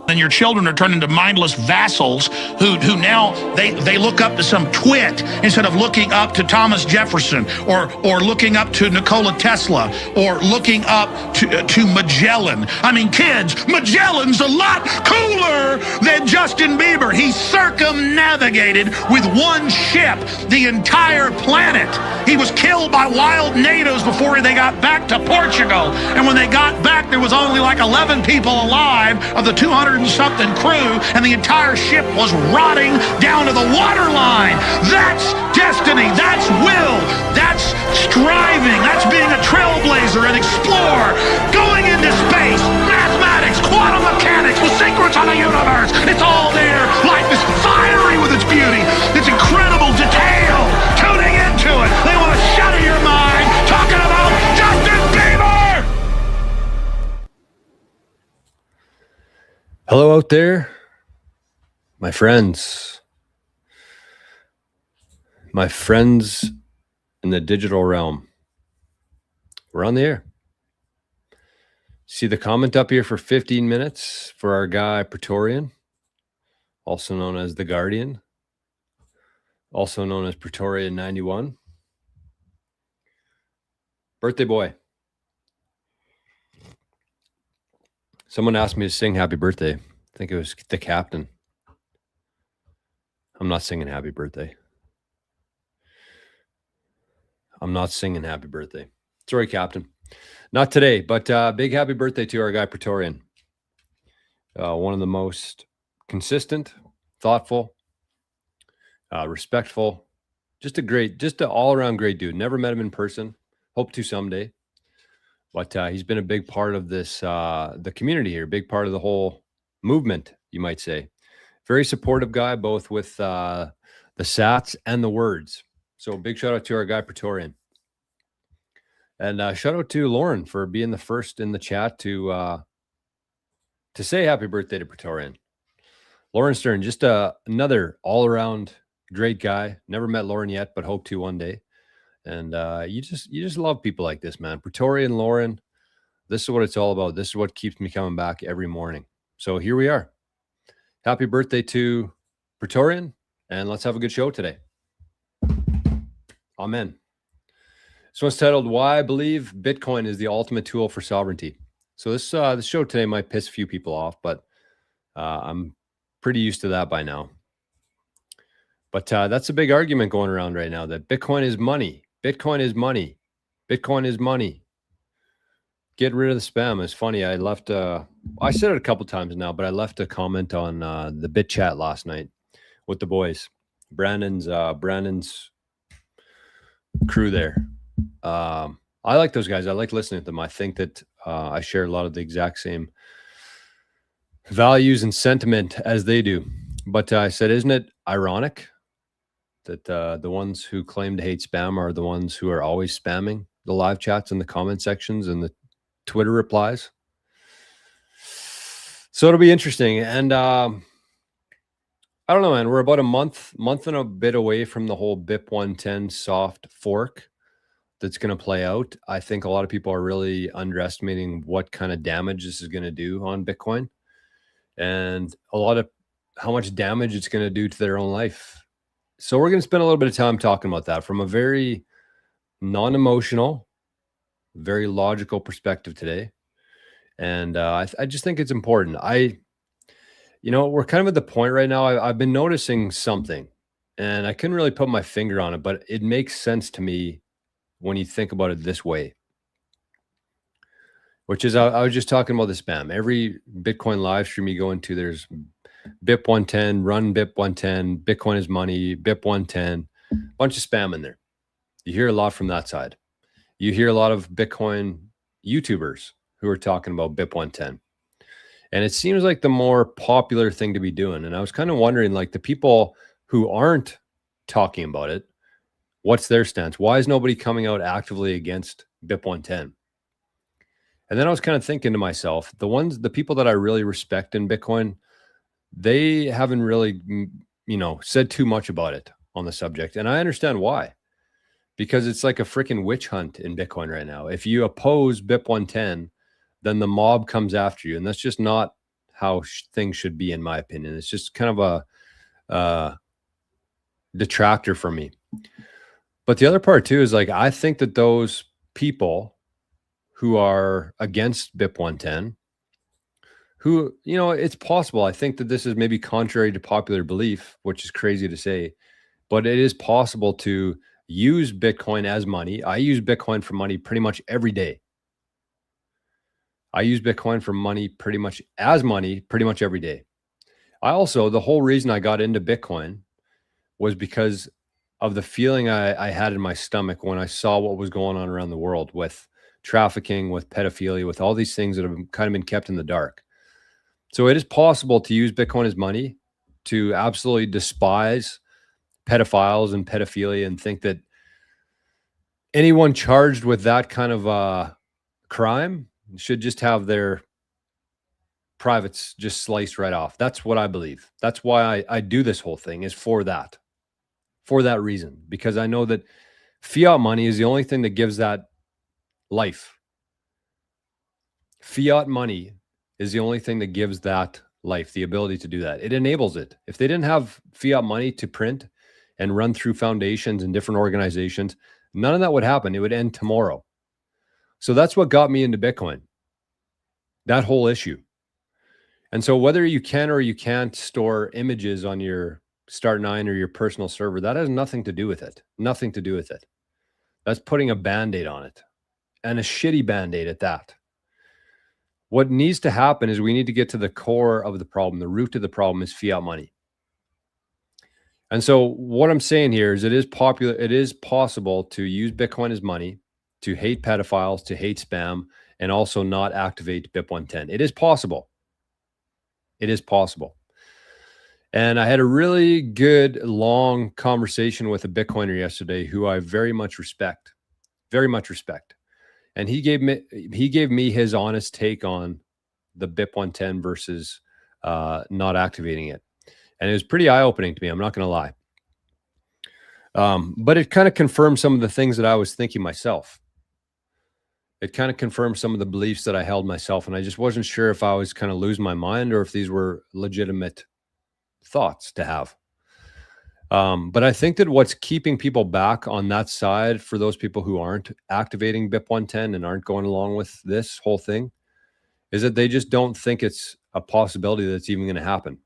and your children are turned into mindless vassals who now they look up to some twit instead of looking up to Thomas Jefferson or looking up to Nikola Tesla or looking up to Magellan. I mean, kids, Magellan's a lot cooler than Justin Bieber. He circumnavigated with one ship the entire planet. He was killed by wild natives before they got back to Portugal. And when they got back, there was only like 11 people alive of the 200 and something crew, and the entire ship was rotting down to the waterline. That's destiny, that's will, that's striving, that's being a trailblazer, an explorer, going into space, mathematics, quantum mechanics, the secrets of the universe. It's all there. Life is fiery with its beauty, its incredible detail. Tuning into it, they want to shatter your mind talking about Justin Bieber. Hello out there, my friends in the digital realm. We're on the air. See the comment up here for 15 minutes for our guy Praetorian, also known as the Guardian, also known as Praetorian 91. Birthday boy. Someone asked me to sing happy birthday. I think it was the captain. I'm not singing happy birthday. I'm not singing happy birthday. Sorry, captain. Not today, but big happy birthday to our guy Praetorian. One of the most consistent, thoughtful, respectful, just an all-around great dude. Never met him in person. Hope to someday. But he's been a big part of this, the community here, big part of the whole movement, you might say. Very supportive guy, both with the sats and the words. So big shout out to our guy Praetorian. And shout out to Lauren for being the first in the chat to say happy birthday to Praetorian. Lauren Stern, just another all-around great guy. Never met Lauren yet, but hope to one day. And you just love people like this, man. Praetorian, Lauren, this is what it's all about. This is what keeps me coming back every morning. So here we are. Happy birthday to Praetorian, and let's have a good show today. Amen. This one's titled, Why I Believe Bitcoin is the Ultimate Tool for Sovereignty. So this show today might piss a few people off, but I'm pretty used to that by now. But that's a big argument going around right now, that Bitcoin is money. Bitcoin is money. Bitcoin is money. Get rid of the spam. It's funny. I left, I said it a couple times now, but I left a comment on the Bit Chat last night with the boys. Brandon's crew there. I like those guys. I like listening to them. I think that I share a lot of the exact same values and sentiment as they do. But I said, isn't it ironic that the ones who claim to hate spam are the ones who are always spamming the live chats and the comment sections and the Twitter replies? So it'll be interesting. And I don't know, man. We're about a month and a bit away from the whole BIP 110 soft fork that's going to play out. I think a lot of people are really underestimating what kind of damage this is going to do on Bitcoin, and a lot of how much damage it's going to do to their own life. So we're going to spend a little bit of time talking about that from a very non-emotional, very logical perspective today. And I just think it's important. We're kind of at the point right now. I've been noticing something, and I couldn't really put my finger on it, but it makes sense to me when you think about it this way, which is I was just talking about the spam. Every Bitcoin live stream you go into, there's BIP 110, run BIP 110, Bitcoin is money, BIP 110, bunch of spam in there. You hear a lot from that side. You hear a lot of Bitcoin YouTubers who are talking about BIP 110. And it seems like the more popular thing to be doing. And I was kind of wondering, like, the people who aren't talking about it, what's their stance? Why is nobody coming out actively against BIP 110? And then I was kind of thinking to myself, the people that I really respect in Bitcoin, they haven't really, said too much about it on the subject. And I understand why, because it's like a freaking witch hunt in Bitcoin right now. If you oppose BIP 110, then the mob comes after you. And that's just not how things should be, in my opinion. It's just kind of a detractor from me. But the other part too is like, I think that those people who are against BIP 110, who, you know, it's possible. I think that this is maybe contrary to popular belief, which is crazy to say, but it is possible to use Bitcoin as money. I use Bitcoin for money pretty much every day. I use Bitcoin for money pretty much every day. I also, the whole reason I got into Bitcoin was because of the feeling I had in my stomach when I saw what was going on around the world with trafficking, with pedophilia, with all these things that have kind of been kept in the dark. So it is possible to use Bitcoin as money to absolutely despise pedophiles and pedophilia and think that anyone charged with that kind of crime should just have their privates just sliced right off. That's what I believe. That's why I do this whole thing, is for that reason, because I know that fiat money is the only thing that gives that life. Fiat money is the only thing that gives that life, the ability to do that. It enables it. If they didn't have fiat money to print and run through foundations and different organizations, none of that would happen. It would end tomorrow. So that's what got me into Bitcoin, that whole issue. And so whether you can or you can't store images on your Start9 or your personal server, that has nothing to do with it. Nothing to do with it. That's putting a Band-Aid on it, and a shitty Band-Aid at that. What needs to happen is we need to get to the core of the problem. The root of the problem is fiat money. And so what I'm saying here is it is possible to use Bitcoin as money, to hate pedophiles, to hate spam, and also not activate BIP 110. It is possible. It is possible. And I had a really good, long conversation with a Bitcoiner yesterday who I very much respect. Very much respect. And he gave me his honest take on the BIP 110 versus not activating it. And it was pretty eye-opening to me, I'm not going to lie. But it kind of confirmed some of the things that I was thinking myself. It kind of confirmed some of the beliefs that I held myself, and I just wasn't sure if I was kind of losing my mind or if these were legitimate thoughts to have. But I think that what's keeping people back on that side, for those people who aren't activating BIP 110 and aren't going along with this whole thing, is that they just don't think it's a possibility that's even going to happen.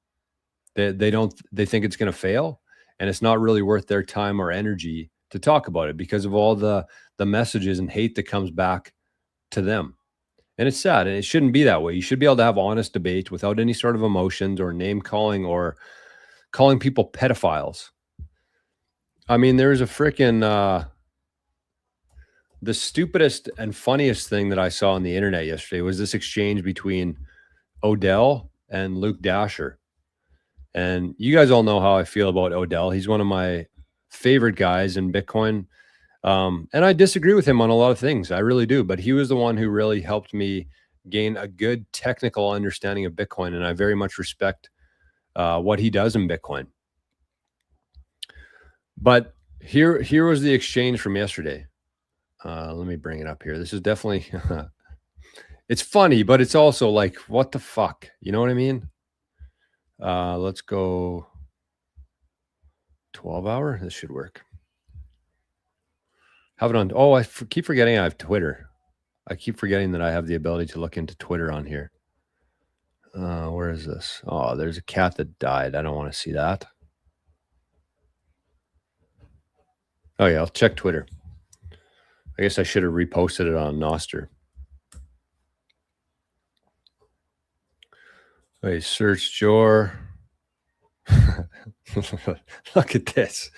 They think it's going to fail, and it's not really worth their time or energy to talk about it because of all the messages and hate that comes back to them. And it's sad, and it shouldn't be that way. You should be able to have honest debate without any sort of emotions or name calling or calling people pedophiles. I mean, there's a freaking the stupidest and funniest thing that I saw on the internet yesterday was this exchange between Odell and Luke Dasher. And you guys all know how I feel about Odell. He's one of my favorite guys in Bitcoin. And I disagree with him on a lot of things. I really do. But he was the one who really helped me gain a good technical understanding of Bitcoin. And I very much respect what he does in Bitcoin. But here was the exchange from yesterday. Let me bring it up here. This is definitely, it's funny, but it's also like, what the fuck? You know what I mean? Let's go 12 hour. This should work. Have it on. Oh, I keep forgetting I have Twitter. I keep forgetting that I have the ability to look into Twitter on here. Where is this? Oh, there's a cat that died. I don't want to see that. Oh yeah, I'll check Twitter. I guess I should have reposted it on Nostr. Okay, search Jor. Look at this.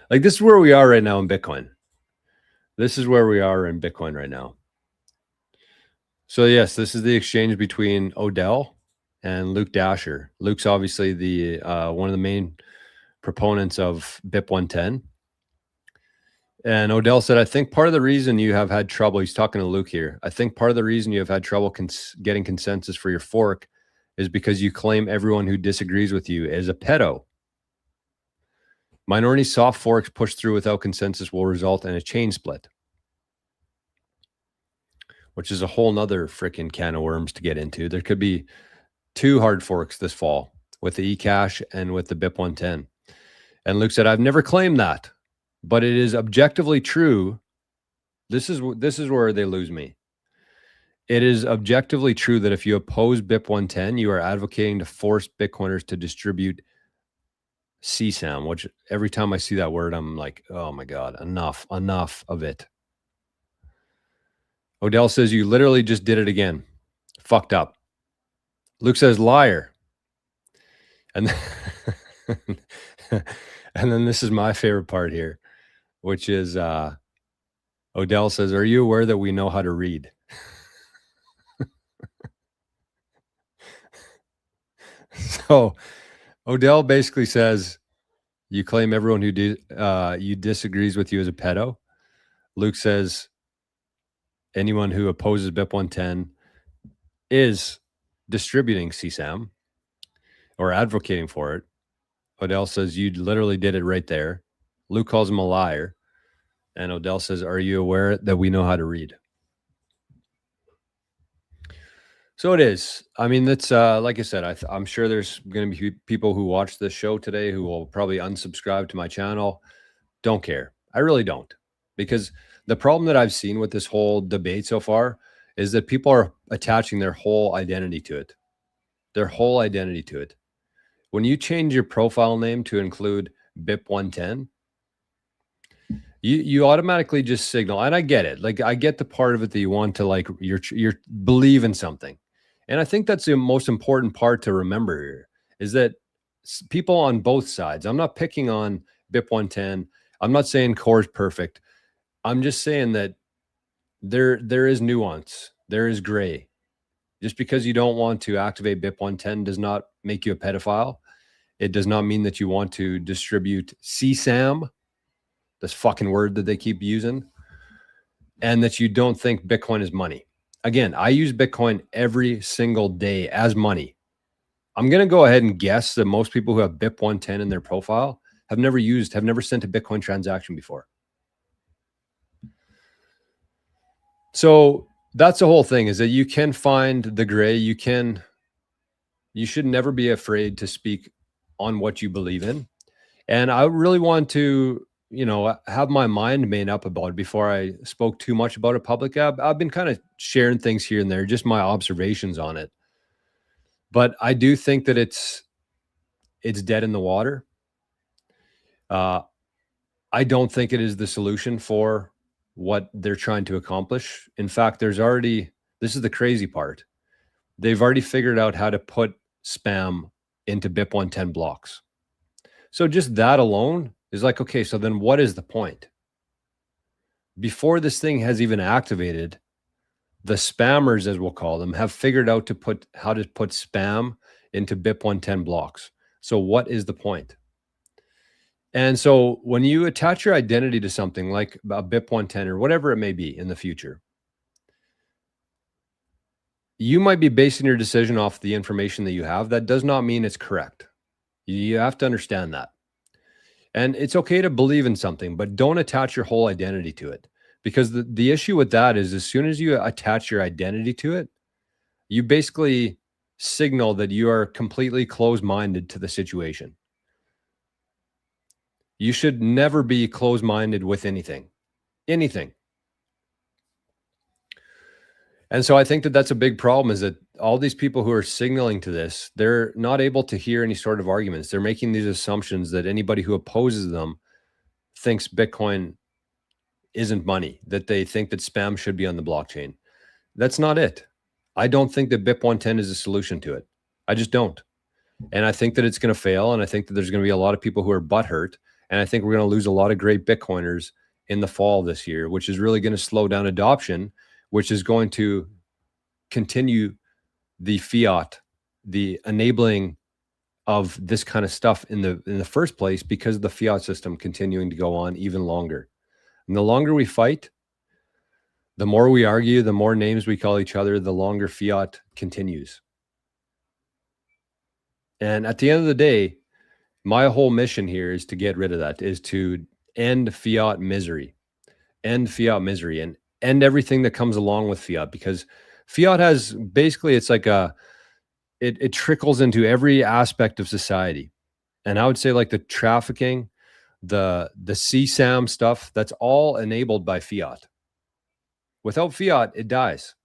Like, this is where we are right now in Bitcoin. This is where we are in Bitcoin right now. So yes, this is the exchange between Odell and Luke Dasher. Luke's obviously the one of the main proponents of BIP 110. And Odell said, I think part of the reason you have had trouble, he's talking to Luke here, I think part of the reason you have had trouble getting consensus for your fork is because you claim everyone who disagrees with you is a pedo. Minority soft forks pushed through without consensus will result in a chain split, which is a whole nother freaking can of worms to get into. There could be 2 hard forks this fall with the eCash and with the BIP 110. And Luke said, I've never claimed that, but it is objectively true. This is where they lose me. It is objectively true that if you oppose BIP 110, you are advocating to force Bitcoiners to distribute CSAM, which every time I see that word, I'm like, oh my God, enough of it. Odell says, you literally just did it again. Fucked up. Luke says, liar. And and then this is my favorite part here, which is Odell says, are you aware that we know how to read? So Odell basically says, you claim everyone who you disagrees with you is a pedo. Luke says, anyone who opposes BIP 110 is distributing CSAM or advocating for it. Odell says, you literally did it right there. Luke calls him a liar. And Odell says, are you aware that we know how to read? So it is. I mean, that's like I said, I'm sure there's going to be people who watch this show today who will probably unsubscribe to my channel. Don't care. I really don't. Because the problem that I've seen with this whole debate so far is that people are attaching their whole identity to it. Their whole identity to it. When you change your profile name to include BIP 110, you automatically just signal, and I get it. Like, I get the part of it that you want to, like, you're believe in something. And I think that's the most important part to remember here, is that people on both sides, I'm not picking on BIP 110. I'm not saying Core is perfect. I'm just saying that there is nuance. There is gray. Just because you don't want to activate BIP 110 does not make you a pedophile. It does not mean that you want to distribute CSAM, this fucking word that they keep using, and that you don't think Bitcoin is money. Again, I use Bitcoin every single day as money. I'm going to go ahead and guess that most people who have BIP 110 in their profile have never sent a Bitcoin transaction before. So that's the whole thing, is that you can find the gray. You should never be afraid to speak on what you believe in. And I really want to, have my mind made up about it before I spoke too much about it public. I've been kind of sharing things here and there, just my observations on it. But I do think that it's dead in the water. I don't think it is the solution for what they're trying to accomplish. In fact, this is the crazy part. They've already figured out how to put spam into BIP 110 blocks. So just that alone is like, okay, so then what is the point? Before this thing has even activated, the spammers, as we'll call them, have figured out how to put spam into BIP 110 blocks. So what is the point? And so when you attach your identity to something like a BIP 110 or whatever it may be in the future, you might be basing your decision off the information that you have. That does not mean it's correct. You have to understand that. And it's okay to believe in something, but don't attach your whole identity to it. Because the issue with that is, as soon as you attach your identity to it, you basically signal that you are completely closed-minded to the situation. You should never be closed-minded with anything. And so I think that that's a big problem, is that all these people who are signaling to this, they're not able to hear any sort of arguments. They're making these assumptions that anybody who opposes them thinks Bitcoin isn't money, that they think that spam should be on the blockchain. That's not it. I don't think that BIP 110 is a solution to it. I just don't. And I think that it's going to fail. And I think that there's going to be a lot of people who are butthurt. And I think we're going to lose a lot of great Bitcoiners in the fall this year, which is really going to slow down adoption, which is going to continue the fiat, the enabling of this kind of stuff in the first place, because of the fiat system continuing to go on even longer. And the longer we fight, the more we argue, the more names we call each other, the longer fiat continues. And at the end of the day, my whole mission here is to get rid of that, is to end fiat misery, and end everything that comes along with fiat. Because fiat has basically, it's like it trickles into every aspect of society. And I would say like the trafficking, the CSAM stuff, that's all enabled by fiat. Without fiat, it dies.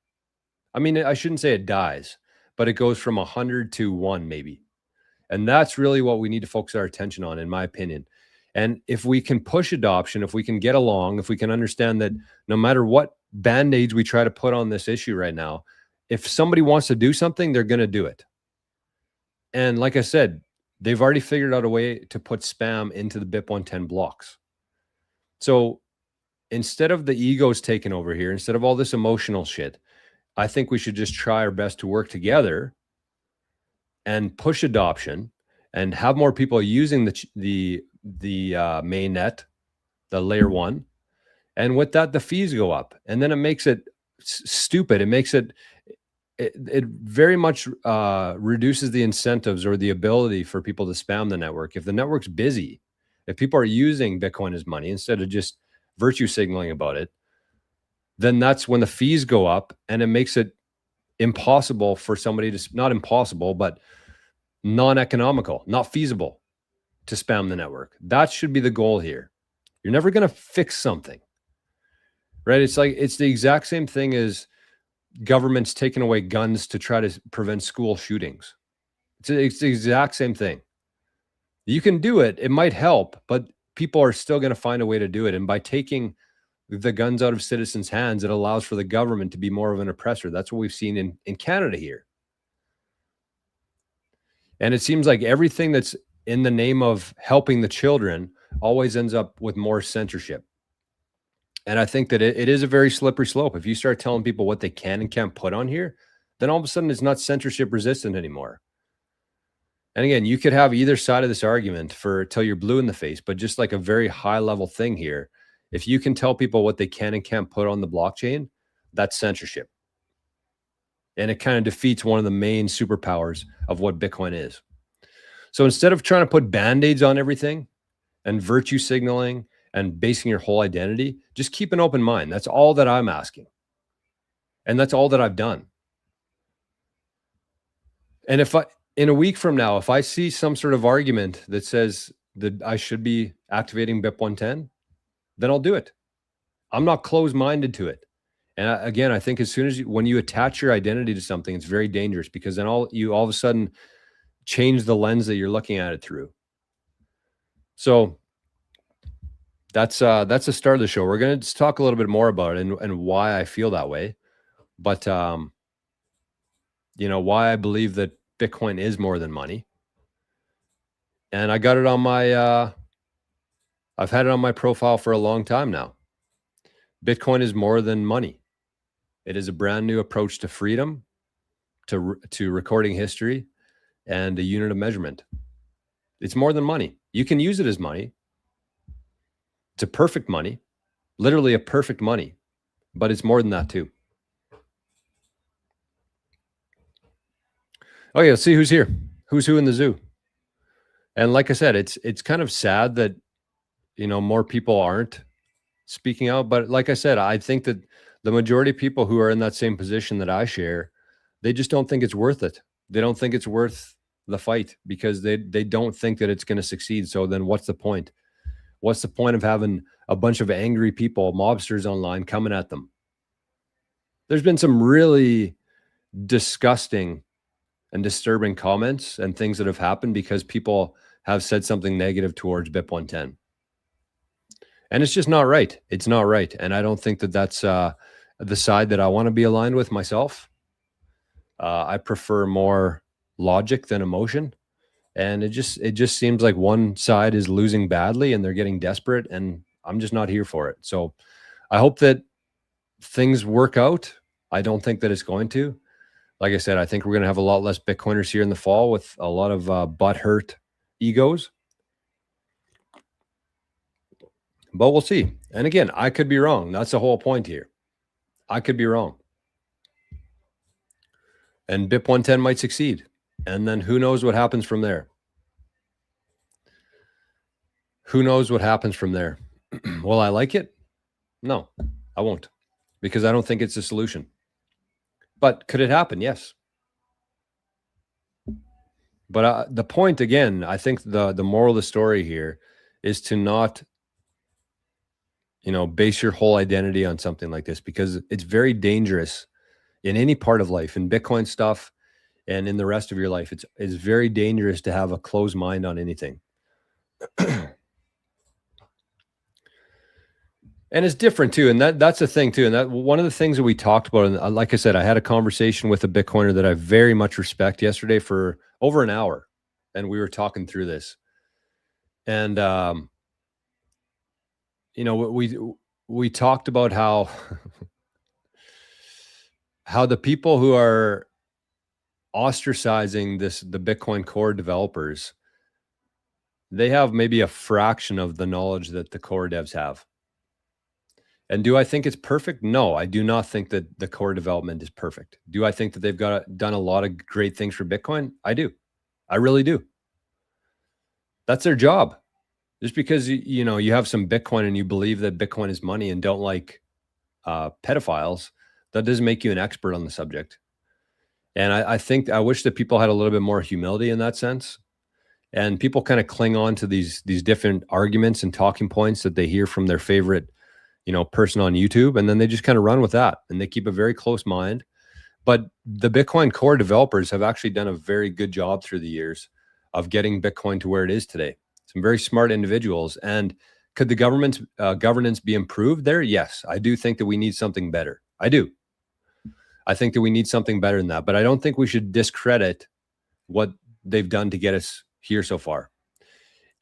I mean, I shouldn't say it dies, but it goes from 100 to 1 maybe. And that's really what we need to focus our attention on, in my opinion. And if we can push adoption, if we can get along, if we can understand that no matter what band-aids we try to put on this issue right now, if somebody wants to do something, they're going to do it. And like I said, they've already figured out a way to put spam into the BIP 110 blocks. So instead of the egos taking over here, instead of all this emotional shit, I think we should just try our best to work together and push adoption and have more people using the mainnet, the layer 1. And with that, the fees go up. And then it makes it stupid. It makes it very much reduces the incentives or the ability for people to spam the network. If the network's busy, if people are using Bitcoin as money instead of just virtue signaling about it, then that's when the fees go up, and it makes it impossible for somebody to, not impossible, but non-economical, not feasible to spam the network. That should be the goal here. You're never going to fix something, right? It's like, it's the exact same thing as governments taking away guns to try to prevent school shootings. It's the exact same thing. You can do it. It might help, but people are still going to find a way to do it. And by taking the guns out of citizens' hands, it allows for the government to be more of an oppressor. That's what we've seen in Canada here. And it seems like everything that's in the name of helping the children always ends up with more censorship. And I think that it is a very slippery slope. If you start telling people what they can and can't put on here, then all of a sudden it's not censorship resistant anymore. And again, you could have either side of this argument for till you're blue in the face, but just like a very high level thing here, if you can tell people what they can and can't put on the blockchain, that's censorship. And it kind of defeats one of the main superpowers of what Bitcoin is. So instead of trying to put band-aids on everything and virtue signaling and basing your whole identity, just keep an open mind. That's all that I'm asking. And that's all that I've done. And if in a week from now, if I see some sort of argument that says that I should be activating BIP 110, then I'll do it. I'm not closed-minded to it. And again, I think as soon as when you attach your identity to something, it's very dangerous, because then you all of a sudden change the lens that you're looking at it through. So that's the start of the show. We're going to just talk a little bit more about it and why I feel that way. But, you know, why I believe that Bitcoin is more than money. And I got it on my, I've had it on my profile for a long time now. Bitcoin is more than money. It is a brand new approach to freedom, to recording history, and a unit of measurement. It's more than money. You can use it as money. It's a perfect money, literally a perfect money, but it's more than that too. Okay, let's see who's here. Who's who in the zoo. And like I said, it's kind of sad that, you know, more people aren't speaking out. But like I said, I think that the majority of people who are in that same position that I share, they just don't think it's worth it. They don't think it's worth the fight, because they don't think that it's going to succeed. So then what's the point? What's the point of having a bunch of angry people, mobsters online coming at them? There's been some really disgusting and disturbing comments and things that have happened because people have said something negative towards BIP 110. And it's just not right. It's not right. And I don't think that that's the side that I want to be aligned with myself. I prefer more logic than emotion. And it just seems like one side is losing badly and they're getting desperate, and I'm just not here for it. So I hope that things work out. I don't think that it's going to. Like I said, I think we're going to have a lot less Bitcoiners here in the fall with a lot of butthurt egos. But we'll see. And again, I could be wrong. That's the whole point here. I could be wrong. And BIP 110 might succeed. And then who knows what happens from there? Who knows what happens from there? Will I like it? No, I won't, because I don't think it's a solution. But could it happen? Yes. But the point, again, I think the moral of the story here is to not, base your whole identity on something like this, because it's very dangerous in any part of life, in Bitcoin stuff and in the rest of your life. It's very dangerous to have a closed mind on anything. And it's different too. And that's the thing too. And that one of the things that we talked about, and like I said, I had a conversation with a Bitcoiner that I very much respect yesterday for over an hour. And we were talking through this. And, we talked about how, how the people who are ostracizing the Bitcoin Core developers, they have maybe a fraction of the knowledge that the core devs have. And do I think it's perfect? No, I do not think that the core development is perfect. Do I think that they've done a lot of great things for Bitcoin? I do. I really do. That's their job. Just because you have some Bitcoin and you believe that Bitcoin is money and don't like pedophiles, that doesn't make you an expert on the subject. And I wish that people had a little bit more humility in that sense. And people kind of cling on to these different arguments and talking points that they hear from their favorite person on YouTube, and then they just kind of run with that, and they keep a very close mind. But the Bitcoin Core developers have actually done a very good job through the years of getting Bitcoin to where it is today. Some very smart individuals. And could the government's governance be improved there? Yes, I do think that we need something better. I do. I think that we need something better than that, but I don't think we should discredit what they've done to get us here so far.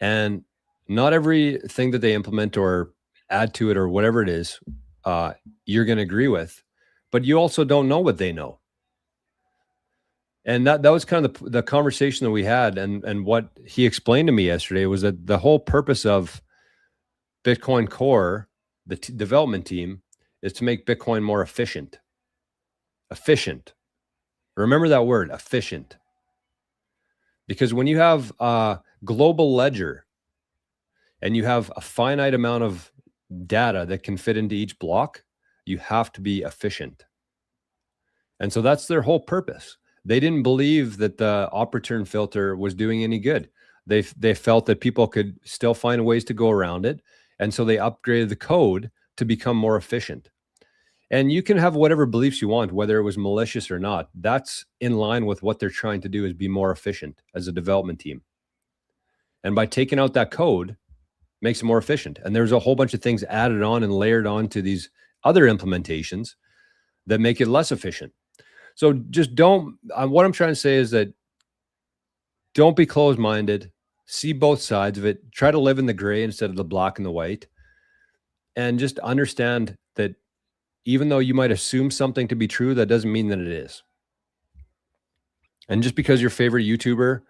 And not everything that they implement or add to it or whatever it is, you're going to agree with, but you also don't know what they know. And that was kind of the conversation that we had. And what he explained to me yesterday was that the whole purpose of Bitcoin Core, the development team, is to make Bitcoin more efficient. Efficient. Remember that word, efficient. Because when you have a global ledger and you have a finite amount of data that can fit into each block, you have to be efficient. And so that's their whole purpose. They didn't believe that the op return filter was doing any good. They felt that people could still find ways to go around it. And so they upgraded the code to become more efficient. And you can have whatever beliefs you want, whether it was malicious or not. That's in line with what they're trying to do, is be more efficient as a development team. And by taking out that code, makes it more efficient. And there's a whole bunch of things added on and layered on to these other implementations that make it less efficient. So just don't, what I'm trying to say is that don't be closed-minded, see both sides of it, try to live in the gray instead of the black and the white, and just understand that even though you might assume something to be true, that doesn't mean that it is. And just because your favorite YouTuber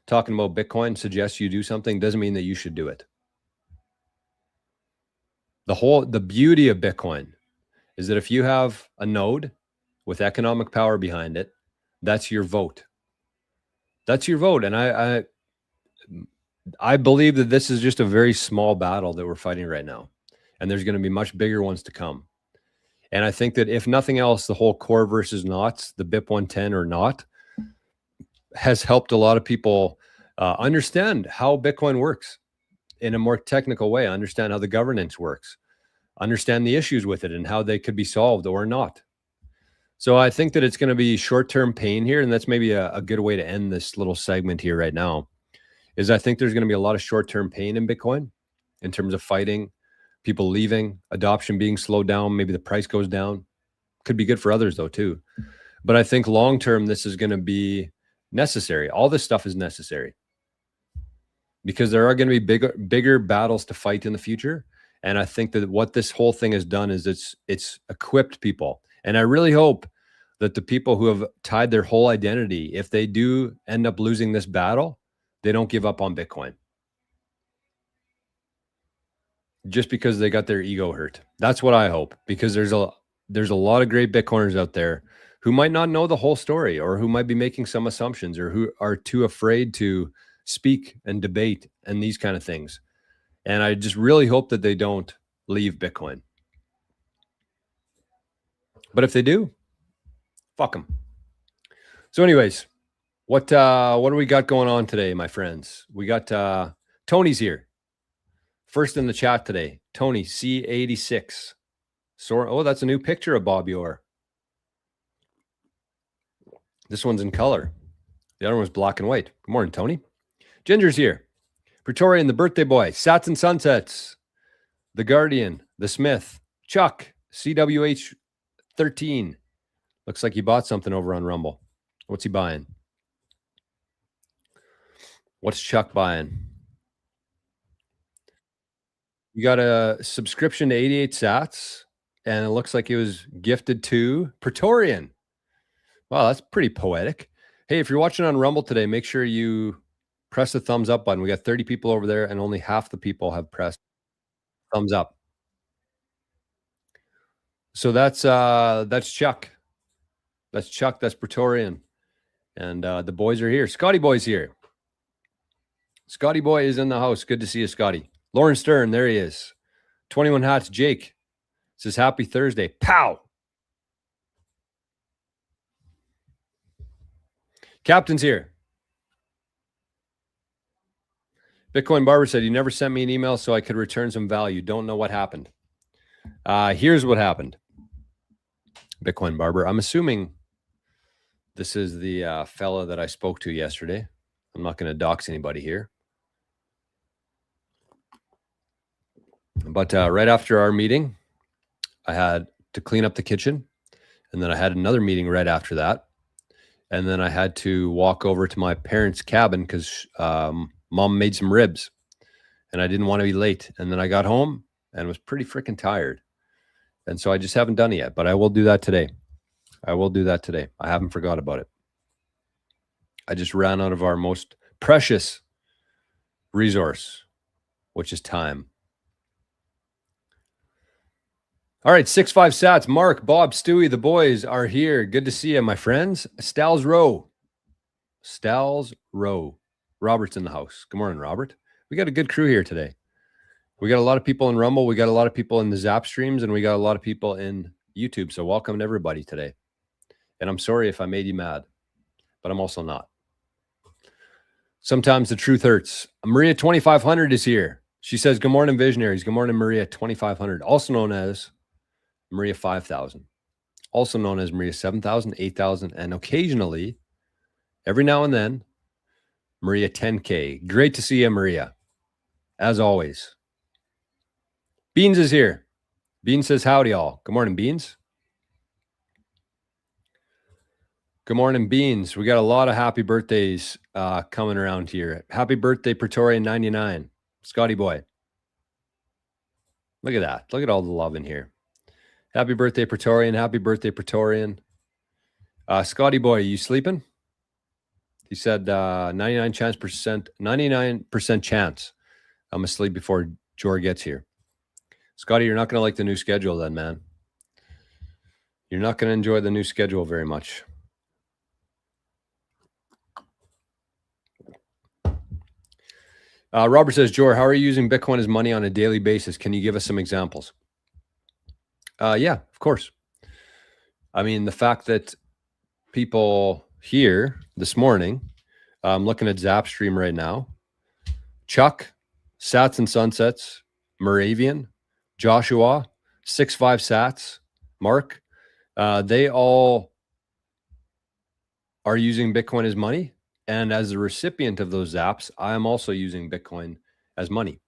talking about Bitcoin suggests you do something doesn't mean that you should do it. The beauty of Bitcoin is that if you have a node with economic power behind it, that's your vote. That's your vote. And I believe that this is just a very small battle that we're fighting right now. And there's going to be much bigger ones to come. And I think that if nothing else, the whole core versus not, the BIP 110 or not, has helped a lot of people understand how Bitcoin works in a more technical way, understand how the governance works, understand the issues with it and how they could be solved or not. So I think that it's going to be short-term pain here, and that's maybe a good way to end this little segment here right now, is I think there's going to be a lot of short-term pain in Bitcoin in terms of fighting, people leaving, adoption being slowed down, maybe the price goes down. Could be good for others though too. But I think long-term, this is going to be necessary. All this stuff is necessary because there are going to be bigger battles to fight in the future. And I think that what this whole thing has done is it's equipped people. And I really hope that the people who have tied their whole identity, if they do end up losing this battle, they don't give up on Bitcoin just because they got their ego hurt. That's what I hope, because there's a lot of great Bitcoiners out there who might not know the whole story, or who might be making some assumptions, or who are too afraid to speak and debate and these kind of things. And I just really hope that they don't leave Bitcoin. But if they do, fuck them. So anyways, What do we got going on today, my friends? We got Tony's here. First in the chat today, Tony C86. Oh, that's a new picture of Bob Orr. This one's in color. The other one's black and white. Good morning, Tony. Ginger's here. Pretorian, the birthday boy. Sats and Sunsets. The Guardian. The Smith. Chuck. CWH 13. Looks like he bought something over on Rumble. What's he buying? What's Chuck buying? You got a subscription to 88 sats, and it looks like it was gifted to Pretorian. Wow, that's pretty poetic. Hey, if you're watching on Rumble today, make sure you press the thumbs up button. We got 30 people over there, and only half the people have pressed thumbs up. So that's Chuck. That's Chuck. That's Pretorian. And the boys are here. Scotty Boy's here. Scotty Boy is in the house. Good to see you, Scotty. Lauren Stern, there he is. 21 Hats, Jake says, happy Thursday. Pow! Captain's here. Bitcoin Barber said, you never sent me an email so I could return some value. Don't know what happened. Here's what happened. Bitcoin Barber, I'm assuming this is the fella that I spoke to yesterday. I'm not going to dox anybody here. But right after our meeting, I had to clean up the kitchen. And then I had another meeting right after that. And then I had to walk over to my parents' cabin because mom made some ribs. And I didn't want to be late. And then I got home and was pretty freaking tired. And so I just haven't done it yet. But I will do that today. I haven't forgot about it. I just ran out of our most precious resource, which is time. All right, 6-5 sats. Mark, Bob, Stewie, the boys are here. Good to see you, my friends. Stals Row. Robert's in the house. Good morning, Robert. We got a good crew here today. We got a lot of people in Rumble. We got a lot of people in the Zap streams, and we got a lot of people in YouTube. So welcome to everybody today. And I'm sorry if I made you mad, but I'm also not. Sometimes the truth hurts. Maria 2500 is here. She says, good morning, visionaries. Good morning, Maria 2500, also known as Maria 5000, also known as Maria 7000, 8000, and occasionally, every now and then, Maria 10K. Great to see you, Maria, as always. Beans is here. Beans says, howdy, all. Good morning, Beans. Good morning, Beans. We got a lot of happy birthdays coming around here. Happy birthday, Pretorian 99. Scotty Boy. Look at that. Look at all the love in here. Happy birthday, Pretorian. Happy birthday, Pretorian. Scotty Boy, you sleeping? He said 99% chance I'm asleep before Jor gets here. Scotty, you're not going to like the new schedule then, man. You're not going to enjoy the new schedule very much. Robert says, Jor, how are you using Bitcoin as money on a daily basis? Can you give us some examples? Yeah, of course. I mean, the fact that people here this morning, I'm looking at Zapstream right now. Chuck, Sats and Sunsets, Moravian, Joshua, 6-5 Sats, Mark, they all are using Bitcoin as money. And as a recipient of those zaps, I am also using Bitcoin as money.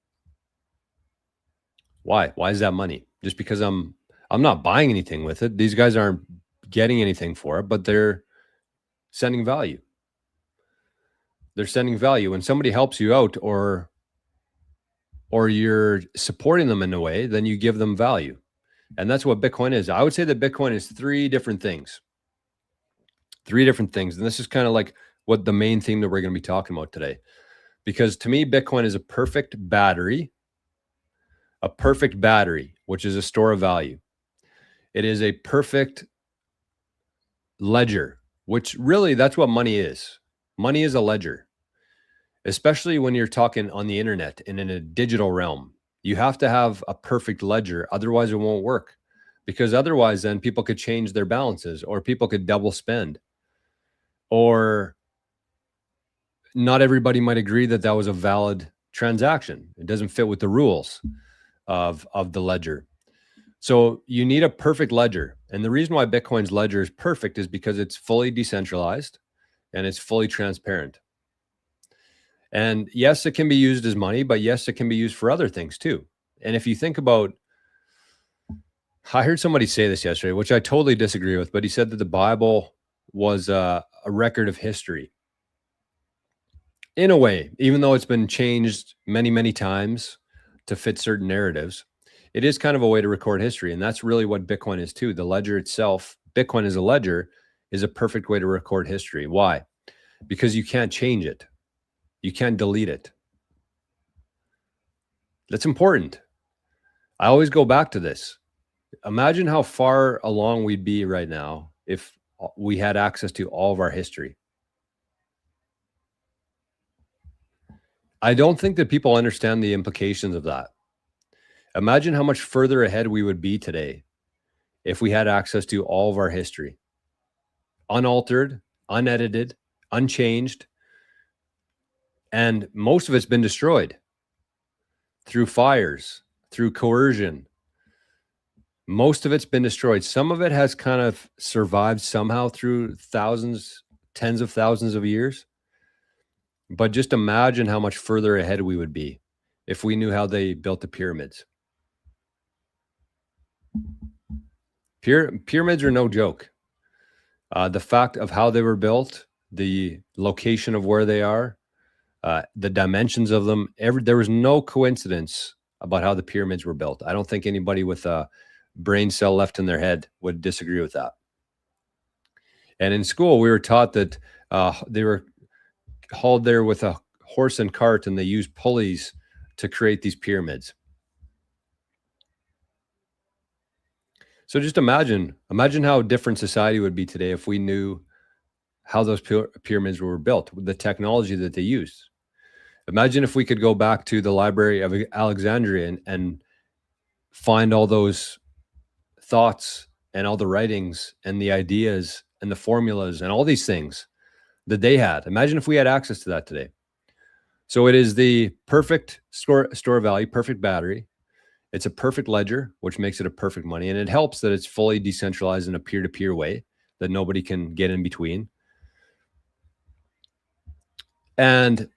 Why? Why is that money? Just because I'm not buying anything with it. These guys aren't getting anything for it, but they're sending value. They're sending value. When somebody helps you out or you're supporting them in a way, then you give them value. And that's what Bitcoin is. I would say that Bitcoin is three different things. And this is kind of like what the main theme that we're going to be talking about today. Because to me, Bitcoin is a perfect battery, which is a store of value. It is a perfect ledger, which really that's what money is. Money is a ledger, especially when you're talking on the internet and in a digital realm. You have to have a perfect ledger. Otherwise, it won't work, because otherwise then people could change their balances, or people could double spend, or not everybody might agree that that was a valid transaction. It doesn't fit with the rules of the ledger. So you need a perfect ledger. And the reason why Bitcoin's ledger is perfect is because it's fully decentralized and it's fully transparent. And yes, it can be used as money, but yes, it can be used for other things too. And if you think about, I heard somebody say this yesterday, which I totally disagree with, but he said that the Bible was a record of history. In a way, even though it's been changed many, many times to fit certain narratives, it is kind of a way to record history. And that's really what Bitcoin is too. The ledger itself, Bitcoin as a ledger, is a perfect way to record history. Why? Because you can't change it. You can't delete it. That's important. I always go back to this. Imagine how far along we'd be right now if we had access to all of our history. I don't think that people understand the implications of that. Imagine how much further ahead we would be today if we had access to all of our history. Unaltered, unedited, unchanged, and most of it's been destroyed through fires, through coercion. Most of it's been destroyed. Some of it has kind of survived somehow through thousands, tens of thousands of years. But just imagine how much further ahead we would be if we knew how they built the pyramids. Pyramids are no joke. The fact of how they were built, the location of where they are, the dimensions of them, there was no coincidence about how the pyramids were built. I don't think anybody with a brain cell left in their head would disagree with that. And in school, we were taught that they were hauled there with a horse and cart, and they used pulleys to create these pyramids. So just imagine how different society would be today if we knew how those pyramids were built, the technology that they used. Imagine if we could go back to the Library of Alexandria and find all those thoughts and all the writings and the ideas and the formulas and all these things that they had. Imagine if we had access to that today. So it is the perfect store value, perfect battery. It's a perfect ledger, which makes it a perfect money. And it helps that it's fully decentralized in a peer-to-peer way that nobody can get in between. And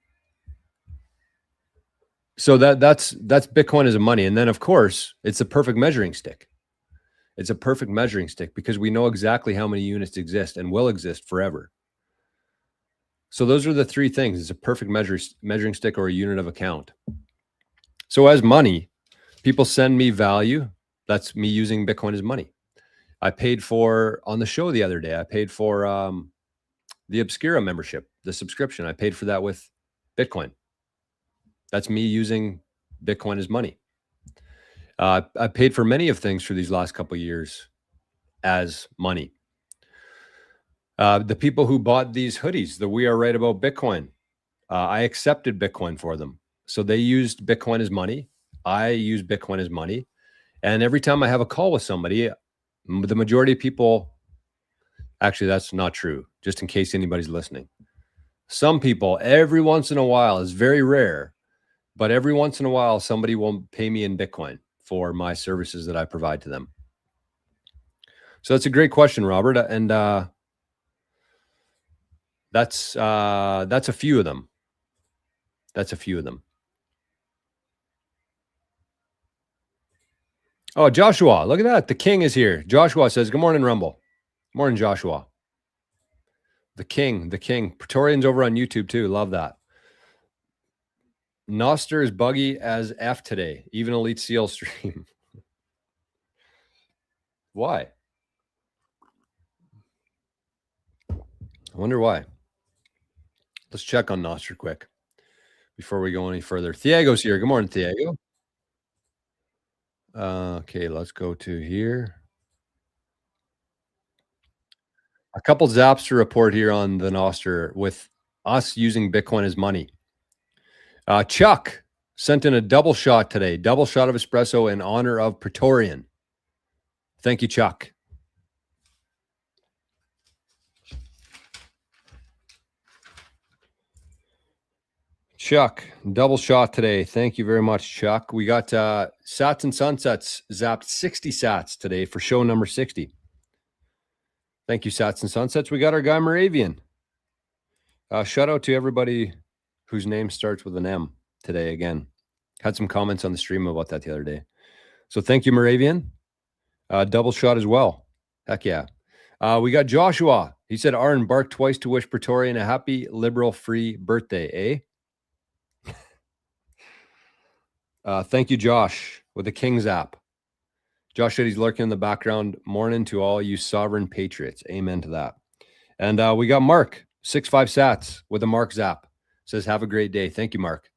so that's Bitcoin as a money. And then, of course, it's a perfect measuring stick. It's a perfect measuring stick because we know exactly how many units exist and will exist forever. So those are the three things. It's a perfect measuring stick or a unit of account. So as money, people send me value. That's me using Bitcoin as money. I paid for, on the show the other day, I paid for the Obscura membership, the subscription. I paid for that with Bitcoin. That's me using Bitcoin as money. I paid for many of things for these last couple of years as money. The people who bought these hoodies, the We Are Right About Bitcoin, I accepted Bitcoin for them. So they used Bitcoin as money. I use Bitcoin as money. And every time I have a call with somebody, the majority of people, actually, that's not true, just in case anybody's listening. Some people, every once in a while, is very rare, but every once in a while, somebody will pay me in Bitcoin for my services that I provide to them. So that's a great question, Robert. And that's a few of them. That's a few of them. Oh, Joshua, look at that. The king is here. Joshua says, good morning, Rumble. Morning, Joshua. The king. Praetorian's over on YouTube too. Love that. Noster is buggy as F today. Even Elite Seal stream. Why? I wonder why. Let's check on Noster quick before we go any further. Thiego's here. Good morning, Thiego. Okay, let's go to here. A couple zaps to report here on the Noster with us using Bitcoin as money. Chuck sent in a double shot today. Double shot of espresso in honor of Praetorian. Thank you, Chuck. Chuck, double shot today. Thank you very much, Chuck. We got Sats and Sunsets zapped 60 sats today for show number 60. Thank you, Sats and Sunsets. We got our guy Moravian. Shout out to everybody whose name starts with an M today again. Had some comments on the stream about that the other day. So thank you, Moravian. Double shot as well. Heck yeah. We got Joshua. He said, Aaron barked twice to wish Praetorian a happy liberal-free birthday, eh? Thank you, Josh, with the Kings app. Josh said he's lurking in the background. Morning to all you sovereign patriots. Amen to that. And we got Mark, 65 sats with the Mark Zap. Says, have a great day. Thank you, Mark.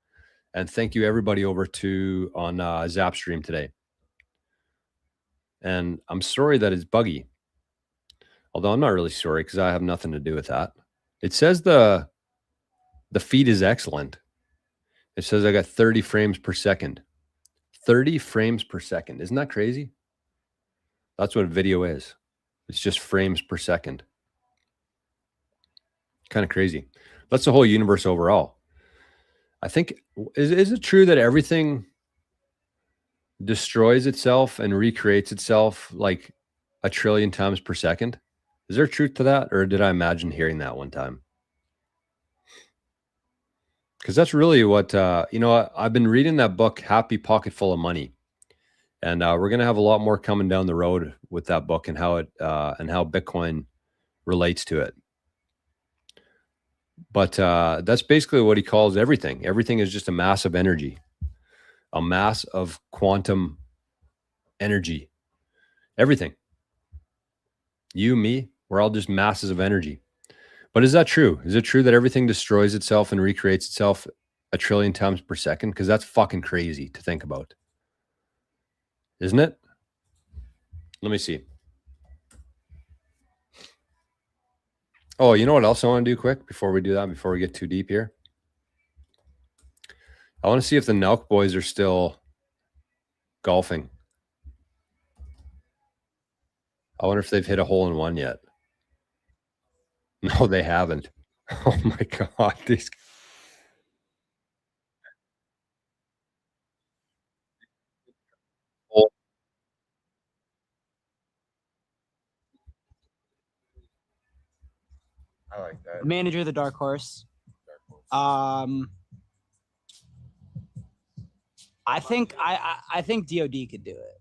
And thank you, everybody, over on Zap Stream today. And I'm sorry that it's buggy. Although I'm not really sorry because I have nothing to do with that. It says the feed is excellent. It says I got 30 frames per second. 30 frames per second. Isn't that crazy? That's what video is. It's just frames per second. Kind of crazy. That's the whole universe overall. I think, is it true that everything destroys itself and recreates itself like 1 trillion times per second? Is there truth to that? Or did I imagine hearing that one time? Because that's really what, I've been reading that book, Happy Pocket Full of Money. And we're going to have a lot more coming down the road with that book and how Bitcoin relates to it. But that's basically what he calls everything. Everything is just a mass of energy, a mass of quantum energy. Everything. You, me, we're all just masses of energy. But is that true? Is it true that everything destroys itself and recreates itself 1 trillion times per second? Because that's fucking crazy to think about. Isn't it? Let me see. Oh, you know what else I want to do quick before we do that, before we get too deep here? I want to see if the Nelk boys are still golfing. I wonder if they've hit a hole in one yet. No, they haven't. Oh my God. These... I like that. Manager of the Dark Horse. I think DOD could do it.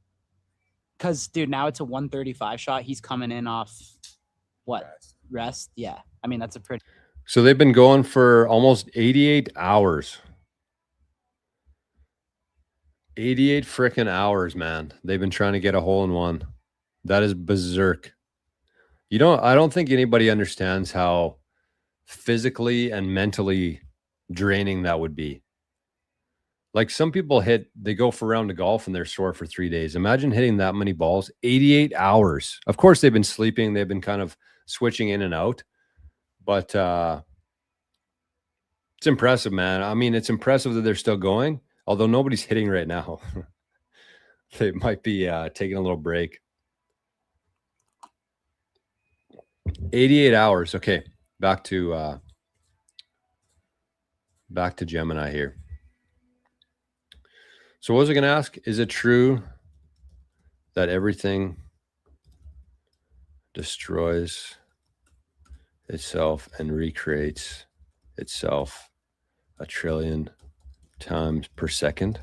Cause dude, now it's a 135 shot. He's coming in off what? Rest? Yeah. I mean, that's a pretty. So they've been going for almost 88 hours. 88 freaking hours, man. They've been trying to get a hole in one. That is berserk. I don't think anybody understands how physically and mentally draining that would be. Like some people they go for a round of golf and they're sore for 3 days. Imagine hitting that many balls, 88 hours. Of course, they've been sleeping. They've been kind of switching in and out. But it's impressive, man. I mean, it's impressive that they're still going, although nobody's hitting right now. They might be taking a little break. 88 hours. Okay, back to Gemini here. So what was I going to ask? Is it true that everything destroys itself and recreates itself 1 trillion times per second?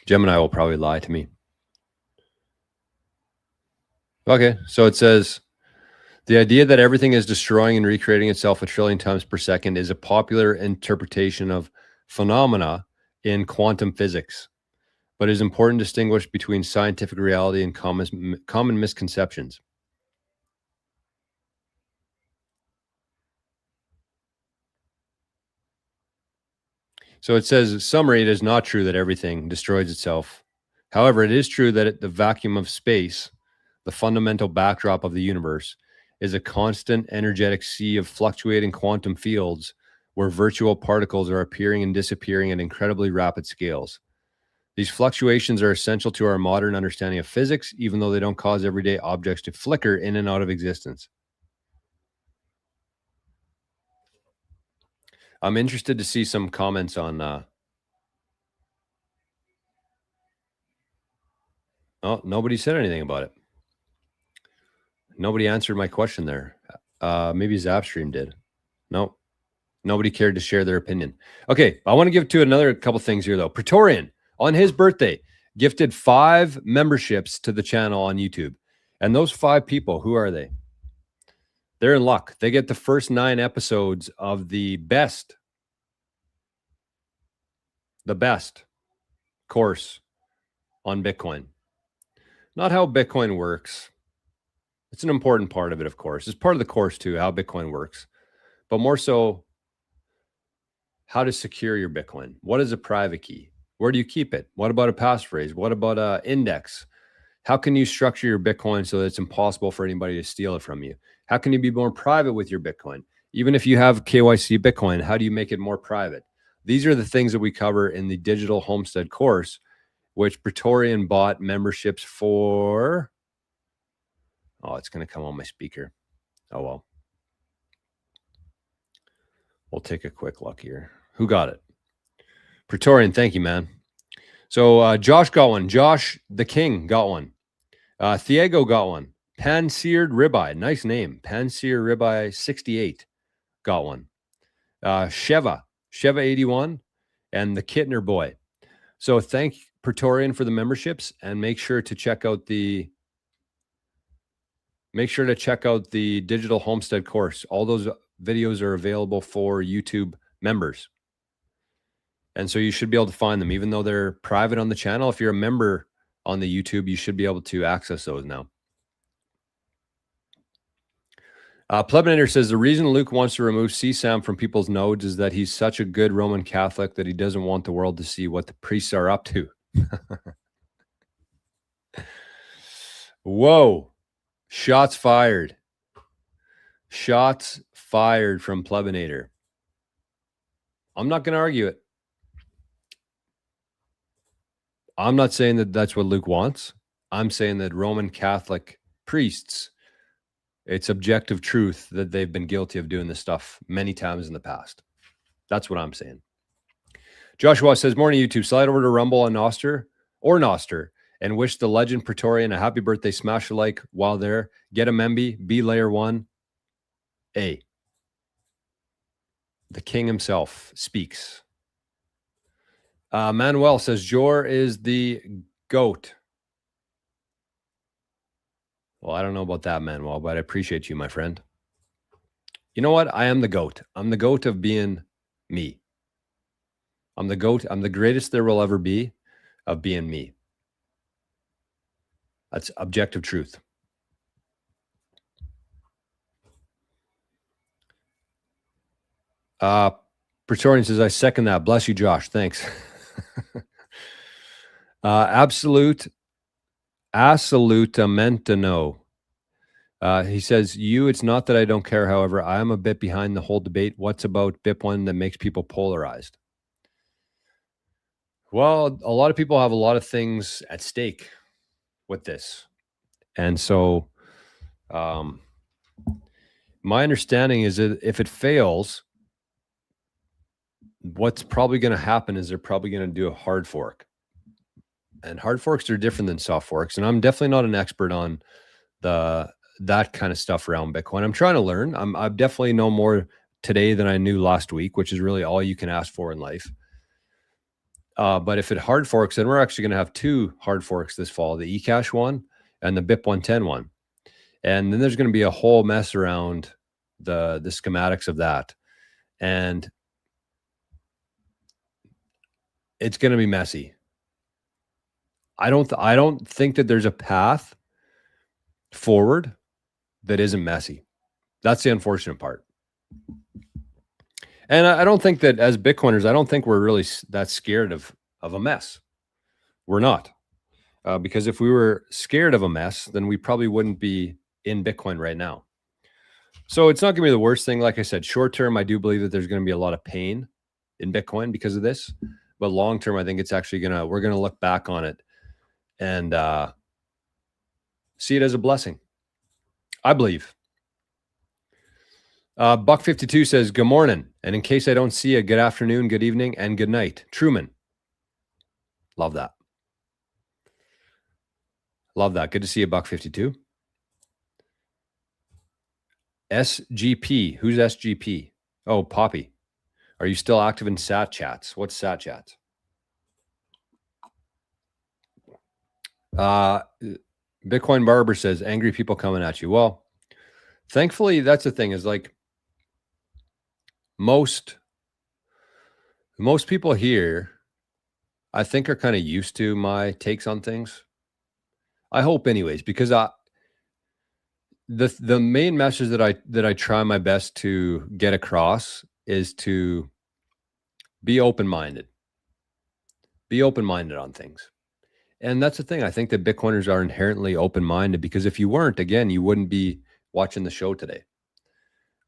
Gemini will probably lie to me. Okay, so it says, the idea that everything is destroying and recreating itself 1 trillion times per second is a popular interpretation of phenomena in quantum physics, but it is important to distinguish between scientific reality and common misconceptions. So it says, summary, it is not true that everything destroys itself. However, it is true that the vacuum of space, the fundamental backdrop of the universe, is a constant energetic sea of fluctuating quantum fields where virtual particles are appearing and disappearing at incredibly rapid scales. These fluctuations are essential to our modern understanding of physics, even though they don't cause everyday objects to flicker in and out of existence. I'm interested to see some comments on. Oh, nobody said anything about it. Nobody answered my question there. Maybe Zapstream did. No, nobody cared to share their opinion. Okay, I want to give to another couple things here though. Praetorian on his birthday gifted 5 memberships to the channel on YouTube, and those 5 people, who are they? They're in luck. They get the first 9 episodes of the best course on Bitcoin. Not how Bitcoin works. It's an important part of it, of course. It's part of the course too, how Bitcoin works. But more so, how to secure your Bitcoin. What is a private key? Where do you keep it? What about a passphrase? What about an index? How can you structure your Bitcoin so that it's impossible for anybody to steal it from you? How can you be more private with your Bitcoin? Even if you have KYC Bitcoin, how do you make it more private? These are the things that we cover in the Digital Homestead course, which Praetorian bought memberships for. Oh, it's going to come on my speaker. Oh, well. We'll take a quick look here. Who got it? Praetorian, thank you, man. So Josh got one. Josh the King got one. Thiago got one. Pan-seared ribeye. Nice name. Pan-seared ribeye 68 got one. Sheva 81, and the Kittner boy. So thank Praetorian for the memberships, and make sure to check out the Digital Homestead course. All those videos are available for YouTube members. And so you should be able to find them, even though they're private on the channel. If you're a member on the YouTube, you should be able to access those now. Plebinator says the reason Luke wants to remove CSAM from people's nodes is that he's such a good Roman Catholic that he doesn't want the world to see what the priests are up to. Whoa. Shots fired. Shots fired from Plebinator. I'm not going to argue it. I'm not saying that that's what Luke wants. I'm saying that Roman Catholic priests, it's objective truth that they've been guilty of doing this stuff many times in the past. That's what I'm saying. Joshua says, morning, YouTube. Slide over to Rumble on Noster and wish the legend Praetorian a happy birthday. Smash a like while there. Get a Memby. Be layer 1. A. The king himself speaks. Manuel says, Jor is the GOAT. Well, I don't know about that, Manuel, but I appreciate you, my friend. You know what? I am the GOAT. I'm the GOAT of being me. I'm the GOAT. I'm the greatest there will ever be of being me. That's objective truth. Praetorian says, I second that. Bless you, Josh. Thanks. Absolute meant to know. He says, it's not that I don't care. However, I am a bit behind the whole debate. What's about BIP1 that makes people polarized? Well, a lot of people have a lot of things at stake with this. And so my understanding is that if it fails, what's probably going to happen is they're probably going to do a hard fork. And hard forks are different than soft forks. And I'm definitely not an expert on that kind of stuff around Bitcoin. I'm trying to learn. I definitely know more today than I knew last week, which is really all you can ask for in life. But if it hard forks, then we're actually going to have 2 hard forks this fall, the eCash one and the BIP 110 one. And then there's going to be a whole mess around the schematics of that. And it's going to be messy. I don't think that there's a path forward that isn't messy. That's the unfortunate part. And I don't think that as Bitcoiners, I don't think we're really that scared of a mess. We're not. Because if we were scared of a mess, then we probably wouldn't be in Bitcoin right now. So it's not going to be the worst thing. Like I said, short term, I do believe that there's going to be a lot of pain in Bitcoin because of this. But long term, I think it's actually we're going to look back on it and see it as a blessing. I believe. Buck 52 says, good morning. And in case I don't see you, good afternoon, good evening, and good night. Truman. Love that. Love that. Good to see you, Buck 52. SGP. Who's SGP? Oh, Poppy. Are you still active in SAT chats? What's SAT chats? Bitcoin Barber says, angry people coming at you. Well, thankfully, that's the thing is like most people here, I think, are kind of used to my takes on things. I hope anyways, because the main message that I try my best to get across is to be open-minded. Be open-minded on things. And that's the thing. I think that Bitcoiners are inherently open-minded because if you weren't, again, you wouldn't be watching the show today.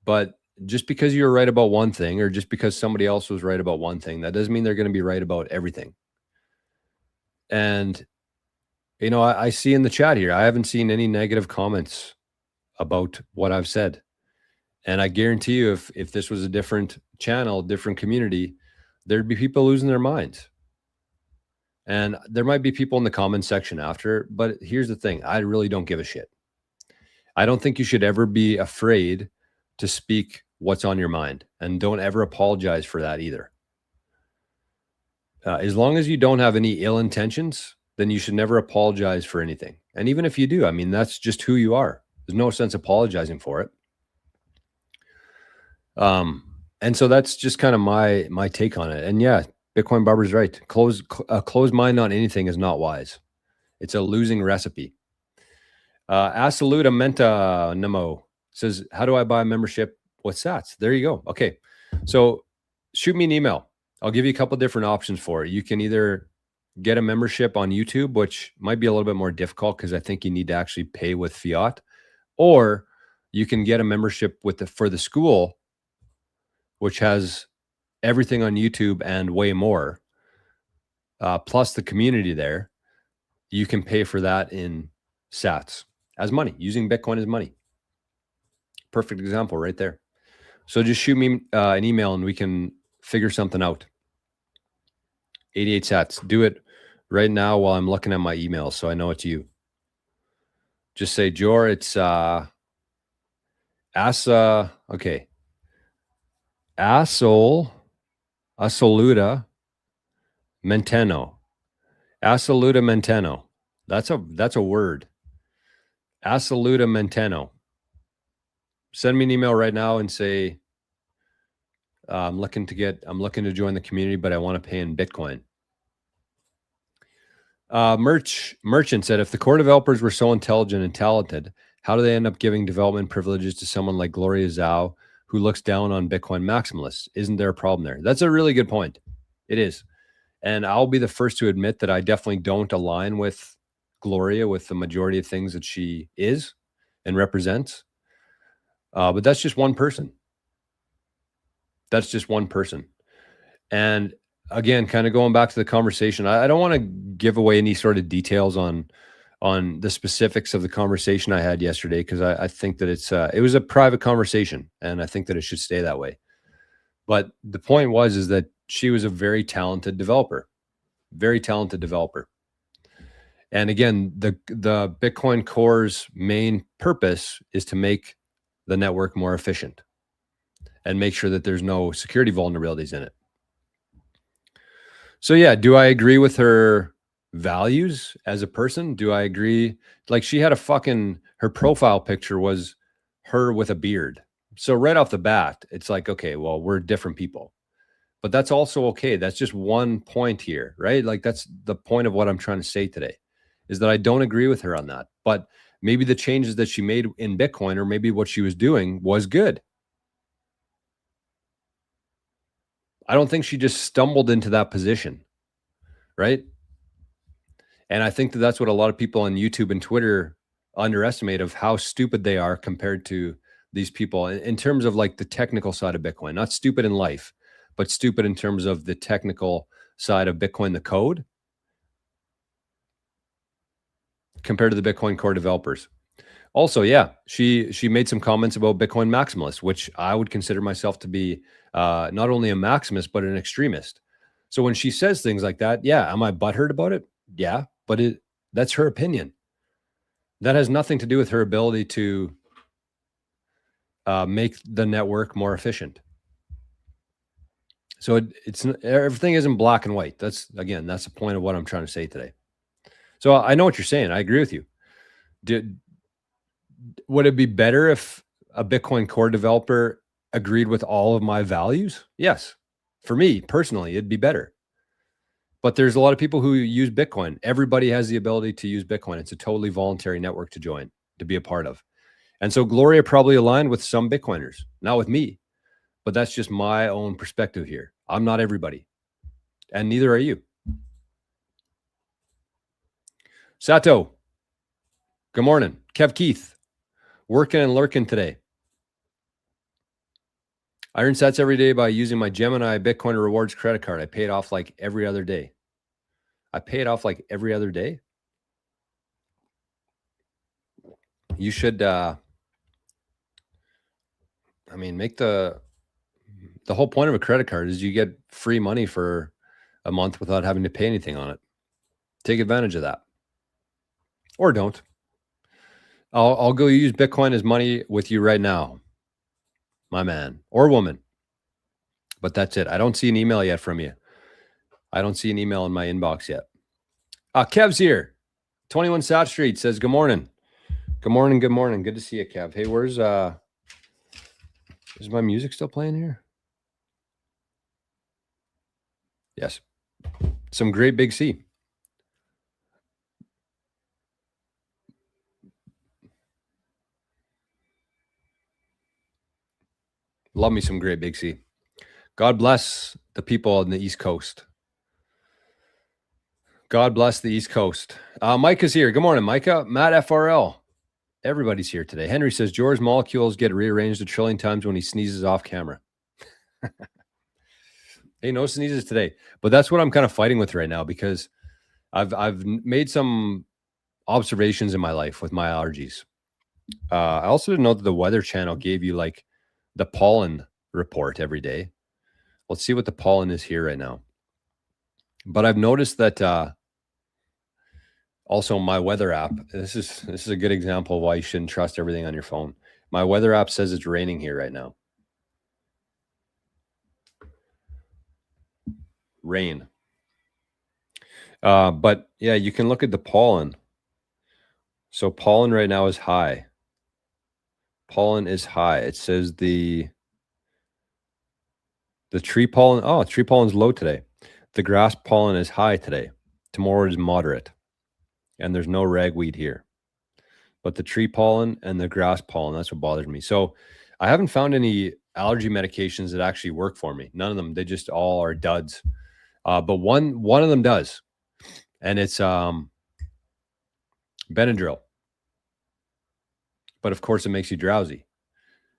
But just because you're right about one thing or just because somebody else was right about one thing, that doesn't mean they're going to be right about everything. And, you know, I see in the chat here, I haven't seen any negative comments about what I've said. And I guarantee you, if this was a different channel, different community, there'd be people losing their minds. And there might be people in the comment section after, but here's the thing. I really don't give a shit. I don't think you should ever be afraid to speak what's on your mind, and don't ever apologize for that either. As long as you don't have any ill intentions, then you should never apologize for anything. And even if you do, I mean, that's just who you are. There's no sense apologizing for it. And so that's just kind of my take on it. And yeah, Bitcoin Barber's right. A closed mind on anything is not wise. It's a losing recipe. Asaluta Menta Nemo says, how do I buy a membership with Sats? There you go. Okay. So shoot me an email. I'll give you a couple different options for it. You can either get a membership on YouTube, which might be a little bit more difficult because I think you need to actually pay with fiat, or you can get a membership for the school, which has everything on YouTube and way more, plus the community there. You can pay for that in Sats as money, using Bitcoin as money. Perfect example right there. So just shoot me an email and we can figure something out. 88 Sats. Do it right now while I'm looking at my emails so I know it's you. Just say, Jor, it's okay. Assaluda Menteno. Assaluda Menteno. That's a word. Assaluda Menteno. Send me an email right now and say, I'm looking to join the community, but I want to pay in Bitcoin. Merchant said, if the core developers were so intelligent and talented, how do they end up giving development privileges to someone like Gloria Zhao, who looks down on Bitcoin maximalists? Isn't there a problem there? That's a really good point. It is. And I'll be the first to admit that I definitely don't align with Gloria with the majority of things that she is and represents. But that's just one person. That's just one person. And again, kind of going back to the conversation, I don't want to give away any sort of details on the specifics of the conversation I had yesterday, because I think that it was a private conversation, and I think that it should stay that way. But the point is that she was a very talented developer, very talented developer. And again, the Bitcoin Core's main purpose is to make the network more efficient and make sure that there's no security vulnerabilities in it. So yeah, do I agree with her values as a person? Do I agree? Like, she had her profile picture was her with a beard. So right off the bat, it's like, okay, well, we're different people. But that's also okay. That's just one point here, right? Like, that's the point of what I'm trying to say today, is that I don't agree with her on that. But maybe the changes that she made in Bitcoin, or maybe what she was doing, was good. I don't think she just stumbled into that position, right? And I think that that's what a lot of people on YouTube and Twitter underestimate, of how stupid they are compared to these people in terms of like the technical side of Bitcoin. Not stupid in life, but stupid in terms of the technical side of Bitcoin, the code, compared to the Bitcoin Core developers. Also, yeah, she made some comments about Bitcoin maximalists, which I would consider myself to be not only a maximist but an extremist. So when she says things like that, yeah, am I butthurt about it? Yeah, but that's her opinion. That has nothing to do with her ability to make the network more efficient. So it's everything isn't black and white. That's the point of what I'm trying to say today. So I know what you're saying. I agree with you. Would it be better if a Bitcoin core developer agreed with all of my values? Yes. For me personally, it'd be better. But there's a lot of people who use Bitcoin. Everybody has the ability to use Bitcoin. It's a totally voluntary network to join, to be a part of. And so Gloria probably aligned with some Bitcoiners, not with me. But that's just my own perspective here. I'm not everybody. And neither are you. Sato, good morning. Kev Keith, working and lurking today. I earn sats every day by using my Gemini Bitcoin rewards credit card. I pay it off like every other day. You should, make the whole point of a credit card is you get free money for a month without having to pay anything on it. Take advantage of that. Or don't. I'll go use Bitcoin as money with you right now, my man or woman. But that's it. I don't see an email yet from you. I don't see an email in my inbox yet. Kev's here. 21 South Street says, good morning. Good morning. Good morning. Good to see you, Kev. Hey, is my music still playing here? Yes. Some great big C. Love me some great big C. God bless the people on the East Coast. God bless the East Coast. Micah's here. Good morning, Micah. Matt FRL. Everybody's here today. Henry says George's molecules get rearranged a trillion times when he sneezes off camera. Hey, no sneezes today. But that's what I'm kind of fighting with right now because I've made some observations in my life with my allergies. I also didn't know that the Weather Channel gave you like the pollen report every day. Let's see what the pollen is here right now. But I've noticed that also my weather app, this is a good example of why you shouldn't trust everything on your phone. My weather app says it's raining here right now. Rain. But yeah, you can look at the pollen. So pollen right now is high. Pollen is high. It says the tree pollen. Tree pollen's low today. The grass pollen is high today. Tomorrow is moderate. And there's no ragweed here. But the tree pollen and the grass pollen, that's what bothers me. So I haven't found any allergy medications that actually work for me. None of them. They just all are duds. But one of them does. And it's Benadryl. But of course, it makes you drowsy.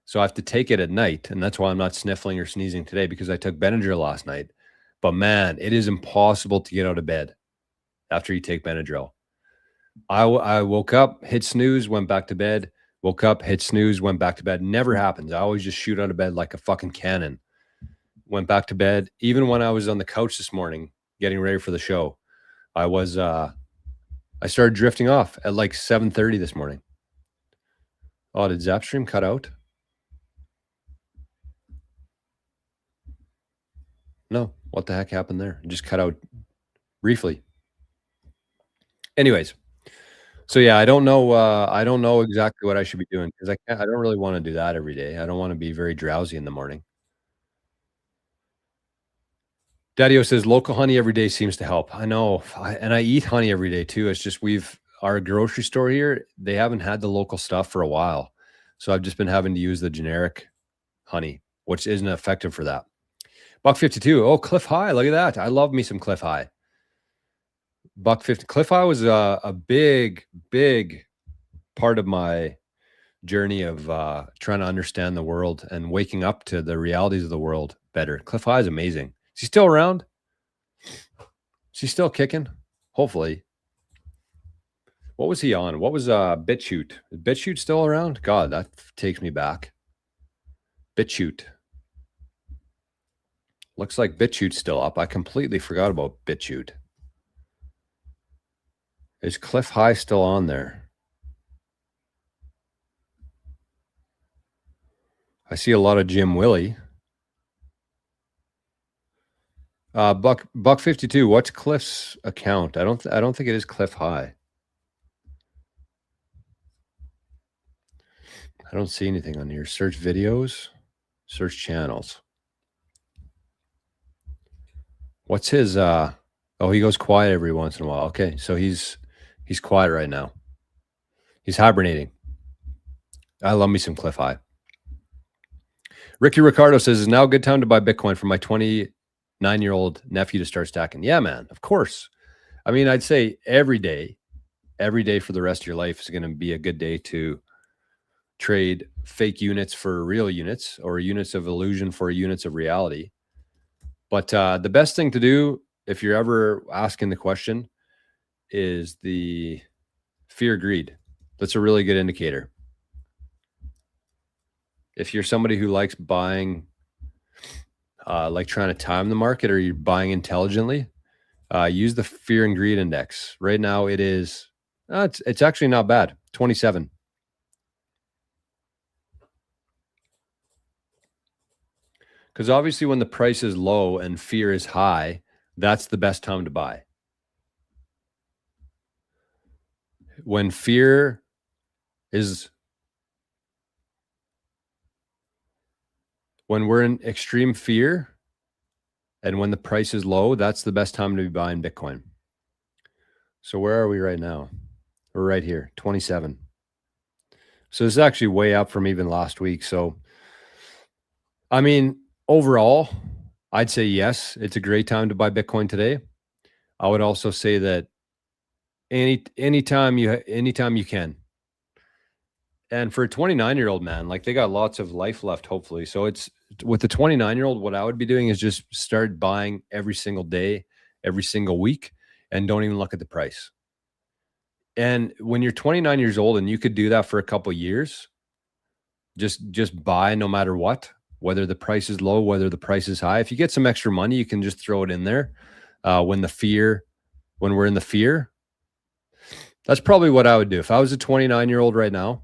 So I have to take it at night. And that's why I'm not sniffling or sneezing today because I took Benadryl last night. But man, it is impossible to get out of bed after you take Benadryl. I woke up, hit snooze, went back to bed, woke up, hit snooze, went back to bed. Never happens. I always just shoot out of bed like a fucking cannon. Went back to bed. Even when I was on the couch this morning getting ready for the show, I started drifting off at like 7:30 this morning. Oh, did Zapstream cut out? No. What the heck happened there? It just cut out briefly. Anyways, so yeah, I don't know exactly what I should be doing because I don't really want to do that every day. I don't want to be very drowsy in the morning. Daddy-O says local honey every day seems to help. I know, and I eat honey every day too. It's just our grocery store here, they haven't had the local stuff for a while. So I've just been having to use the generic honey, which isn't effective for that. $1.52. Oh, Cliff High. Look at that. I love me some Cliff High. $1.50. Cliff High was a big, big part of my journey of trying to understand the world and waking up to the realities of the world better. Cliff High is amazing. Is he still around? Is he still kicking? Hopefully. What was he on? What was BitChute? Is BitChute still around? God, that takes me back. BitChute. Looks like BitChute's still up. I completely forgot about BitChute. Is Cliff High still on there? I see a lot of Jim Willie. Buck 52. What's Cliff's account? I don't think it is Cliff High. I don't see anything on here. Search videos, search channels. What's his oh, he goes quiet every once in a while. Okay, so he's quiet right now. He's hibernating. I love me some Cliff High. Ricky Ricardo says, is now a good time to buy Bitcoin for my 29-year-old nephew to start stacking? Yeah, man, of course. I mean, I'd say every day for the rest of your life is going to be a good day to trade fake units for real units, or units of illusion for units of reality. But the best thing to do, if you're ever asking the question, is the fear greed. That's a really good indicator. If you're somebody who likes buying, like trying to time the market, or you're buying intelligently, use the fear and greed index. Right now it is, it's actually not bad, 27. Because obviously when the price is low and fear is high, that's the best time to buy. When fear is, when we're in extreme fear and when the price is low, that's the best time to be buying Bitcoin. So where are we right now? We're right here, 27. So this is actually way up from even last week. So, I mean, overall, I'd say yes, it's a great time to buy Bitcoin today. I would also say that anytime you can. And for a 29-year-old man, like, they got lots of life left, hopefully. So it's, with the 29-year-old, what I would be doing is just start buying every single day, every single week, and don't even look at the price. And when you're 29 years old and you could do that for a couple of years, just buy no matter what, whether the price is low, whether the price is high. If you get some extra money, you can just throw it in there. When we're in the fear, that's probably what I would do. If I was a 29-year-old right now,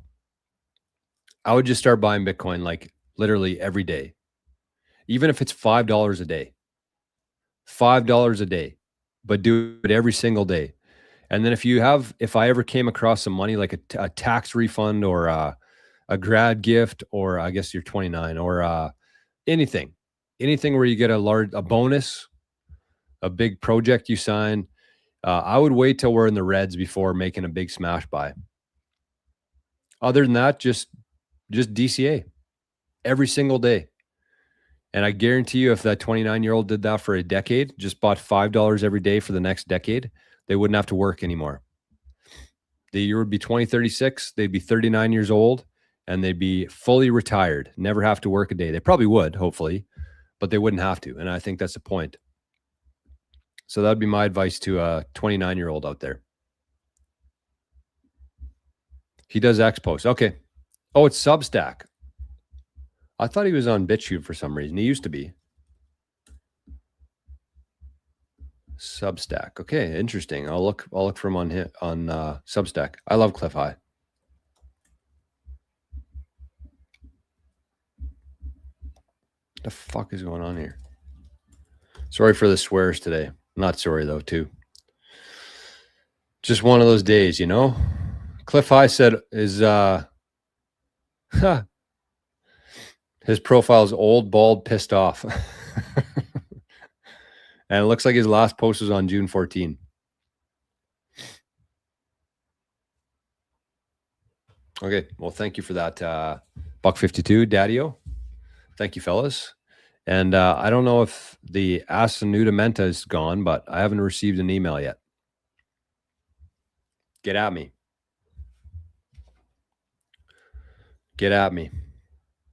I would just start buying Bitcoin, like, literally every day. Even if it's $5 a day. $5 a day. But do it every single day. And then if I ever came across some money, like a tax refund, or a grad gift, or I guess you're 29, or anything where you get a bonus, a big project you sign, I would wait till we're in the reds before making a big smash buy. Other than that, just DCA every single day. And I guarantee you, if that 29-year-old did that for a decade, just bought $5 every day for the next decade, they wouldn't have to work anymore. The year would be 2036. They'd be 39 years old, and they'd be fully retired, never have to work a day. They probably would, hopefully, but they wouldn't have to. And I think that's the point. So that'd be my advice to a 29-year-old out there. He does X posts. Okay. Oh, it's Substack. I thought he was on BitChute for some reason. He used to be. Substack. Okay, interesting. I'll look for him on Substack. I love Cliff High. What the fuck is going on here? Sorry for the swears today. Not sorry though, too. Just one of those days, you know? Cliff High said his profile is old, bald, pissed off. And it looks like his last post was on June 14. Okay, well, thank you for that, Buck 52, Daddy-O. Thank you, fellas. And I don't know if the Asanudamenta is gone, but I haven't received an email yet. Get at me. Get at me.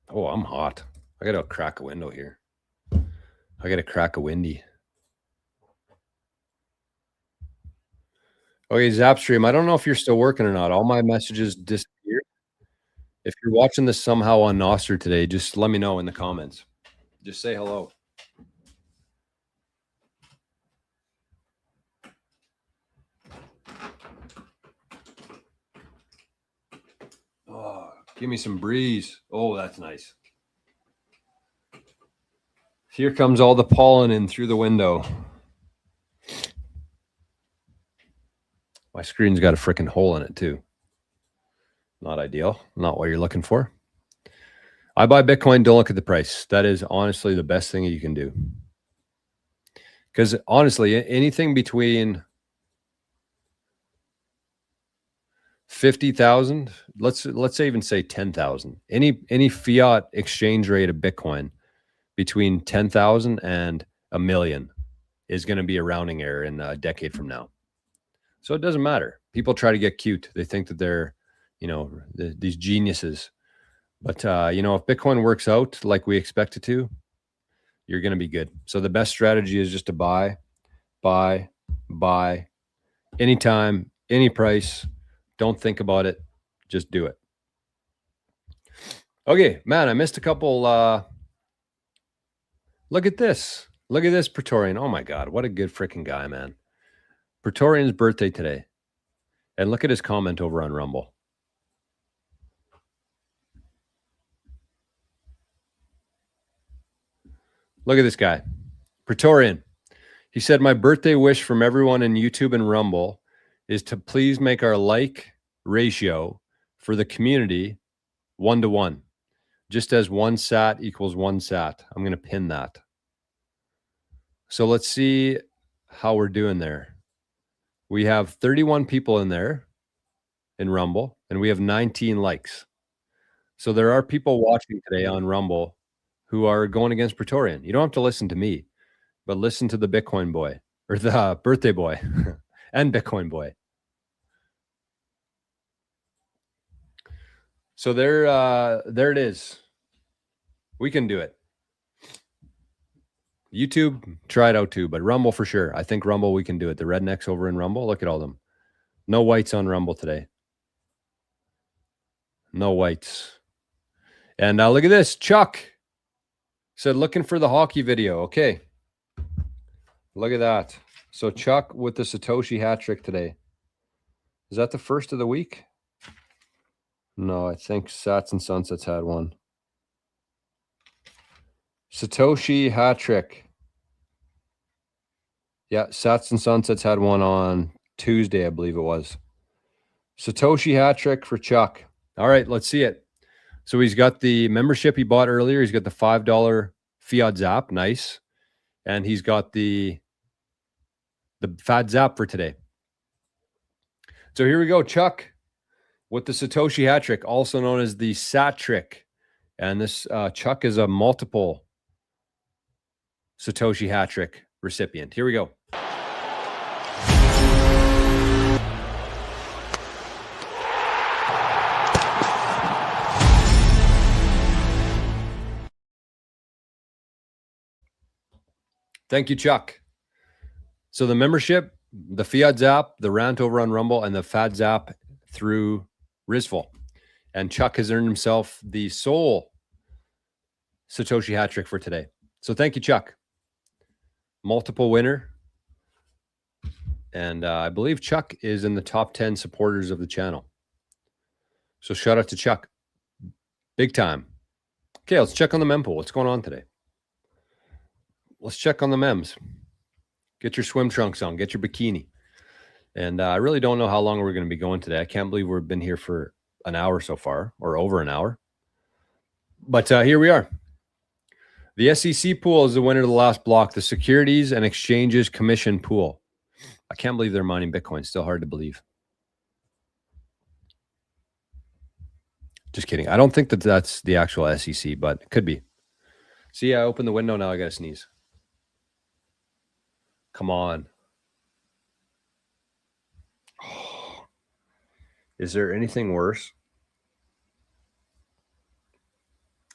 Oh, I'm hot. I got to crack a window here. I got to crack a windy. Okay, Zapstream, I don't know if you're still working or not. All my messages disappeared. If you're watching this somehow on Nostr today, just let me know in the comments. Just say hello. Oh, give me some breeze. Oh, that's nice. Here comes all the pollen in through the window. My screen's got a freaking hole in it too. Not ideal. Not what you're looking for. I buy Bitcoin, don't look at the price. That is honestly the best thing you can do. Because honestly, anything between 50,000, let's say even say 10,000. Any fiat exchange rate of Bitcoin between 10,000 and a million is going to be a rounding error in a decade from now. So it doesn't matter. People try to get cute. They think that they're, these geniuses. But, if Bitcoin works out like we expect it to, you're going to be good. So the best strategy is just to buy anytime, any price. Don't think about it. Just do it. Okay, man, I missed a couple. Look at this. Look at this Praetorian. Oh my God, what a good freaking guy, man. Praetorian's birthday today. And look at his comment over on Rumble. Look at this guy. Praetorian. He said, my birthday wish from everyone in YouTube and Rumble is to please make our like ratio for the community 1-to-1. Just as 1 sat equals 1 sat. I'm going to pin that. So let's see how we're doing there. We have 31 people in there in Rumble, and we have 19 likes. So there are people watching today on Rumble who are going against Praetorian. You don't have to listen to me, but listen to the Bitcoin boy or the birthday boy and Bitcoin boy. So there it is. We can do it. YouTube, try it out too, but Rumble for sure. I think Rumble, we can do it. The rednecks over in Rumble, look at all them. No whites on Rumble today. No whites. And now look at this. Chuck said, looking for the hockey video. Okay. Look at that. So Chuck with the Satoshi hat trick today. Is that the first of the week? No, I think Sats and Sunsets had one. Satoshi hat trick. Yeah, Sats and Sunsets had one on Tuesday, I believe it was. Satoshi hat trick for Chuck. All right, let's see it. So he's got the membership he bought earlier. He's got the $5 fiat zap. Nice. And he's got the fat zap for today. So here we go, Chuck, with the Satoshi hat trick, also known as the Sat trick. And this Chuck is a multiple Satoshi hat trick recipient. Here we go. Thank you, Chuck. So the membership, the fiat zap, the rant over on Rumble, and the fat zap through Rizful. And Chuck has earned himself the sole Satoshi hat trick for today. So thank you, Chuck. Multiple winner. And I believe Chuck is in the top 10 supporters of the channel. So shout out to Chuck. Big time. Okay, let's check on the mempool. What's going on today? Let's check on the mems. Get your swim trunks on. Get your bikini. And I really don't know how long we're going to be going today. I can't believe we've been here for an hour so far, or over an hour. But here we are. The SEC pool is the winner of the last block. The Securities and Exchanges Commission pool. I can't believe they're mining Bitcoin. Still hard to believe. Just kidding. I don't think that that's the actual SEC, but it could be. See, I opened the window. Now I got to sneeze. Come on. Oh. Is there anything worse?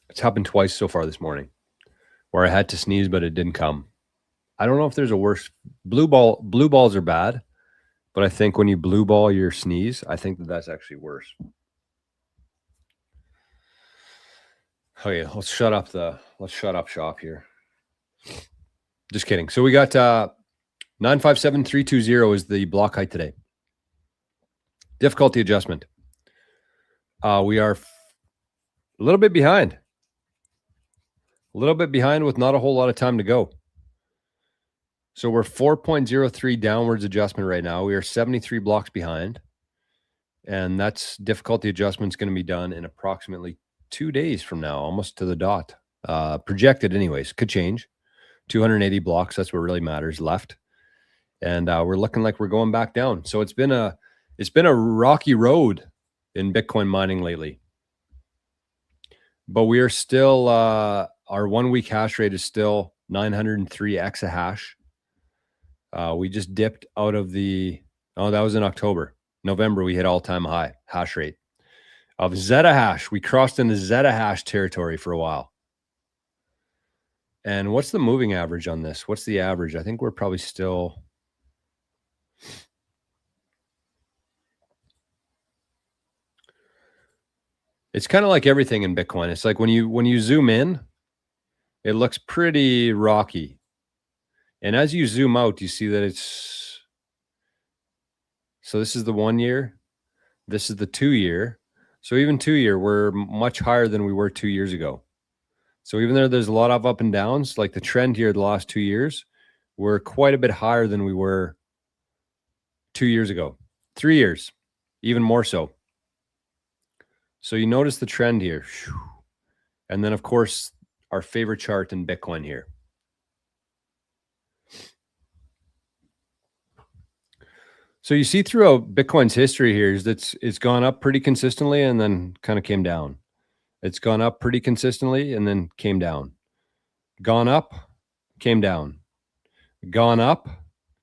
It's happened twice so far this morning where I had to sneeze, but it didn't come. I don't know if there's a worse. Blue balls are bad, But I think when you blue ball your sneeze, I think that that's actually worse. Okay, let's shut up shop here. Just kidding. So we got 957320 is the block height today. Difficulty adjustment. We are a little bit behind. A little bit behind with not a whole lot of time to go. So we're 4.03 downwards adjustment right now. We are 73 blocks behind. And that's difficulty adjustment is going to be done in approximately 2 days from now, almost to the dot. Projected anyways, could change. 280 blocks, that's what really matters left. And we're looking like we're going back down. So it's been a rocky road in Bitcoin mining lately. But we are still, our 1 week hash rate is still 903 exahash. We just dipped out of that was in October. November, we hit all-time high hash rate of zettahash. We crossed into zettahash territory for a while. And what's the moving average on this? What's the average? I think we're probably still... It's kind of like everything in Bitcoin. It's like when you zoom in, it looks pretty rocky. And as you zoom out, you see that it's... So this is the 1 year. This is the 2 year. So even 2 year, we're much higher than we were 2 years ago. So even though there's a lot of up and downs, like the trend here the last 2 years, we're quite a bit higher than we were 2 years ago. 3 years, even more so. So you notice the trend here. And then, of course, our favorite chart in Bitcoin here. So you see throughout Bitcoin's history here is that it's gone up pretty consistently and then kind of came down. It's gone up pretty consistently and then came down. Gone up, came down. Gone up,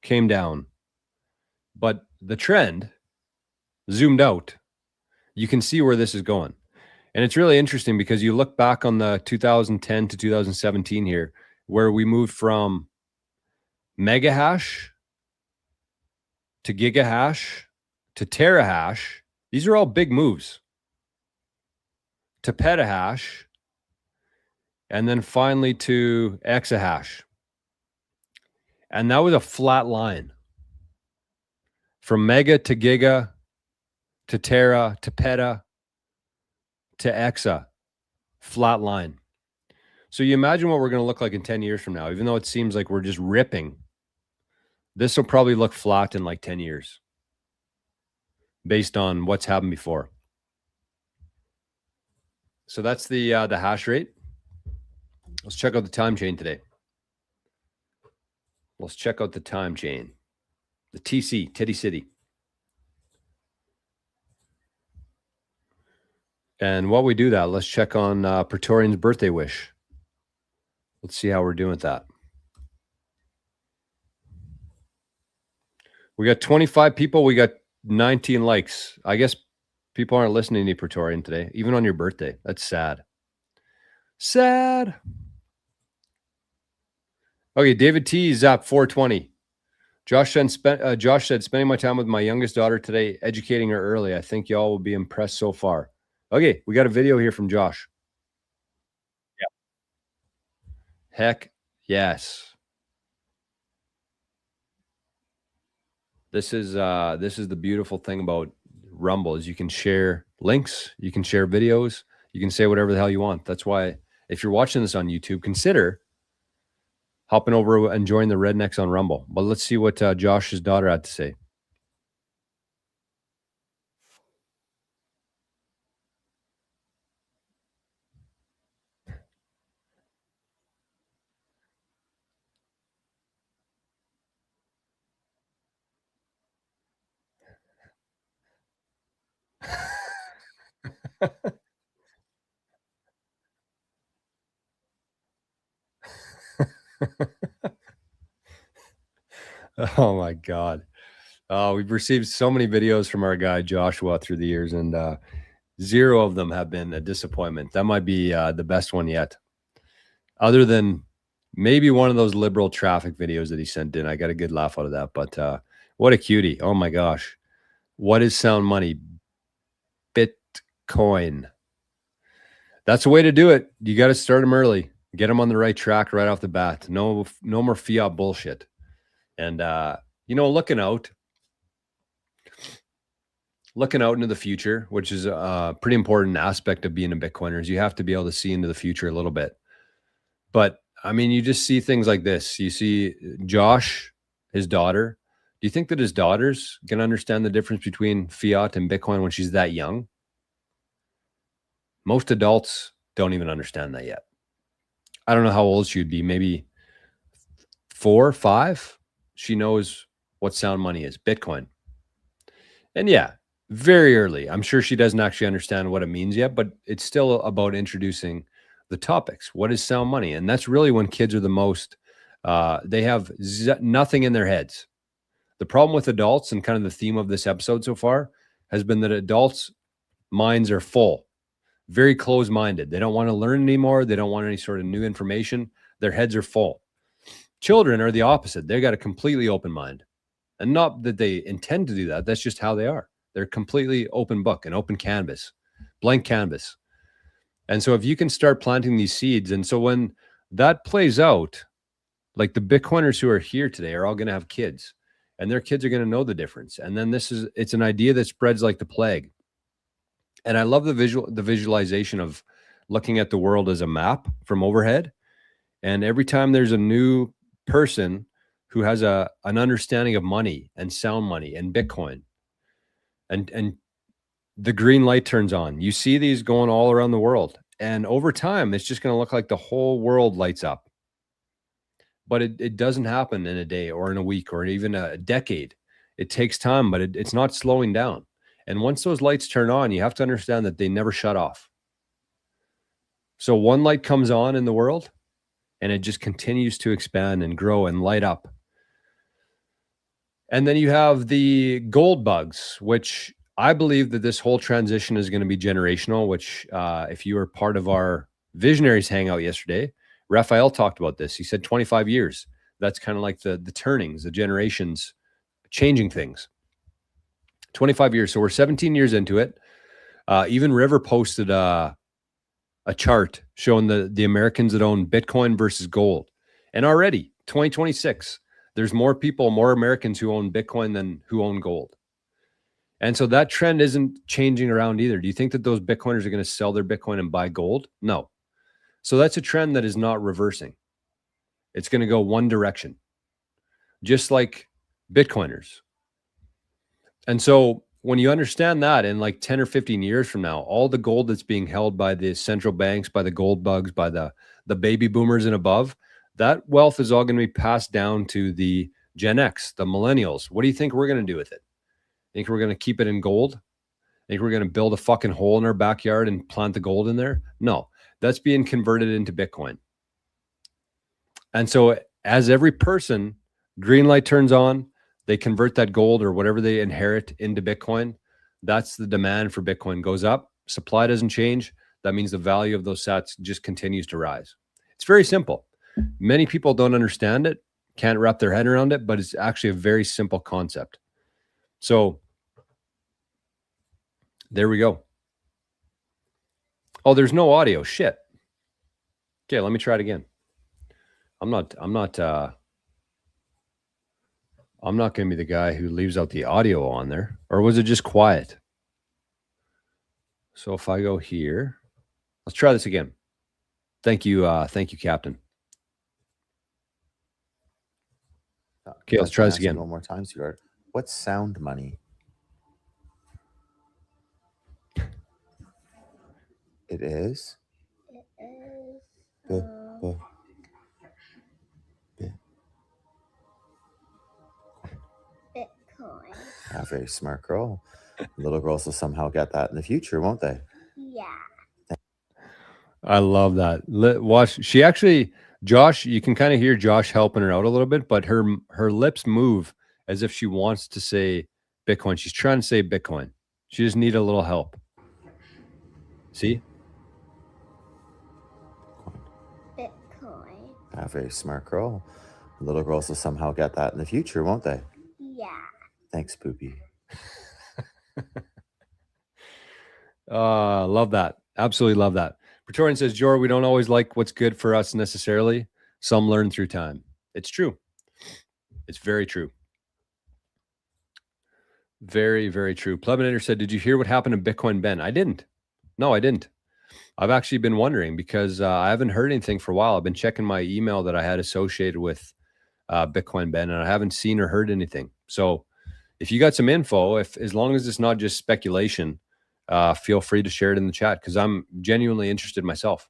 came down. But the trend zoomed out. You can see where this is going. And it's really interesting because you look back on the 2010 to 2017 here, where we moved from mega hash to gigahash to terahash. These are all big moves. To petahash, and then finally to exahash. And that was a flat line. From mega to giga to tera to peta to exa. Flat line. So you imagine what we're going to look like in 10 years from now. Even though it seems like we're just ripping, this will probably look flat in like 10 years based on what's happened before. So that's the hash rate. Let's check out the time chain today. Let's check out the time chain. The TC, Teddy City. And while we do that, let's check on Praetorian's birthday wish. Let's see how we're doing with that. We got 25 people. We got 19 likes. I guess people aren't listening to Praetorian today, even on your birthday. That's sad. Sad. Okay, David T. Zap 420. Josh said, spending my time with my youngest daughter today, educating her early. I think y'all will be impressed so far. Okay, we got a video here from Josh. Yeah. Heck yes. This is the beautiful thing about Rumble is you can share links, you can share videos, you can say whatever the hell you want. That's why if you're watching this on YouTube, consider hopping over and join the rednecks on Rumble. But let's see what Josh's daughter had to say. Oh my God. We've received so many videos from our guy Joshua through the years, and 0 of them have been a disappointment. That might be the best one yet. Other than maybe one of those liberal traffic videos that he sent in. I got a good laugh out of that. But What a cutie. Oh my gosh. What is sound money? Bitcoin. That's the way to do it. You got to start them early. Get them on the right track right off the bat. No more fiat bullshit. And looking out into the future, which is a pretty important aspect of being a Bitcoiner, is you have to be able to see into the future a little bit. But I mean, you just see things like this. You see Josh, his daughter. Do you think that his daughter's going to understand the difference between fiat and Bitcoin when she's that young? Most adults don't even understand that yet. I don't know how old she would be, maybe 4 or 5. She knows what sound money is, Bitcoin. And yeah, very early. I'm sure she doesn't actually understand what it means yet, but it's still about introducing the topics. What is sound money? And that's really when kids are the most, they have nothing in their heads. The problem with adults, and kind of the theme of this episode so far, has been that adults' minds are full, very closed-minded. They don't want to learn anymore. They don't want any sort of new information. Their heads are full. Children are the opposite. They got a completely open mind. And not that they intend to do that. That's just how they are. They're completely open book, an open canvas, blank canvas. And so if you can start planting these seeds, and so when that plays out, like the Bitcoiners who are here today are all going to have kids, and their kids are going to know the difference. And then it's an idea that spreads like the plague. And I love the visualization of looking at the world as a map from overhead. And every time there's a new person who has an understanding of money and sound money and Bitcoin, and the green light turns on, you see these going all around the world. And over time, it's just going to look like the whole world lights up. But it doesn't happen in a day or in a week or even a decade. It takes time, but it's not slowing down. And once those lights turn on, you have to understand that they never shut off. So one light comes on in the world, and it just continues to expand and grow and light up. And then you have the gold bugs, which I believe that this whole transition is going to be generational, which if you were part of our Visionaries Hangout yesterday, Raphael talked about this. He said 25 years. That's kind of like the turnings, the generations changing things. 25 years. So we're 17 years into it. Even River posted a chart showing the Americans that own Bitcoin versus gold. And already, 2026, there's more Americans who own Bitcoin than who own gold. And so that trend isn't changing around either. Do you think that those Bitcoiners are going to sell their Bitcoin and buy gold? No. So that's a trend that is not reversing. It's going to go one direction, just like Bitcoiners. And so when you understand that, in like 10 or 15 years from now, all the gold that's being held by the central banks, by the gold bugs, by the baby boomers and above, that wealth is all going to be passed down to the Gen X, the millennials. What do you think we're going to do with it? Think we're going to keep it in gold? Think we're going to build a fucking hole in our backyard and plant the gold in there? No. That's being converted into Bitcoin. And so as every person, green light turns on, they convert that gold or whatever they inherit into Bitcoin. That's the demand for Bitcoin goes up. Supply doesn't change. That means the value of those sats just continues to rise. It's very simple. Many people don't understand it, can't wrap their head around it, but it's actually a very simple concept. So there we go. Oh, there's no audio. Shit. Okay, let me try it again. I'm not going to be the guy who leaves out the audio on there. Or was it just quiet? So if I go here, let's try this again. Thank you, Captain. Okay, let's try this again. One more time, Stuart. What's sound money? It is. Bitcoin. Ah, very smart girl. Little girls will somehow get that in the future, won't they? Yeah. I love that. Watch. She actually, Josh, you can kind of hear Josh helping her out a little bit, but her lips move as if she wants to say Bitcoin. She's trying to say Bitcoin. She just need a little help. See? Bitcoin. Ah, very smart girl. Little girls will somehow get that in the future, won't they? Yeah. Thanks, Poopy. Love that. Absolutely love that. Praetorian says, Jor, we don't always like what's good for us necessarily. Some learn through time. It's true. It's very true. Very, very true. Plebinator said, did you hear what happened to Bitcoin Ben? I didn't. No, I didn't. I've actually been wondering because I haven't heard anything for a while. I've been checking my email that I had associated with Bitcoin Ben, and I haven't seen or heard anything. So if you got some info, as long as it's not just speculation, feel free to share it in the chat because I'm genuinely interested myself.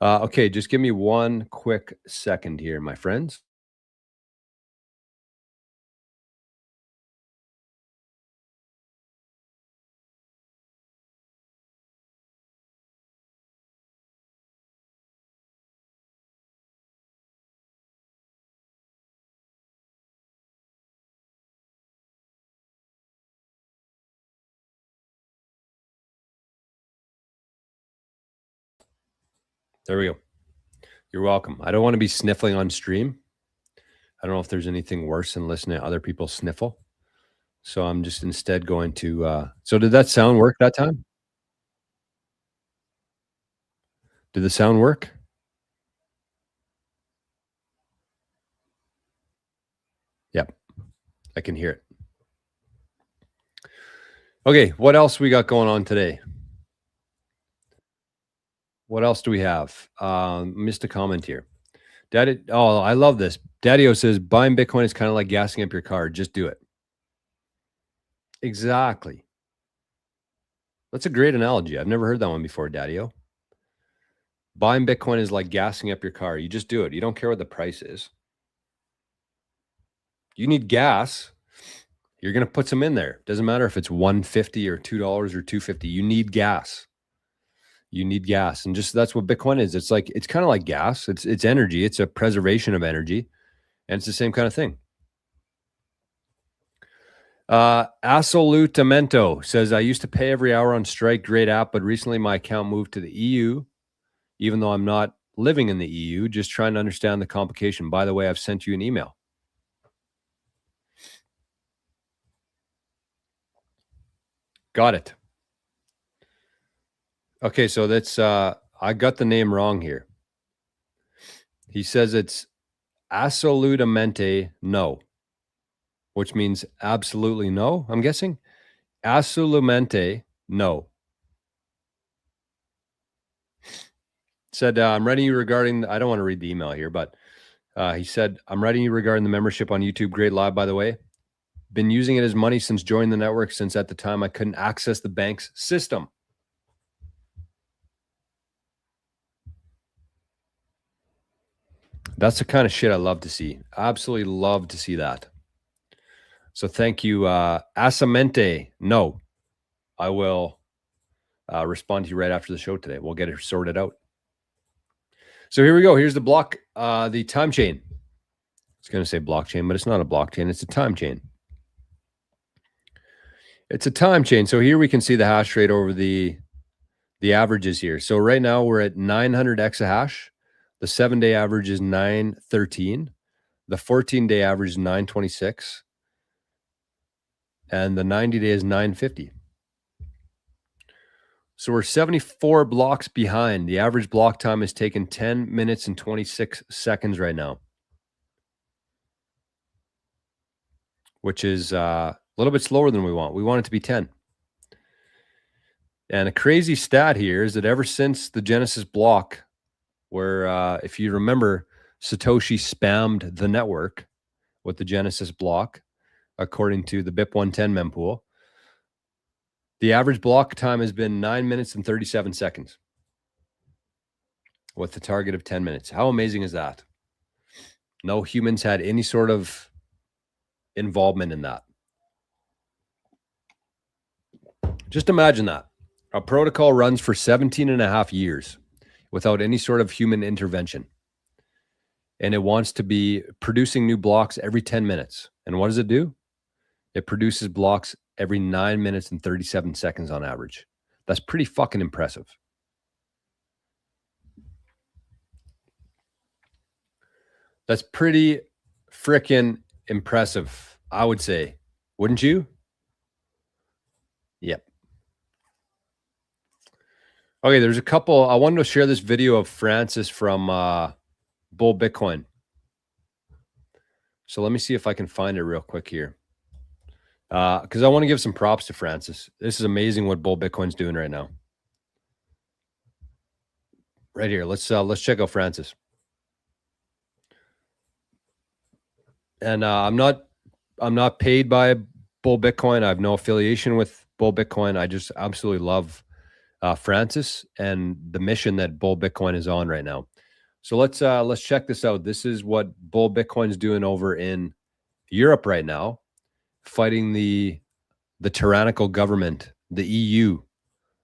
Okay, just give me one quick second here, my friends. There we go. You're welcome. I don't want to be sniffling on stream. I don't know if there's anything worse than listening to other people sniffle. So I'm just instead going to, so did that sound work that time? Did the sound work? Yep. I can hear it. Okay. What else we got going on today? What else do we have? Missed a comment here. Daddy, oh, I love this. Daddy-O says, buying Bitcoin is kind of like gassing up your car. Just do it. Exactly. That's a great analogy. I've never heard that one before, Daddy-O. Buying Bitcoin is like gassing up your car. You just do it. You don't care what the price is. You need gas. You're going to put some in there. Doesn't matter if it's $1.50 or $2 or $2.50. You need gas. You need gas. And just that's what Bitcoin is. It's kind of like gas. It's energy. It's a preservation of energy. And it's the same kind of thing. Assolutamento says, I used to pay every hour on Strike, great app, but recently my account moved to the EU, even though I'm not living in the EU, just trying to understand the complication. By the way, I've sent you an email. Got it. Okay, so that's, I got the name wrong here. He says it's assolutamente no, which means absolutely no, I'm guessing. Assolutamente no. Said, I'm writing you regarding, I don't want to read the email here, but he said, I'm writing you regarding the membership on YouTube. Great live, by the way. Been using it as money since joining the network, since at the time I couldn't access the bank's system. That's the kind of shit I love to see. Absolutely love to see that. So thank you, Asamente. No, I will respond to you right after the show today. We'll get it sorted out. So here we go. Here's the block, the time chain. It's going to say blockchain, but it's not a blockchain. It's a time chain. It's a time chain. So here we can see the hash rate over the averages here. So right now we're at 900 exahash. The 7-day average is 913. The 14-day average is 926. And the 90-day is 950. So we're 74 blocks behind. The average block time is taking 10 minutes and 26 seconds right now, which is a little bit slower than we want. We want it to be 10. And a crazy stat here is that ever since the Genesis block, where if you remember, Satoshi spammed the network with the Genesis block, according to the BIP 110 mempool, the average block time has been 9 minutes and 37 seconds with the target of 10 minutes. How amazing is that? No humans had any sort of involvement in that. Just imagine that. A protocol runs for 17 and a half years without any sort of human intervention. And it wants to be producing new blocks every 10 minutes. And what does it do? It produces blocks every 9 minutes and 37 seconds on average. That's pretty fucking impressive. That's pretty freaking impressive, I would say. Wouldn't you? Yep. Okay, there's a couple. I wanted to share this video of Francis from Bull Bitcoin. So let me see if I can find it real quick here. Because I want to give some props to Francis. This is amazing what Bull Bitcoin's doing right now. Right here. Let's check out Francis. And I'm not paid by Bull Bitcoin. I have no affiliation with Bull Bitcoin. I just absolutely love Francis and the mission that Bull Bitcoin is on right now. So let's check this out. This is what Bull Bitcoin's doing over in Europe right now, fighting the tyrannical government, the EU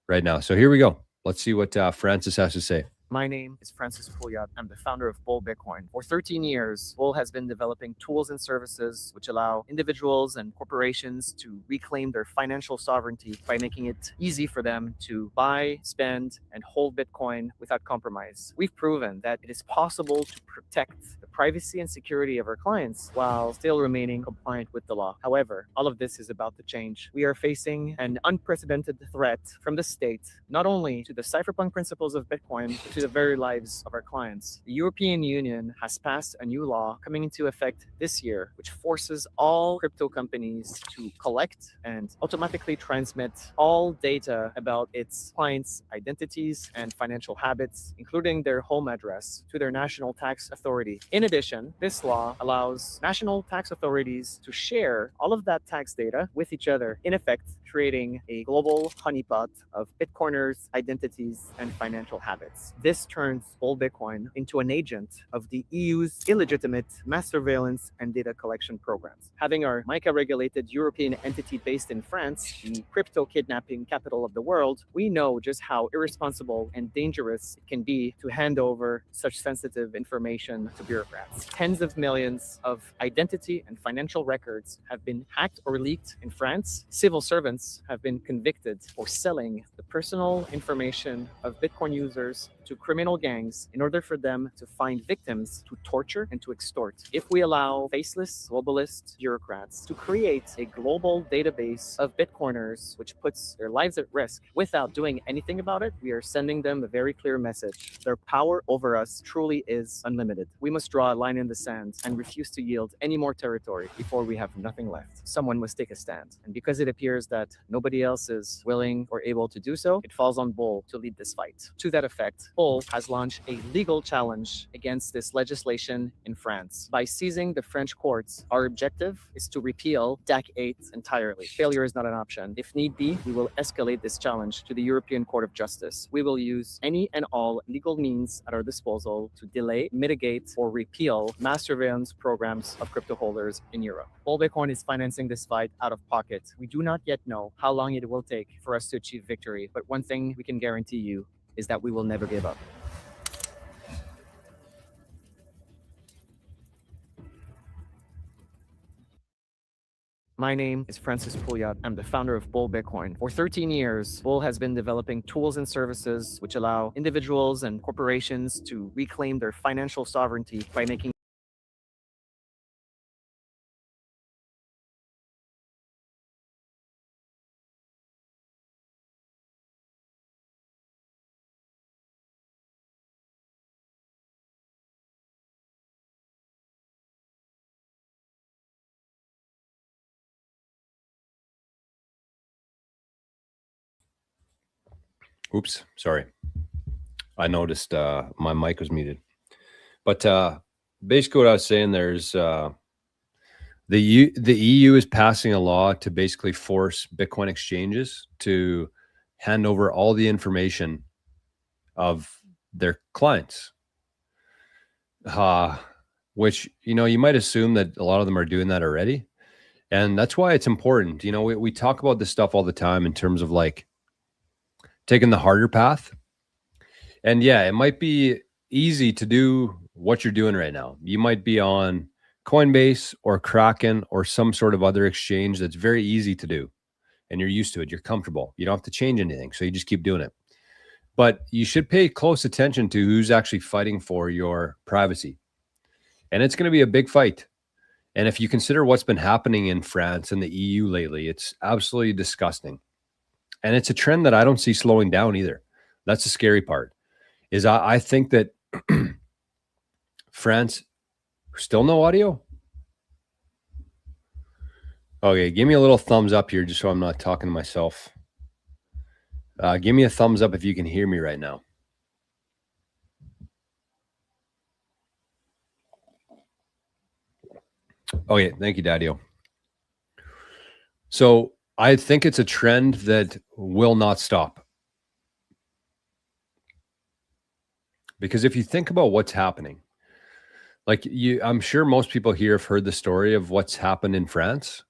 right now. So here we go. Let's see what Francis has to say. My name is Francis Pouliot. I'm the founder of Bull Bitcoin. For 13 years, Bull has been developing tools and services which allow individuals and corporations to reclaim their financial sovereignty by making it easy for them to buy, spend, and hold Bitcoin without compromise. We've proven that it is possible to protect the privacy and security of our clients while still remaining compliant with the law. However, all of this is about to change. We are facing an unprecedented threat from the state, not only to the cypherpunk principles of Bitcoin, but to the very lives of our clients. The European Union has passed a new law coming into effect this year, which forces all crypto companies to collect and automatically transmit all data about its clients' identities and financial habits, including their home address, to their national tax authority. In addition, this law allows national tax authorities to share all of that tax data with each other, in effect, creating a global honeypot of Bitcoiners' identities and financial habits. This turns Bull Bitcoin into an agent of the EU's illegitimate mass surveillance and data collection programs. Having our MiCA-regulated European entity based in France, the crypto kidnapping capital of the world, we know just how irresponsible and dangerous it can be to hand over such sensitive information to bureaucrats. Tens of millions of identity and financial records have been hacked or leaked in France. Civil servants have been convicted for selling the personal information of Bitcoin users to criminal gangs in order for them to find victims to torture and to extort. If we allow faceless globalist bureaucrats to create a global database of Bitcoiners, which puts their lives at risk without doing anything about it, we are sending them a very clear message. Their power over us truly is unlimited. We must draw a line in the sand and refuse to yield any more territory before we have nothing left. Someone must take a stand. And because it appears that nobody else is willing or able to do so, it falls on Bull to lead this fight. To that effect, Bull has launched a legal challenge against this legislation in France. By seizing the French courts, our objective is to repeal DAC 8 entirely. Failure is not an option. If need be, we will escalate this challenge to the European Court of Justice. We will use any and all legal means at our disposal to delay, mitigate, or repeal mass surveillance programs of crypto holders in Europe. Bull Bitcoin is financing this fight out of pocket. We do not yet know how long it will take for us to achieve victory, but one thing we can guarantee you is that we will never give up. My name is Francis Pouliot. I'm the founder of Bull Bitcoin. For 13 years, Bull has been developing tools and services which allow individuals and corporations to reclaim their financial sovereignty by making Oops, sorry. I noticed my mic was muted. But basically what I was saying, there's the EU is passing a law to basically force Bitcoin exchanges to hand over all the information of their clients. Which, you know, you might assume that a lot of them are doing that already. And that's why it's important. You know, we talk about this stuff all the time in terms of like taking the harder path. And yeah, it might be easy to do what you're doing right now. You might be on Coinbase or Kraken or some sort of other exchange that's very easy to do. And you're used to it. You're comfortable. You don't have to change anything. So you just keep doing it. But you should pay close attention to who's actually fighting for your privacy. And it's going to be a big fight. And if you consider what's been happening in France and the EU lately, it's absolutely disgusting. And it's a trend that I don't see slowing down either. That's the scary part, is I think that France, still no audio? Okay, give me a little thumbs up here just so I'm not talking to myself. Give me a thumbs up if you can hear me right now. Okay, thank you, Daddy-O. So I think it's a trend that will not stop. Because if you think about what's happening, like I'm sure most people here have heard the story of what's happened in France,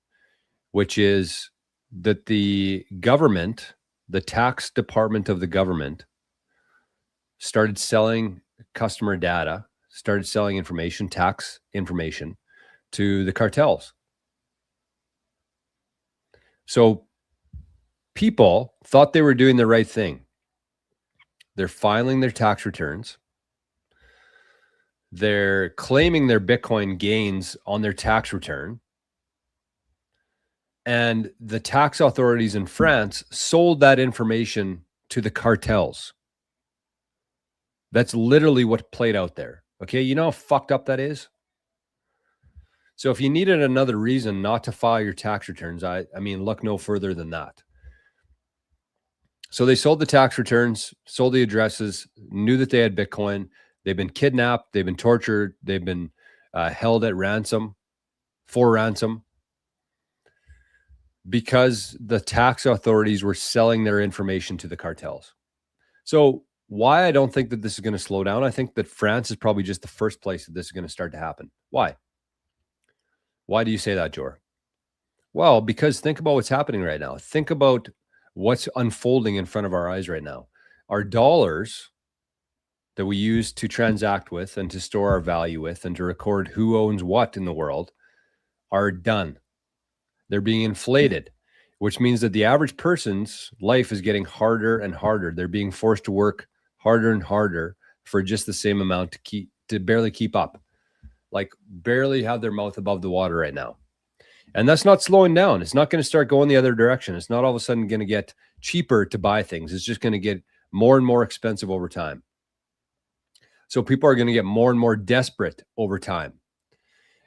which is that the government, the tax department of the government, started selling customer data, started selling information, tax information, to the cartels. So people thought they were doing the right thing. They're filing their tax returns. They're claiming their Bitcoin gains on their tax return. And the tax authorities in France sold that information to the cartels. That's literally what played out there. Okay, you know how fucked up that is? So if you needed another reason not to file your tax returns, I mean, look no further than that. So they sold the tax returns, sold the addresses, knew that they had Bitcoin. They've been kidnapped. They've been tortured. They've been held at ransom, for ransom, because the tax authorities were selling their information to the cartels. So why I don't think that this is going to slow down, I think that France is probably just the first place that this is going to start to happen. Why? Why do you say that, Jor? Well, because think about what's happening right now. Think about what's unfolding in front of our eyes right now. Our dollars that we use to transact with and to store our value with and to record who owns what in the world are done. They're being inflated, which means that the average person's life is getting harder and harder. They're being forced to work harder and harder for just the same amount to barely keep up, like barely have their mouth above the water right now. And that's not slowing down. It's not going to start going the other direction. It's not all of a sudden going to get cheaper to buy things. It's just going to get more and more expensive over time. So people are going to get more and more desperate over time.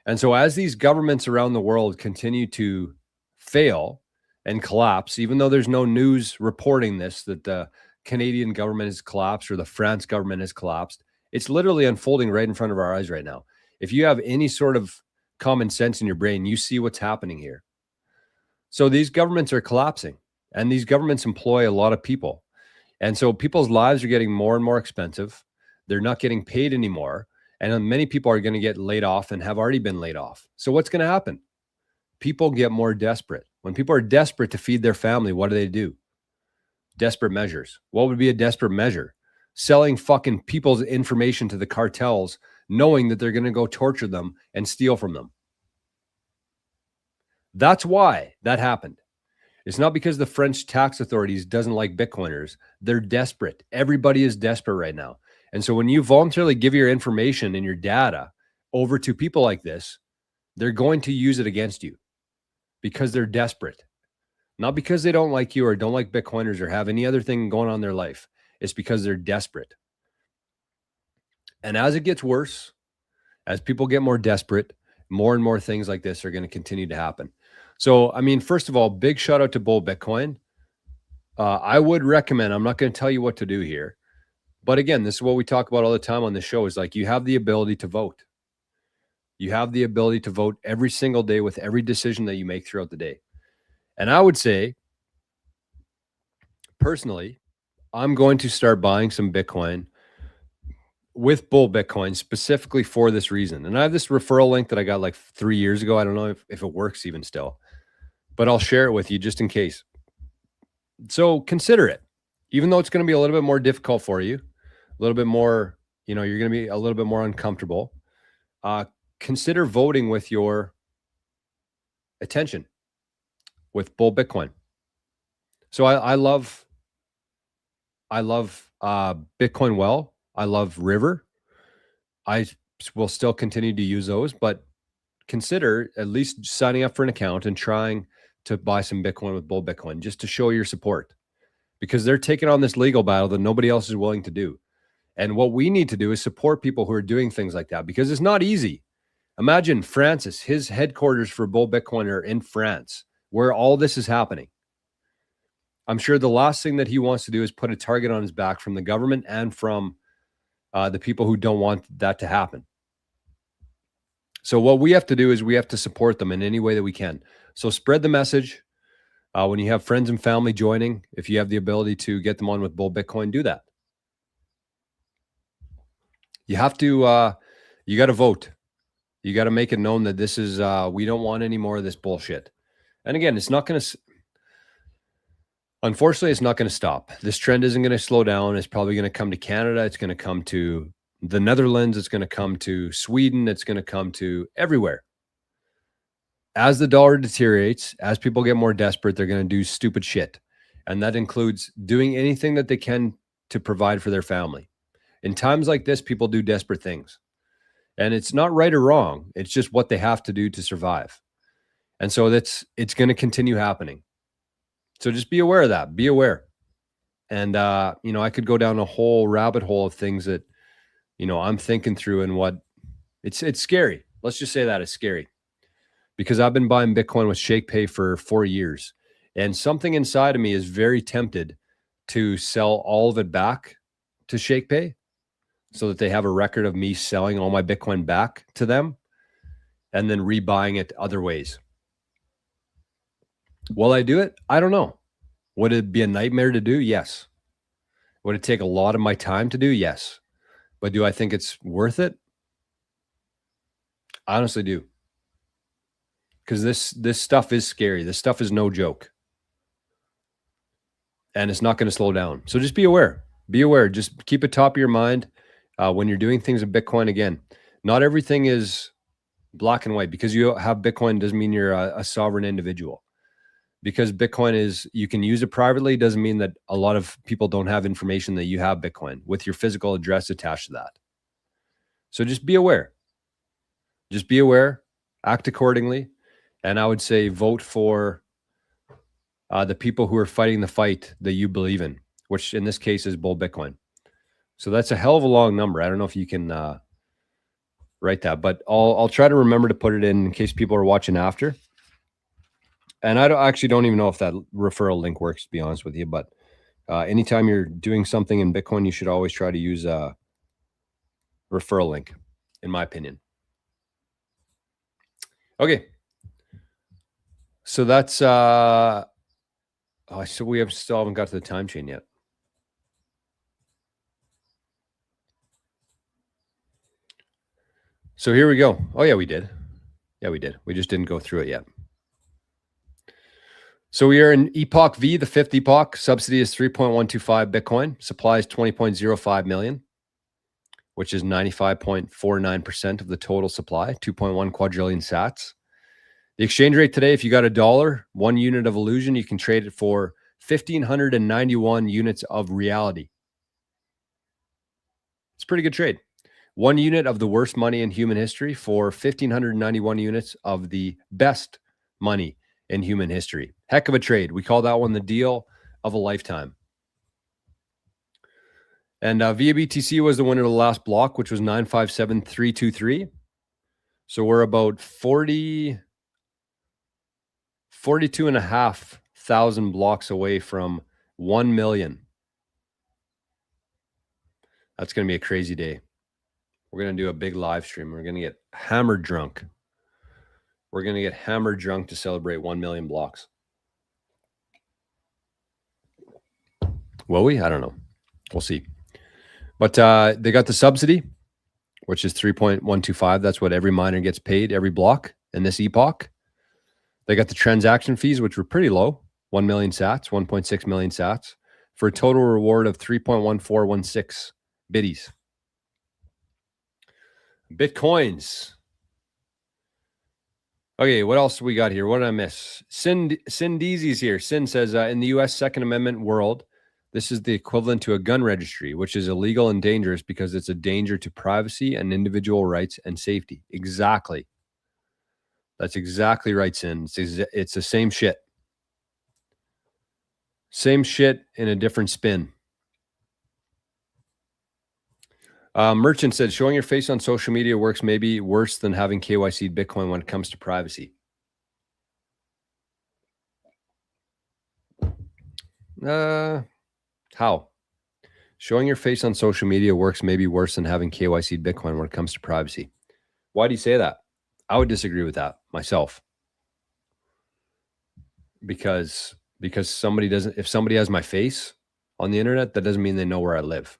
And so as these governments around the world continue to fail and collapse, even though there's no news reporting this, that the Canadian government has collapsed or the France government has collapsed, it's literally unfolding right in front of our eyes right now. If you have any sort of common sense in your brain, you see what's happening here. So these governments are collapsing, and these governments employ a lot of people. And so people's lives are getting more and more expensive. They're not getting paid anymore. And many people are going to get laid off and have already been laid off. So what's going to happen? People get more desperate. When people are desperate to feed their family, what do? Desperate measures. What would be a desperate measure? Selling fucking people's information to the cartels, knowing that they're going to go torture them and steal from them. That's why that happened. It's not because the French tax authorities doesn't like Bitcoiners. They're desperate. Everybody is desperate right now. And so when you voluntarily give your information and your data over to people like this, they're going to use it against you because they're desperate. Not because they don't like you or don't like Bitcoiners or have any other thing going on in their life. It's because they're desperate. And as it gets worse, as people get more desperate, more and more things like this are going to continue to happen. So, I mean, first of all, big shout out to Bull Bitcoin. I would recommend, I'm not going to tell you what to do here, but again, this is what we talk about all the time on the show, is like, you have the ability to vote. You have the ability to vote every single day with every decision that you make throughout the day. And I would say, personally, I'm going to start buying some Bitcoin with Bull Bitcoin specifically for this reason. And I have this referral link that I got like 3 years ago. I don't know if it works even still, but I'll share it with you just in case. So consider it, even though it's going to be a little bit more difficult for you, a little bit more, you're going to be a little bit more uncomfortable. Consider voting with your attention with Bull Bitcoin. So I love Bitcoin Well. I love River. I will still continue to use those, but consider at least signing up for an account and trying to buy some Bitcoin with Bull Bitcoin just to show your support, because they're taking on this legal battle that nobody else is willing to do. And what we need to do is support people who are doing things like that, because it's not easy. Imagine Francis, his headquarters for Bull Bitcoin are in France, where all this is happening. I'm sure the last thing that he wants to do is put a target on his back from the government and from the people who don't want that to happen. So what we have to do is we have to support them in any way that we can. So spread the message. When you have friends and family joining, if you have the ability to get them on with Bull Bitcoin, do that. You have to, you got to vote. You got to make it known that this is, we don't want any more of this bullshit. And again, it's not going to, unfortunately, it's not going to stop. This trend isn't going to slow down. It's probably going to come to Canada. It's going to come to the Netherlands. It's going to come to Sweden. It's going to come to everywhere. As the dollar deteriorates, as people get more desperate, they're going to do stupid shit. And that includes doing anything that they can to provide for their family. In times like this, people do desperate things. And it's not right or wrong. It's just what they have to do to survive. And so it's going to continue happening. So just be aware of that. Be aware. And, I could go down a whole rabbit hole of things that, I'm thinking through, and what it's scary. Let's just say that it's scary, because I've been buying Bitcoin with ShakePay for 4 years, and something inside of me is very tempted to sell all of it back to ShakePay so that they have a record of me selling all my Bitcoin back to them and then rebuying it other ways. Will I do it? I don't know. Would it be a nightmare to do? Yes. Would it take a lot of my time to do? Yes. But do I think it's worth it? I honestly do. Because this stuff is scary. This stuff is no joke. And it's not going to slow down. So just be aware. Be aware. Just keep it top of your mind when you're doing things with Bitcoin. Again, not everything is black and white. Because you have Bitcoin doesn't mean you're a sovereign individual. Because Bitcoin is, you can use it privately, doesn't mean that a lot of people don't have information that you have Bitcoin with your physical address attached to that. So just be aware. Just be aware, act accordingly. And I would say vote for the people who are fighting the fight that you believe in, which in this case is Bull Bitcoin. So that's a hell of a long number. I don't know if you can write that, but I'll try to remember to put it in case people are watching after. And I don't even know if that referral link works, to be honest with you. But anytime you're doing something in Bitcoin, you should always try to use a referral link, in my opinion. Okay. So that's, so we still haven't got to the time chain yet. So here we go. Oh yeah, we did. Yeah, we did. We just didn't go through it yet. So we are in Epoch V, the fifth epoch. Subsidy is 3.125 Bitcoin. Supply is 20.05 million, which is 95.49% of the total supply, 2.1 quadrillion sats. The exchange rate today, if you got $1, 1 unit of illusion, you can trade it for 1,591 units of reality. It's a pretty good trade. 1 unit of the worst money in human history for 1,591 units of the best money in human history. Heck of a trade. We call that one the deal of a lifetime. And VIA BTC was the winner of the last block, which was 957,323. So we're about 42,500 blocks away from 1 million. That's going to be a crazy day. We're going to do a big live stream. We're going to get hammered drunk. We're going to get hammered drunk to celebrate 1 million blocks. Will we? I don't know. We'll see. But they got the subsidy, which is 3.125. That's what every miner gets paid every block in this epoch. They got the transaction fees, which were pretty low, 1 million sats, 1.6 million sats, for a total reward of 3.1416 biddies. Bitcoins. Okay, what else do we got here? What did I miss? Deezy's here. Sin says, in the U.S. Second Amendment world, this is the equivalent to a gun registry, which is illegal and dangerous because it's a danger to privacy and individual rights and safety. Exactly. That's exactly right, Sin. It's the same shit. Same shit in a different spin. Merchant said, showing your face on social media works maybe worse than having KYC Bitcoin when it comes to privacy. How? Showing your face on social media works maybe worse than having KYC Bitcoin when it comes to privacy. Why do you say that? I would disagree with that myself. Because somebody doesn't, if somebody has my face on the internet, that doesn't mean they know where I live.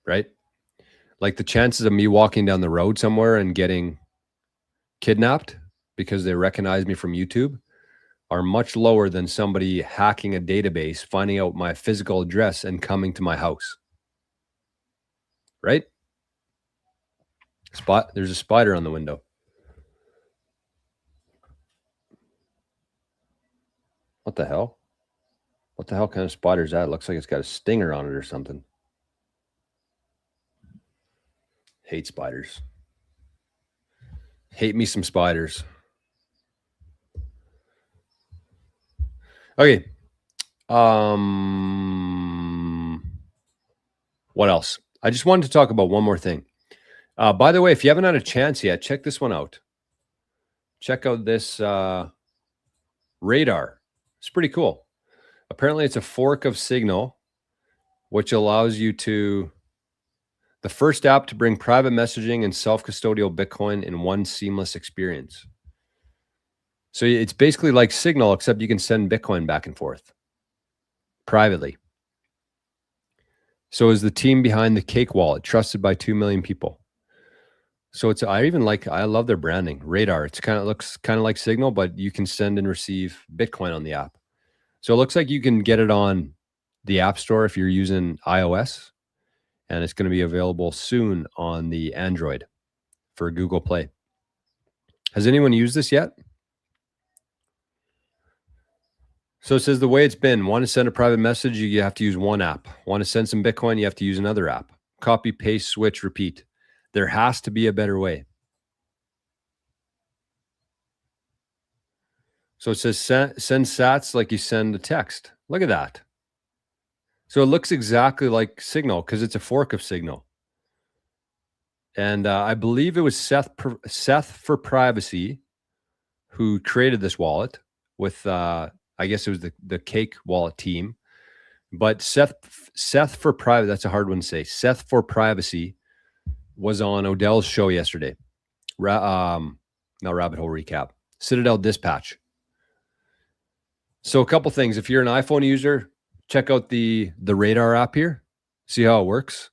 Right? Like the chances of me walking down the road somewhere and getting kidnapped because they recognize me from YouTube are much lower than somebody hacking a database, finding out my physical address and coming to my house. Right? There's a spider on the window. What the hell? What the hell kind of spider is that? It looks like it's got a stinger on it or something. Hate spiders. Hate me some spiders. Okay. What else? I just wanted to talk about one more thing. By the way, if you haven't had a chance yet, check this one out. Check out this radar. It's pretty cool. Apparently, it's a fork of Signal, which allows you to, the first app to bring private messaging and self-custodial Bitcoin in one seamless experience. So it's basically like Signal, except you can send Bitcoin back and forth privately. So is the team behind the Cake Wallet, trusted by 2 million people. So it's, I love their branding. Radar. It's looks kind of like Signal, but you can send and receive Bitcoin on the app. So it looks like you can get it on the App Store if you're using iOS, and it's going to be available soon on the Android for Google Play. Has anyone used this yet? So it says the way it's been, want to send a private message, you have to use one app. Want to send some Bitcoin, you have to use another app. Copy, paste, switch, repeat. There has to be a better way. So it says send sats like you send a text. Look at that. So it looks exactly like Signal because it's a fork of Signal. And I believe it was Seth for Privacy who created this wallet with, I guess it was the Cake Wallet team. But Seth for Privacy, that's a hard one to say. Seth for Privacy was on Odell's show yesterday. Not Rabbit Hole Recap. Citadel Dispatch. So a couple things. If you're an iPhone user, check out the Radar app here. See how it works.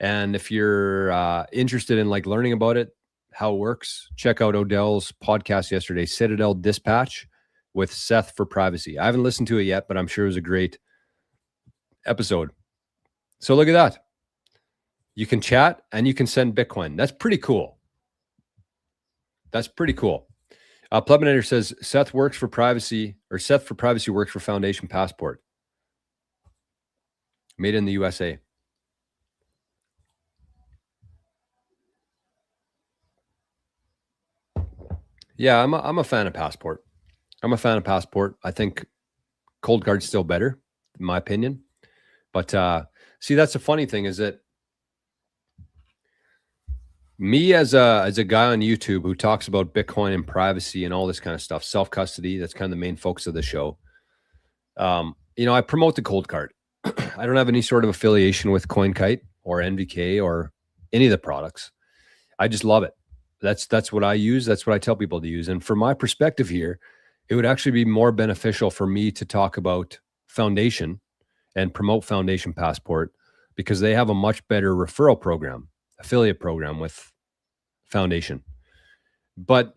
And if you're interested in like learning about it, how it works, check out Odell's podcast yesterday, Citadel Dispatch with Seth for Privacy. I haven't listened to it yet, but I'm sure it was a great episode. So look at that. You can chat and you can send Bitcoin. That's pretty cool. That's pretty cool. Plebinator says Seth works for privacy, or Seth for Privacy works for Foundation Passport. Made in the USA. Yeah, I'm a fan of Passport. I'm a fan of Passport. I think Cold Card's still better, in my opinion. But see, that's the funny thing is that me as a guy on YouTube who talks about Bitcoin and privacy and all this kind of stuff, self-custody, that's kind of the main focus of the show. I promote the Cold Card. I don't have any sort of affiliation with CoinKite or NVK or any of the products. I just love it. That's what I use. That's what I tell people to use. And from my perspective here, it would actually be more beneficial for me to talk about Foundation and promote Foundation Passport because they have a much better referral program, affiliate program with Foundation. But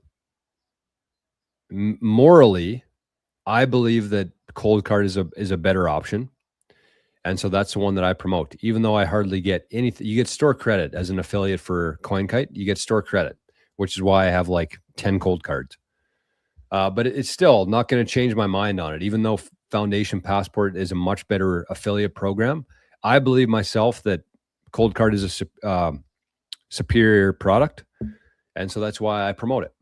morally, I believe that Cold Card is a better option. And so that's the one that I promote, even though I hardly get anything. You get store credit as an affiliate for CoinKite. You get store credit, which is why I have like 10 Cold Cards. But it's still not going to change my mind on it. Even though Foundation Passport is a much better affiliate program, I believe myself that Cold Card is a superior product. And so that's why I promote it.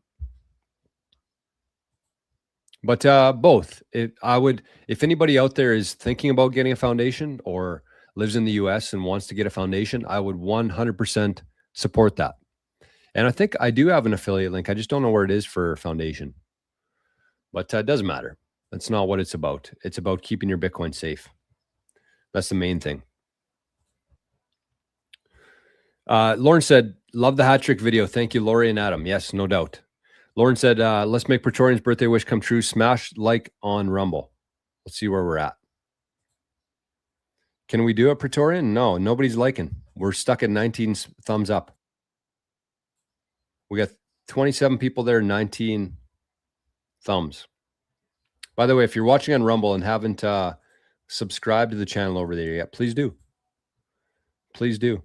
But both. If anybody out there is thinking about getting a foundation or lives in the US and wants to get a foundation, I would 100% support that. And I think I do have an affiliate link. I just don't know where it is for foundation. But it doesn't matter. That's not what it's about. It's about keeping your Bitcoin safe. That's the main thing. Lauren said, love the hat trick video. Thank you, Lori and Adam. Yes, no doubt. Lauren said, let's make Praetorian's birthday wish come true. Smash like on Rumble. Let's see where we're at. Can we do it, Praetorian? No, nobody's liking. We're stuck at 19 thumbs up. We got 27 people there, 19 thumbs. By the way, if you're watching on Rumble and haven't subscribed to the channel over there yet, please do. Please do.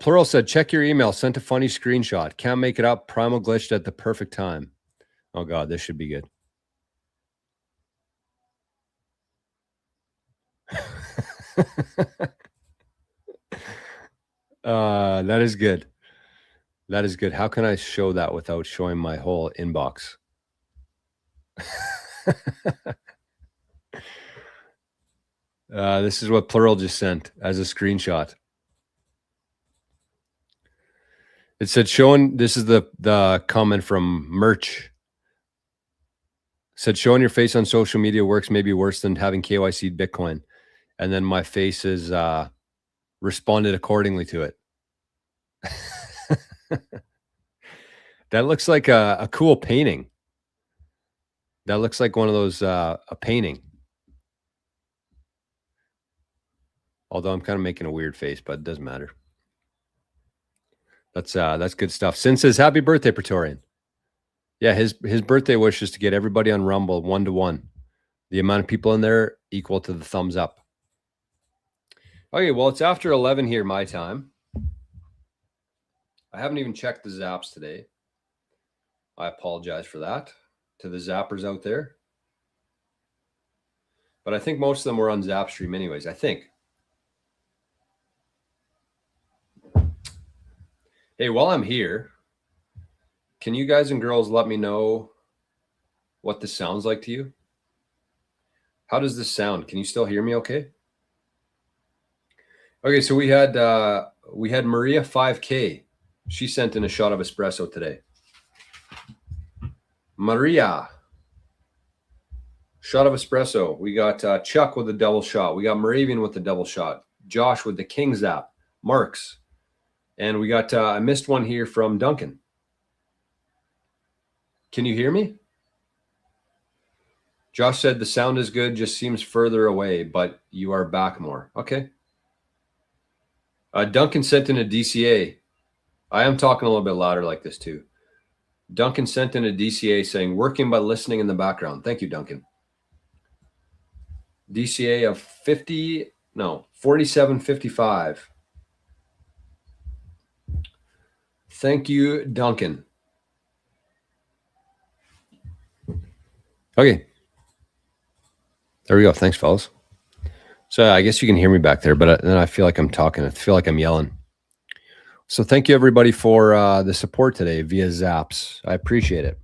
Plural said, check your email. Sent a funny screenshot. Can't make it up. Primal glitched at the perfect time. Oh, God, this should be good. That is good. That is good. How can I show that without showing my whole inbox? This is what Plural just sent as a screenshot. It said, showing, this is the comment from Merch. It said, showing your face on social media works maybe worse than having KYC'd Bitcoin. And then my face is responded accordingly to it. That looks like a cool painting. That looks like one of those, a painting. Although I'm kind of making a weird face, but it doesn't matter. That's good stuff. Sin says, happy birthday, Praetorian. Yeah, his birthday wish is to get everybody on Rumble 1-to-1. The amount of people in there equal to the thumbs up. Okay, well, it's after 11 here, my time. I haven't even checked the zaps today. I apologize for that to the zappers out there. But I think most of them were on Zapstream anyways, I think. Hey, while I'm here, can you guys and girls let me know what this sounds like to you? How does this sound? Can you still hear me okay? Okay, so we had Maria 5K. She sent in a shot of espresso today. Maria, shot of espresso. We got Chuck with the double shot. We got Moravian with the double shot. Josh with the King Zap. Marks. And we got, I missed one here from Duncan. Can you hear me? Josh said the sound is good, just seems further away, but you are back more. Okay. Duncan sent in a DCA. I am talking a little bit louder like this too. Duncan sent in a DCA saying, working but listening in the background. Thank you, Duncan. DCA of 47.55. Thank you, Duncan. Okay. There we go. Thanks, fellas. So I guess you can hear me back there, but then I feel like I'm talking. I feel like I'm yelling. So thank you, everybody, for the support today via Zaps. I appreciate it.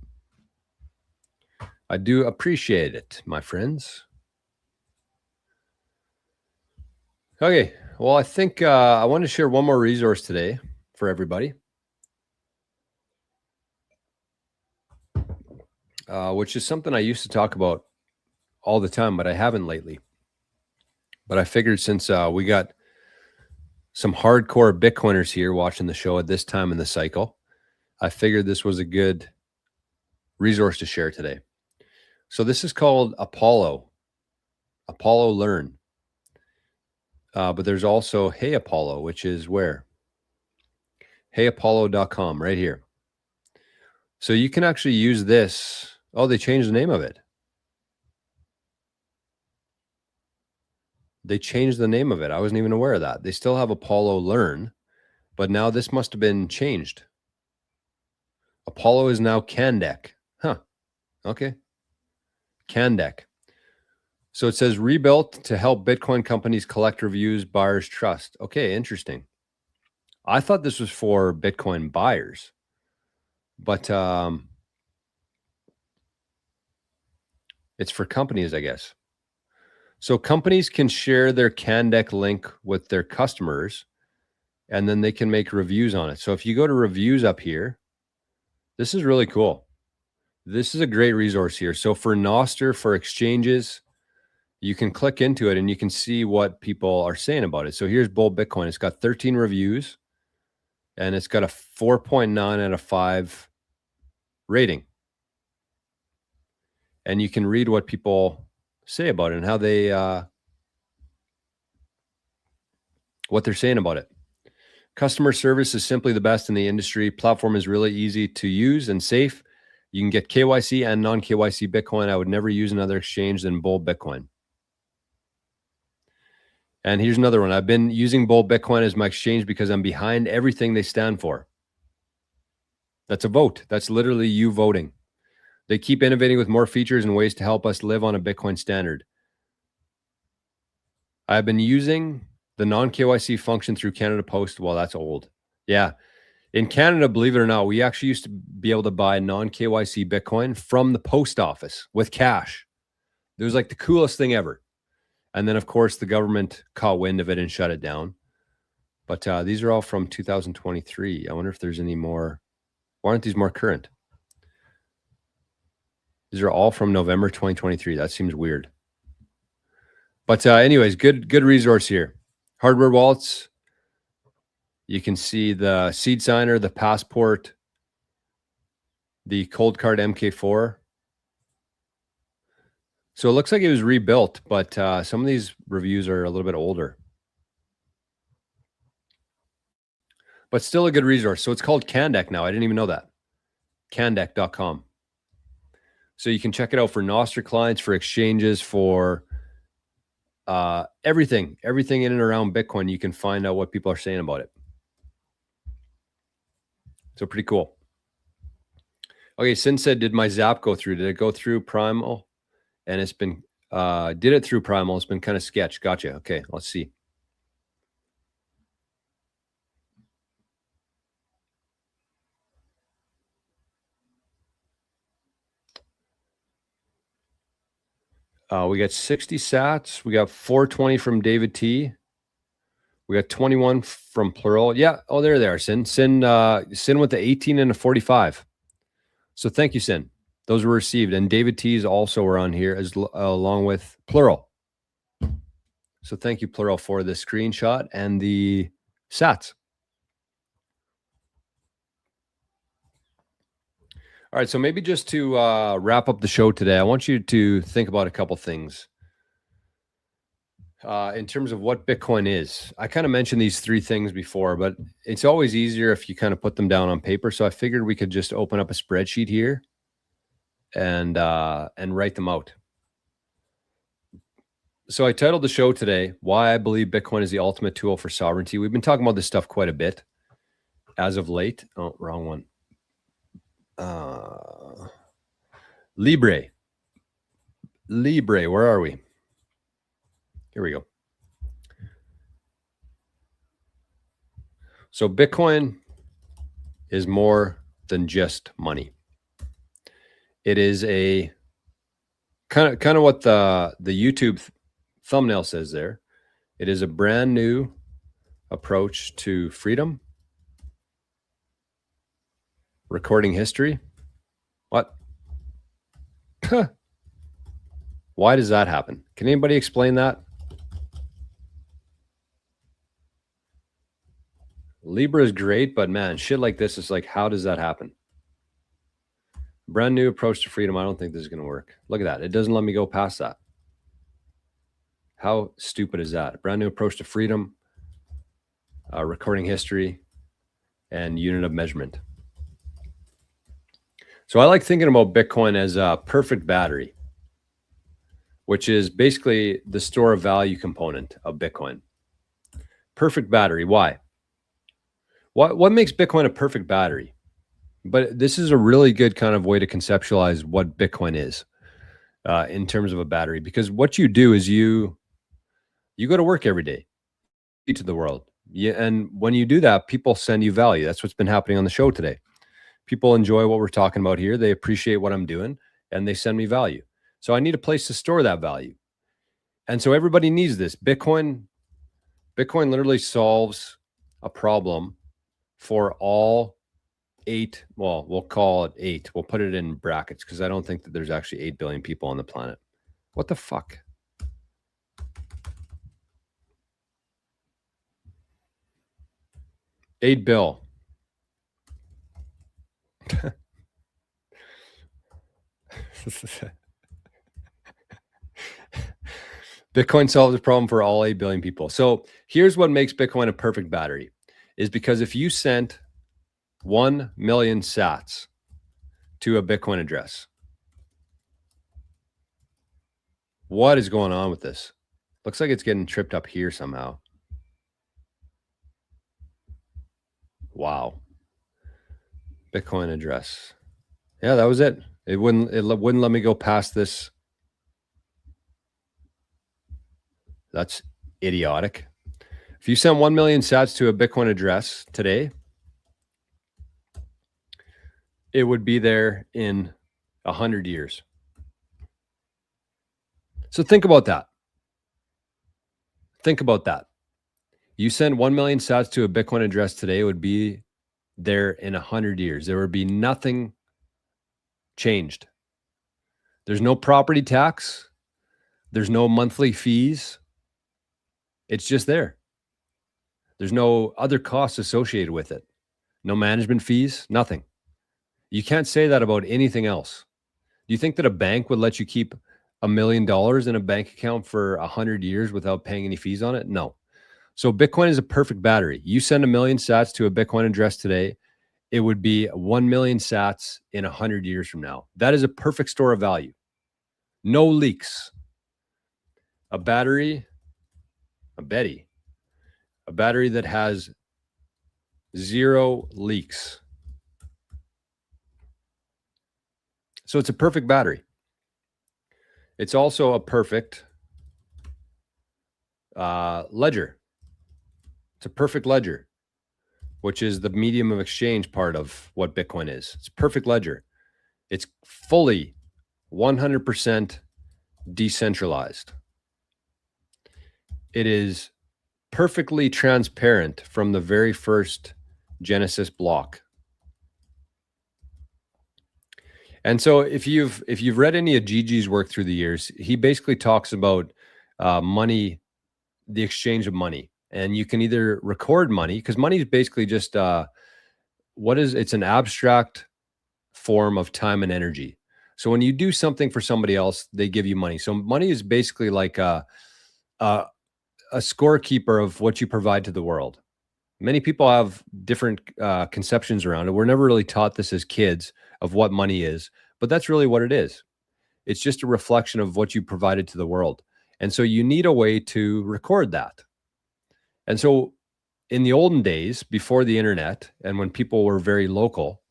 I do appreciate it, my friends. Okay. Well, I think I want to share one more resource today for everybody. Which is something I used to talk about all the time, but I haven't lately. But I figured since we got some hardcore Bitcoiners here watching the show at this time in the cycle, I figured this was a good resource to share today. So this is called Apollo Learn. But there's also Hey Apollo, which is where? HeyApollo.com right here. So you can actually use this. Oh, they changed the name of it. They changed the name of it. I wasn't even aware of that. They still have Apollo Learn, but now this must have been changed. Apollo is now Candec. Huh. Okay. Candec. So it says rebuilt to help Bitcoin companies collect reviews, buyers trust. Okay, interesting. I thought this was for Bitcoin buyers, but it's for companies, I guess. So companies can share their CanDeck link with their customers, and then they can make reviews on it. So if you go to reviews up here, this is really cool. This is a great resource here. So for Nostr, for exchanges, you can click into it and you can see what people are saying about it. So here's Bull Bitcoin. It's got 13 reviews and it's got a 4.9 out of 5 rating. And you can read what people say about it and how they, what they're saying about it. Customer service is simply the best in the industry. Platform is really easy to use and safe. You can get KYC and non-KYC Bitcoin. I would never use another exchange than Bull Bitcoin. And here's another one. I've been using Bull Bitcoin as my exchange because I'm behind everything they stand for. That's a vote. That's literally you voting. They keep innovating with more features and ways to help us live on a Bitcoin standard. I've been using the non-KYC function through Canada Post. Well, that's old. Yeah. In Canada, believe it or not, we actually used to be able to buy non-KYC Bitcoin from the post office with cash. It was like the coolest thing ever. And then, of course, the government caught wind of it and shut it down. But these are all from 2023. I wonder if there's any more. Why aren't these more current? These are all from November 2023. That seems weird. But anyways, good resource here. Hardware wallets. You can see the seed signer, the passport, the cold card MK4. So it looks like it was rebuilt, but some of these reviews are a little bit older. But still a good resource. So it's called CanDeck now. I didn't even know that. CanDeck.com. So you can check it out for Nostr clients, for exchanges, for everything in and around Bitcoin. You can find out what people are saying about it. So pretty cool. Okay, Sin said, did my Zap go through? Did it go through Primal? And it's been, did it through Primal? It's been kind of sketch. Gotcha. Okay, let's see. We got 60 sats. We got 420 from David T. We got 21 from Plural. Yeah. Oh, there they are, Sin. Sin with the 18 and the 45. So thank you, Sin. Those were received. And David T's also were on here as along with Plural. So thank you, Plural, for the screenshot and the sats. All right. So maybe just to wrap up the show today, I want you to think about a couple things. In terms of what Bitcoin is. I kind of mentioned these 3 things before, but it's always easier if you kind of put them down on paper. So I figured we could just open up a spreadsheet here and write them out. So I titled the show today, Why I Believe Bitcoin is the Ultimate Tool for Sovereignty. We've been talking about this stuff quite a bit as of late. Oh, wrong one. Libre, where are we? Here we go. So Bitcoin is more than just money. It is a kind of what the YouTube thumbnail says there. It is a brand new approach to freedom, recording history. What? Why does that happen? Can anybody explain that? Libra is great, but man, shit like this is like, how does that happen? Brand new approach to freedom. I don't think this is going to work. Look at that. It doesn't let me go past that. How stupid is that? Brand new approach to freedom, recording history, and unit of measurement. So I like thinking about Bitcoin as a perfect battery, which is basically the store of value component of Bitcoin. Perfect battery. Why? What makes Bitcoin a perfect battery? But this is a really good kind of way to conceptualize what Bitcoin is in terms of a battery, because what you do is you go to work every day to the world. Yeah, and when you do that, people send you value. That's what's been happening on the show today. People enjoy what we're talking about here. They appreciate what I'm doing, and they send me value. So I need a place to store that value. And so everybody needs this. Bitcoin literally solves a problem for all 8, well, we'll call it 8. We'll put it in brackets because I don't think that there's actually 8 billion people on the planet. What the fuck? $8 billion. Bitcoin solves a problem for all 8 billion people. So here's what makes Bitcoin a perfect battery is because if you sent 1 million sats to a Bitcoin address, what is going on with this? Looks like it's getting tripped up here somehow. Wow. Bitcoin address. Yeah, that was it. It wouldn't let me go past this. That's idiotic. If you send 1 million sats to a Bitcoin address today, it would be there in 100 years. So think about that. Think about that. You send 1 million sats to a Bitcoin address today, it would be there in 100 years. There would be nothing changed. There's no property tax. There's no monthly fees. It's just there. There's no other costs associated with it. No management fees, nothing. You can't say that about anything else. Do you think that a bank would let you keep $1 million in a bank account for 100 years without paying any fees on it? No. So Bitcoin is a perfect battery. You send 1 million sats to a Bitcoin address today, it would be 1 million sats in 100 years from now. That is a perfect store of value. No leaks. A battery that has 0 leaks. So it's a perfect battery. It's also a perfect ledger. It's a perfect ledger, which is the medium of exchange part of what Bitcoin is. It's a perfect ledger. It's fully 100% decentralized. It is perfectly transparent from the very first Genesis block. And so if you've read any of Gigi's work through the years, he basically talks about money, the exchange of money. And you can either record money, because money is basically just it's an abstract form of time and energy. So when you do something for somebody else, they give you money. So money is basically like a scorekeeper of what you provide to the world. Many people have different conceptions around it. We're never really taught this as kids of what money is, but that's really what it is. It's just a reflection of what you provided to the world. And so you need a way to record that. And so in the olden days, before the internet, and when people were very local,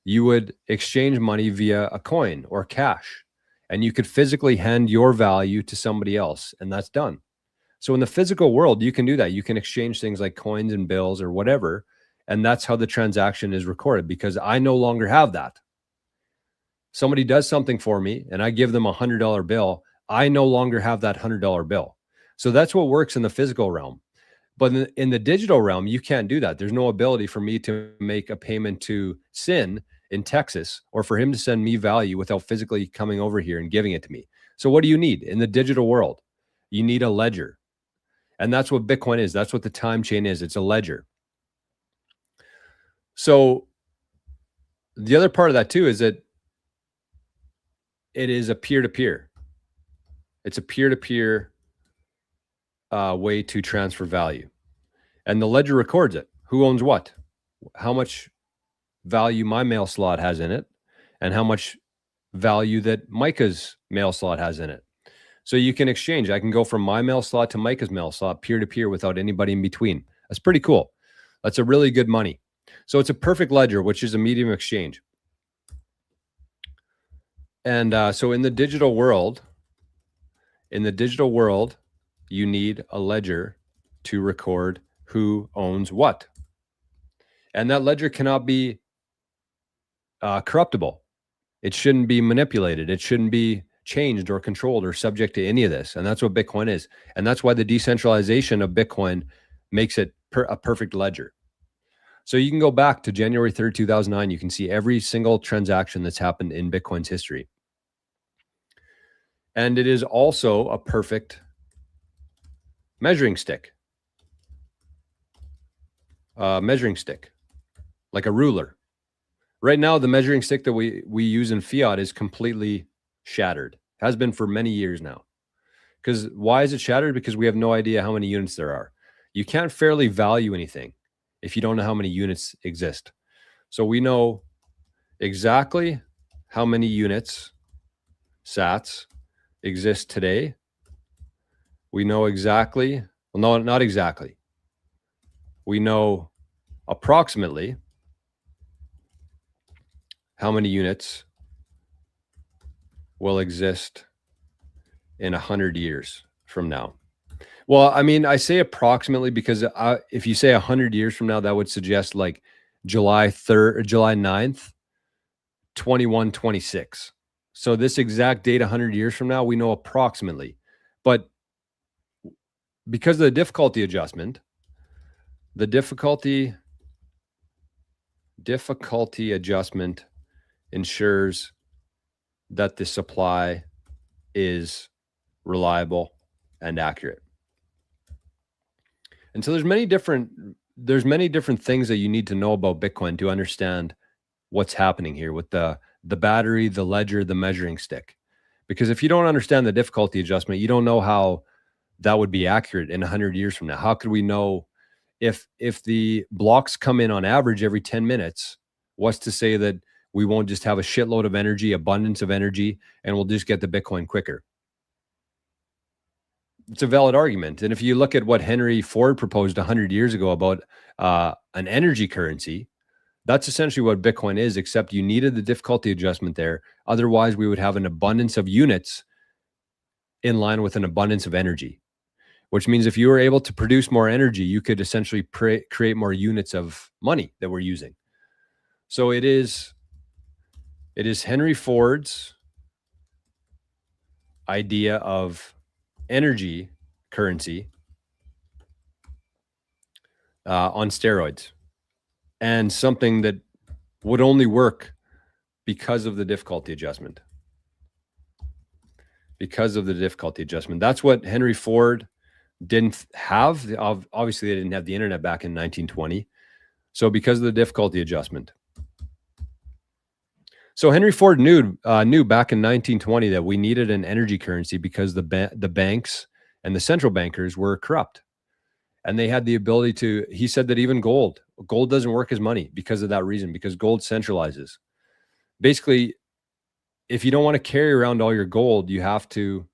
you would exchange money via a coin or cash, and you could physically hand your value to somebody else, and that's done. So in the physical world, you can do that. You can exchange things like coins and bills or whatever, and that's how the transaction is recorded, because I no longer have that. Somebody does something for me and I give them a $100 bill. I no longer have that $100 bill. So that's what works in the physical realm. But in the digital realm, you can't do that. There's no ability for me to make a payment to Sin in Texas, or for him to send me value without physically coming over here and giving it to me. So what do you need in the digital world? You need a ledger. And that's what Bitcoin is. That's what the time chain is. It's a ledger. So the other part of that too is that it is a peer-to-peer. It's a peer-to-peer way to transfer value. And the ledger records it. Who owns what? How much value my mail slot has in it, and how much value that Micah's mail slot has in it. So you can exchange. I can go from my mail slot to Micah's mail slot peer-to-peer without anybody in between. That's pretty cool. That's a really good money. So it's a perfect ledger, which is a medium of exchange. And so in the digital world, you need a ledger to record who owns what. And that ledger cannot be corruptible. It shouldn't be manipulated. It shouldn't be changed or controlled or subject to any of this. And that's what Bitcoin is. And that's why the decentralization of Bitcoin makes it a perfect ledger. So you can go back to January 3rd, 2009. You can see every single transaction that's happened in Bitcoin's history. And it is also a perfect measuring stick. Like a ruler. Right now, the measuring stick that we use in fiat is completely shattered. Has been for many years now. Because why is it shattered? Because we have no idea how many units there are. You can't fairly value anything if you don't know how many units exist. So we know exactly how many units, sats, exist today. We know exactly, well, no, not exactly. We know approximately how many units will exist in 100 years from now. Well, I mean, I say approximately because if you say 100 years from now, that would suggest like July 3rd, July 9th, 2126. So this exact date 100 years from now, we know approximately. But because of the difficulty adjustment, the difficulty adjustment ensures that the supply is reliable and accurate. And so there's many different things that you need to know about Bitcoin to understand what's happening here with the battery, the ledger, the measuring stick. Because if you don't understand the difficulty adjustment, you don't know how that would be accurate in 100 years from now. How could we know if the blocks come in on average every 10 minutes, what's to say that we won't just have a shitload of energy, abundance of energy, and we'll just get the Bitcoin quicker? It's a valid argument. And if you look at what Henry Ford proposed 100 years ago about an energy currency, that's essentially what Bitcoin is, except you needed the difficulty adjustment there. Otherwise, we would have an abundance of units in line with an abundance of energy, which means if you were able to produce more energy, you could essentially create more units of money that we're using. So it is Henry Ford's idea of energy currency on steroids, and something that would only work because of the difficulty adjustment. Because of the difficulty adjustment. That's what Henry Ford didn't have. Obviously, they didn't have the internet back in 1920. So because of the difficulty adjustment. So Henry Ford knew back in 1920 that we needed an energy currency because the banks and the central bankers were corrupt. And they had the ability to, he said that even gold doesn't work as money because of that reason, because gold centralizes. Basically, if you don't want to carry around all your gold, you have to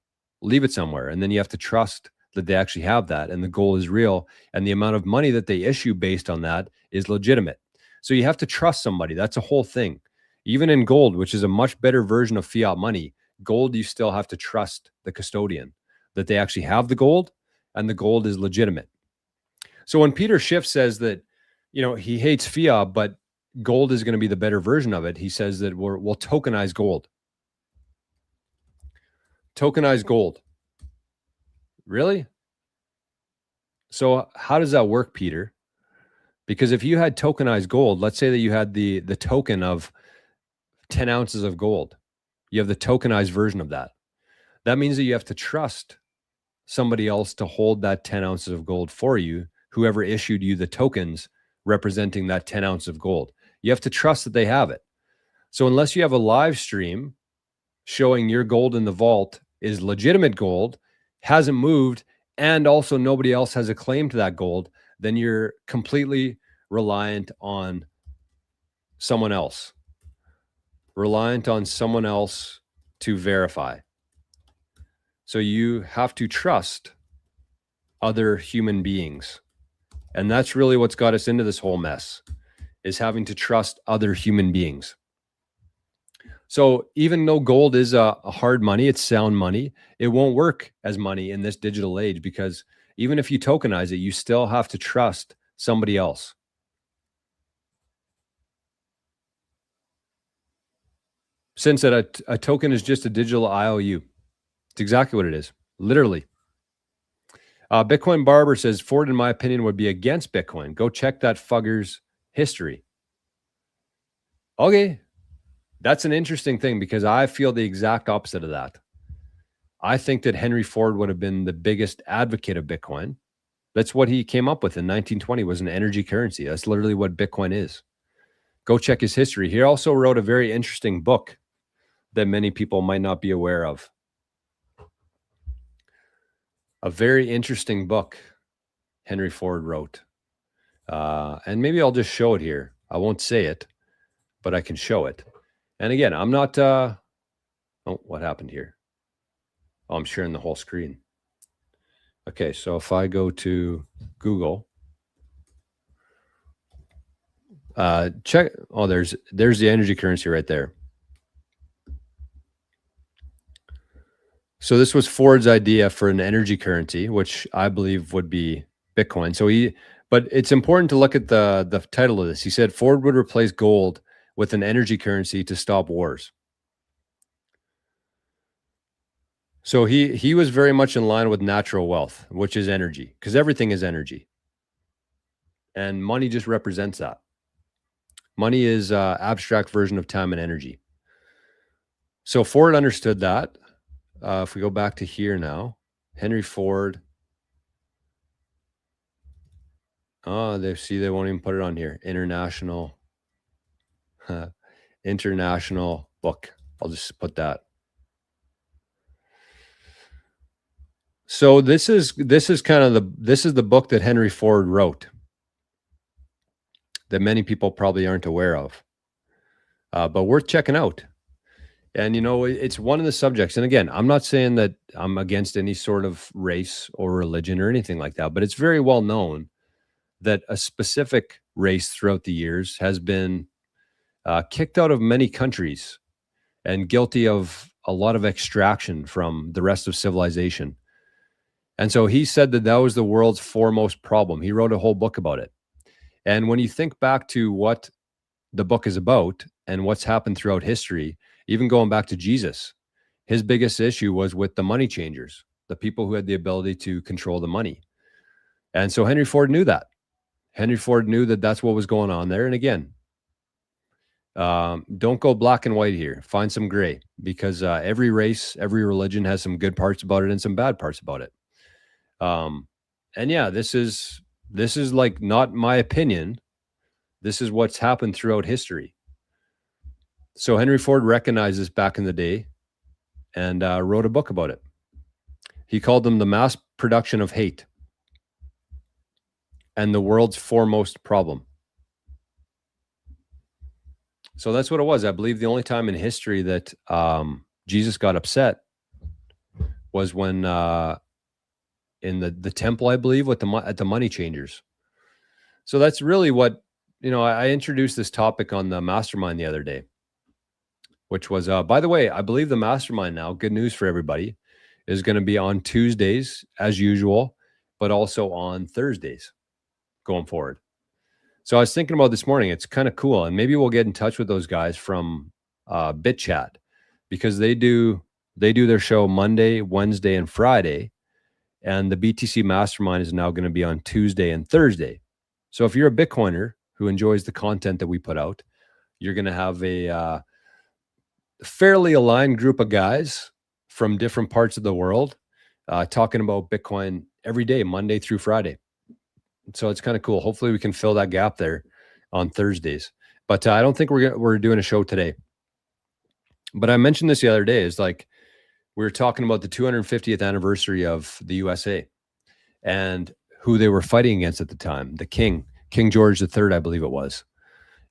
leave it somewhere. And then you have to trust that they actually have that and the gold is real. And the amount of money that they issue based on that is legitimate. So you have to trust somebody. That's a whole thing. Even in gold, which is a much better version of fiat money, gold, you still have to trust the custodian that they actually have the gold and the gold is legitimate. So when Peter Schiff says that, he hates fiat, but gold is going to be the better version of it, he says that we'll tokenize gold. Tokenize gold. Really? So how does that work, Peter? Because if you had tokenized gold, let's say that you had the token of 10 ounces of gold. You have the tokenized version of that. That means that you have to trust somebody else to hold that 10 ounces of gold for you, whoever issued you the tokens representing that 10 ounces of gold. You have to trust that they have it. So unless you have a live stream showing your gold in the vault is legitimate gold, hasn't moved, and also nobody else has a claim to that gold, then you're completely reliant on someone else. Reliant on someone else to verify. So you have to trust other human beings. And that's really what's got us into this whole mess, is having to trust other human beings. So even though gold is a hard money, it's sound money, it won't work as money in this digital age because Even if you tokenize it, you still have to trust somebody else. Since that a token is just a digital IOU. It's exactly what it is, literally. Bitcoin Barber says, Ford, in my opinion, would be against Bitcoin. Go check that fugger's history. Okay. That's an interesting thing because I feel the exact opposite of that. I think that Henry Ford would have been the biggest advocate of Bitcoin. That's what he came up with in 1920 was an energy currency. That's literally what Bitcoin is. Go check his history. He also wrote a very interesting book that many people might not be aware of. A very interesting book Henry Ford wrote. And maybe I'll just show it here. I won't say it, but I can show it. And again, I'm not, oh, what happened here? Oh, I'm sharing the whole screen. Okay, so if I go to Google, check, oh, there's the energy currency right there. So this was Ford's idea for an energy currency, which I believe would be Bitcoin. So but it's important to look at the title of this. He said Ford would replace gold with an energy currency to stop wars. So he was very much in line with natural wealth, which is energy, because everything is energy. And money just represents that. Money is an abstract version of time and energy. So Ford understood that. If we go back to here now, Henry Ford. Oh, they won't even put it on here. International book. I'll just put that. So this is kind of the book that Henry Ford wrote that many people probably aren't aware of, but worth checking out. And, it's one of the subjects. And again, I'm not saying that I'm against any sort of race or religion or anything like that, but it's very well known that a specific race throughout the years has been kicked out of many countries and guilty of a lot of extraction from the rest of civilization. And so he said that was the world's foremost problem. He wrote a whole book about it. And when you think back to what the book is about and what's happened throughout history, even going back to Jesus, his biggest issue was with the money changers, the people who had the ability to control the money. And so Henry Ford knew that. Henry Ford knew that that's what was going on there. And again, don't go black and white here. Find some gray, because every race, every religion has some good parts about it and some bad parts about it. And yeah, this is like not my opinion. This is what's happened throughout history. So Henry Ford recognized this back in the day and wrote a book about it. He called them The Mass Production of Hate and the World's Foremost Problem. So that's what it was. I believe the only time in history that Jesus got upset was when in the temple, I believe, at the money changers. So that's really what, I introduced this topic on the mastermind the other day, which was, by the way, I believe the mastermind now, good news for everybody, is going to be on Tuesdays as usual, but also on Thursdays going forward. So I was thinking about this morning, it's kind of cool. And maybe we'll get in touch with those guys from BitChat, because they do their show Monday, Wednesday, and Friday. And the BTC Mastermind is now going to be on Tuesday and Thursday. So if you're a Bitcoiner who enjoys the content that we put out, you're going to have a fairly aligned group of guys from different parts of the world talking about Bitcoin every day, Monday through Friday. So it's kind of cool. Hopefully we can fill that gap there on Thursdays. But I don't think we're doing a show today. But I mentioned this the other day, is like, we were talking about the 250th anniversary of the USA and who they were fighting against at the time, the King George III, I believe it was.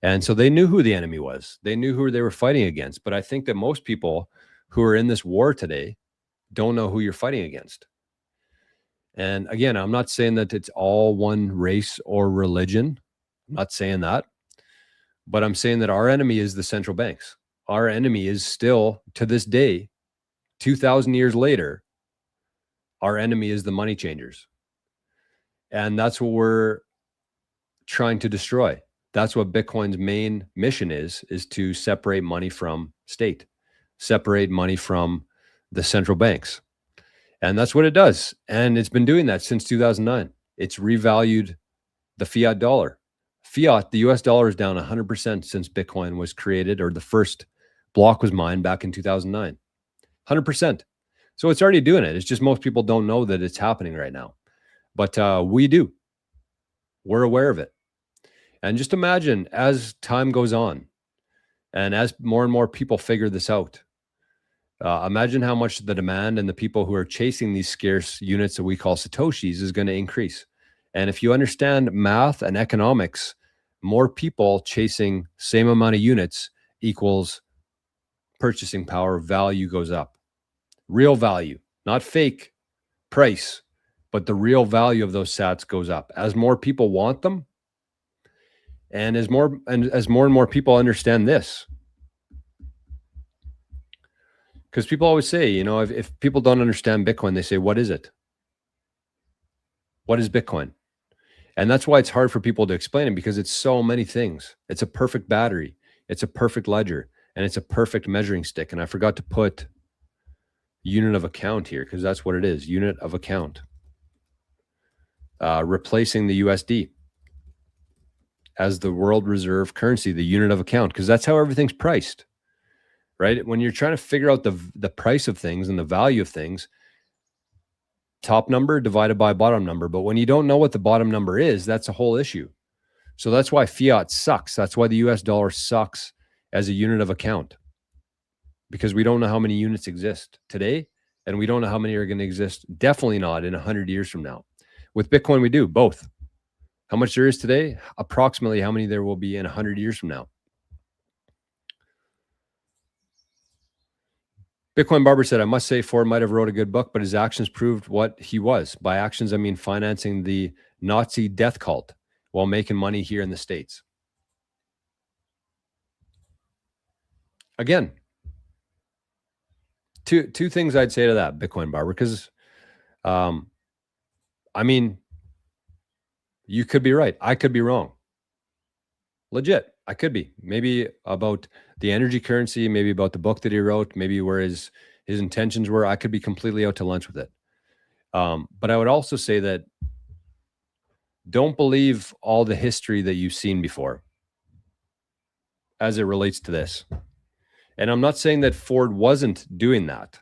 And so they knew who the enemy was. They knew who they were fighting against. But I think that most people who are in this war today don't know who you're fighting against. And again, I'm not saying that it's all one race or religion. I'm not saying that. But I'm saying that our enemy is the central banks. Our enemy is still, to this day, 2,000 years later, our enemy is the money changers. And that's what we're trying to destroy. That's what Bitcoin's main mission is to separate money from state, separate money from the central banks. And that's what it does. And it's been doing that since 2009. It's revalued the fiat dollar. Fiat, the US dollar, is down 100% since Bitcoin was created, or the first block was mined back in 2009. 100%. So it's already doing it. It's just most people don't know that it's happening right now. But we do. We're aware of it. And just imagine, as time goes on and as more and more people figure this out, imagine how much the demand and the people who are chasing these scarce units that we call Satoshis is going to increase. And if you understand math and economics, more people chasing same amount of units equals purchasing power, value goes up. Real value, not fake price, but the real value of those sats goes up as more people want them. And as more and more people understand this. Because people always say, you know, if people don't understand Bitcoin, they say, what is it? What is Bitcoin? And that's why it's hard for people to explain it, because it's so many things. It's a perfect battery. It's a perfect ledger. And it's a perfect measuring stick. And I forgot to put unit of account here, because that's what it is. Unit of account. Replacing the USD as the world reserve currency, the unit of account, because that's how everything's priced, right? When you're trying to figure out the price of things and the value of things, top number divided by bottom number. But when you don't know what the bottom number is, that's a whole issue. So that's why fiat sucks. That's why the US dollar sucks as a unit of account, because we don't know how many units exist today, and we don't know how many are going to exist, definitely not in 100 years from now. With Bitcoin, we do both. How much there is today, approximately how many there will be in 100 years from now. Bitcoin Barber said, I must say Ford might have wrote a good book, but his actions proved what he was. By actions, I mean financing the Nazi death cult while making money here in the States. Again, two things I'd say to that, Bitcoin Barber, because, I mean, you could be right. I could be wrong. Legit. I could be. Maybe about the energy currency, maybe about the book that he wrote, maybe where his intentions were. I could be completely out to lunch with it. But I would also say that don't believe all the history that you've seen before as it relates to this. And I'm not saying that Ford wasn't doing that.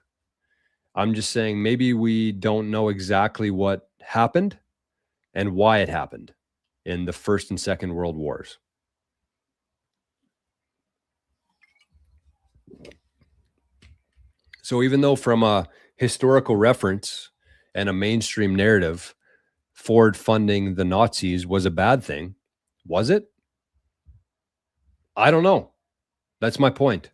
I'm just saying maybe we don't know exactly what happened and why it happened in the First and Second World Wars. So even though from a historical reference and a mainstream narrative, Ford funding the Nazis was a bad thing, was it? I don't know. That's my point.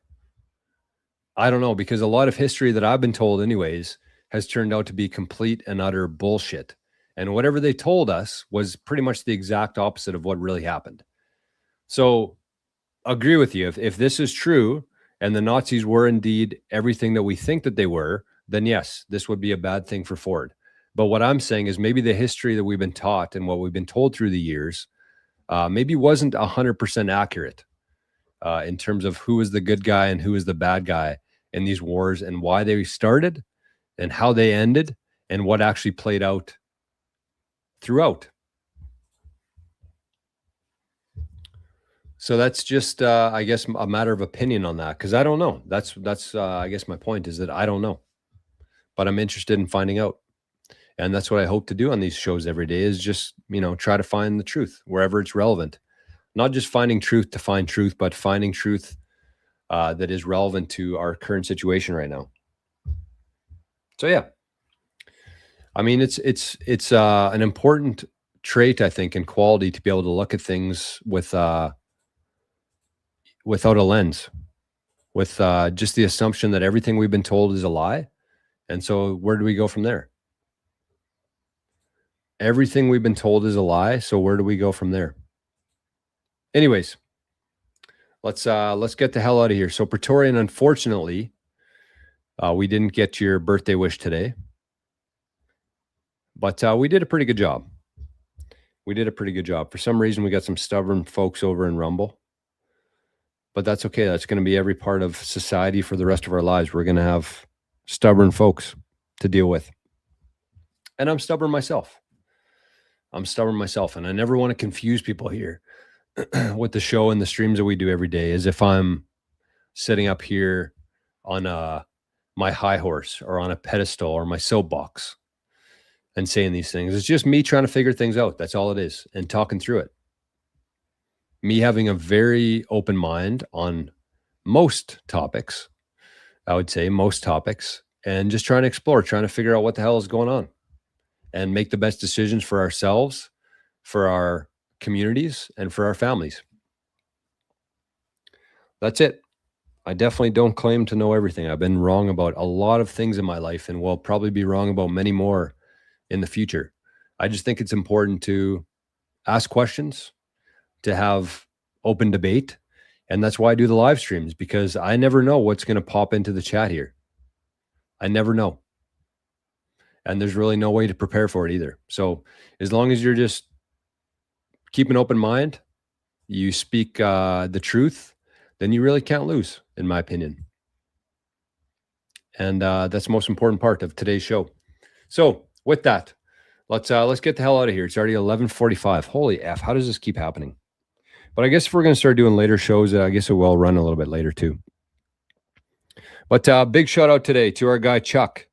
I don't know, because a lot of history that I've been told anyways has turned out to be complete and utter bullshit. And whatever they told us was pretty much the exact opposite of what really happened. So agree with you. If this is true and the Nazis were indeed everything that we think that they were, then yes, this would be a bad thing for Ford. But what I'm saying is maybe the history that we've been taught and what we've been told through the years maybe wasn't 100% accurate in terms of who is the good guy and who is the bad guy in these wars, and why they started and how they ended and what actually played out throughout. So that's just, I guess, a matter of opinion on that, because I don't know. That's I guess my point is that I don't know, but I'm interested in finding out. And that's what I hope to do on these shows every day, is just, you know, try to find the truth wherever it's relevant. Not just finding truth to find truth, but finding truth that is relevant to our current situation right now. So yeah, I mean, it's an important trait, I think, and quality to be able to look at things with without a lens, with just the assumption that everything we've been told is a lie. And so where do we go from there? Everything we've been told is a lie. So where do we go from there? Anyways, let's get the hell out of here. So Praetorian, unfortunately, we didn't get your birthday wish today, but we did a pretty good job. We did a pretty good job. For some reason, we got some stubborn folks over in Rumble, but that's okay. That's going to be every part of society for the rest of our lives. We're going to have stubborn folks to deal with. And I'm stubborn myself. And I never want to confuse people here with the show and the streams that we do every day, as if I'm sitting up here on my high horse or on a pedestal or my soapbox and saying these things. It's just me trying to figure things out. That's all it is. And talking through it. Me having a very open mind on most topics, I would say most topics, and just trying to explore, trying to figure out what the hell is going on and make the best decisions for ourselves, for our communities, and for our families. That's it. I definitely don't claim to know everything. I've been wrong about a lot of things in my life and will probably be wrong about many more in the future. I just think it's important to ask questions, to have open debate. And that's why I do the live streams, because I never know what's going to pop into the chat here. I never know. And there's really no way to prepare for it either. So as long as you're just keep an open mind, you speak the truth, then you really can't lose, in my opinion. And that's the most important part of today's show. So with that, let's get the hell out of here. It's already 11:45. Holy F, how does this keep happening? But I guess if we're going to start doing later shows, I guess it will run a little bit later too. But big shout out today to our guy Chuck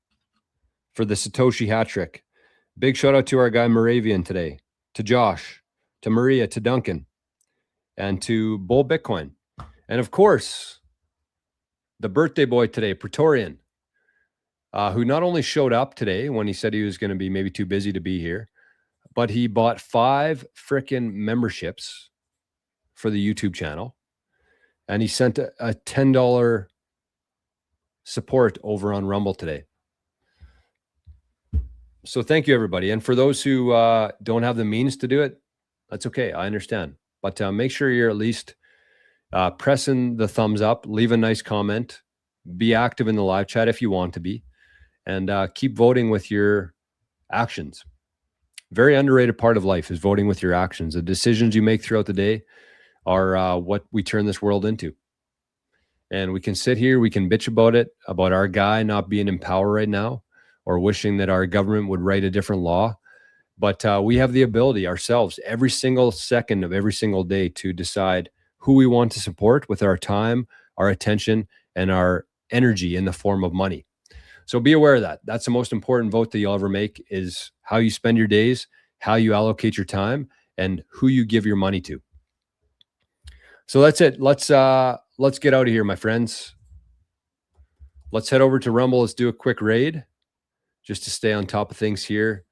for the Satoshi hat trick. Big shout out to our guy Moravian today, to Josh, to Maria, to Duncan, and to Bull Bitcoin. And of course, the birthday boy today, Praetorian, who not only showed up today when he said he was going to be maybe too busy to be here, but he bought 5 frickin' memberships for the YouTube channel. And he sent a $10 support over on Rumble today. So thank you, everybody. And for those who don't have the means to do it, that's okay. I understand. But make sure you're at least pressing the thumbs up, leave a nice comment, be active in the live chat if you want to be, and keep voting with your actions. Very underrated part of life is voting with your actions. The decisions you make throughout the day are what we turn this world into. And we can sit here, we can bitch about it, about our guy not being in power right now, or wishing that our government would write a different law. But we have the ability ourselves every single second of every single day to decide who we want to support with our time, our attention, and our energy in the form of money. So be aware of that. That's the most important vote that you'll ever make, is how you spend your days, how you allocate your time, and who you give your money to. So that's it. Let's get out of here, my friends. Let's head over to Rumble. Let's do a quick raid just to stay on top of things here.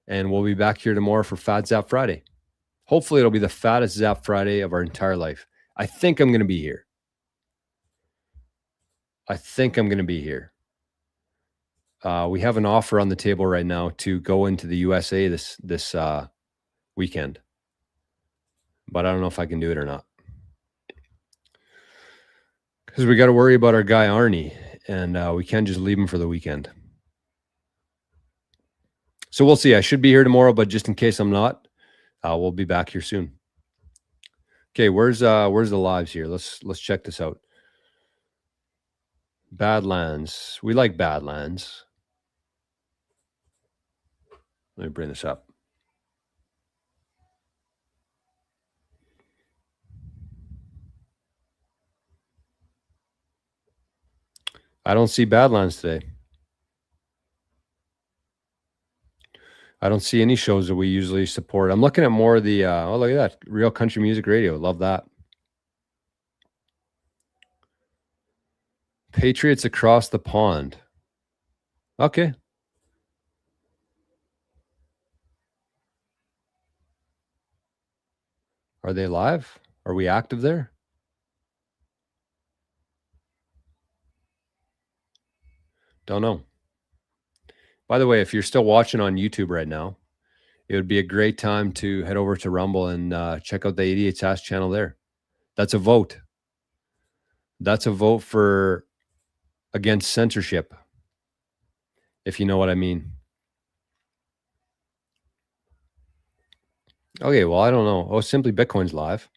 And we'll be back here tomorrow for Fat Zap Friday. Hopefully it'll be the fattest Zap Friday of our entire life. I think I'm going to be here. We have an offer on the table right now to go into the USA this weekend. But I don't know if I can do it or not. Because we got to worry about our guy Arnie, and we can't just leave him for the weekend. So we'll see. I should be here tomorrow, but just in case I'm not, we'll be back here soon. Okay, where's the lives here? Let's check this out. Badlands. We like Badlands. Let me bring this up. I don't see Badlands today. I don't see any shows that we usually support. I'm looking at more of the, oh, look at that. Real Country Music Radio. Love that. Patriots Across the Pond. Okay. Are they live? Are we active there? Don't know. By the way, if you're still watching on YouTube right now, it would be a great time to head over to Rumble and check out the 88 SAS channel there. That's a vote. That's a vote for against censorship, if you know what I mean. Okay, well, I don't know. Oh, Simply Bitcoin's live.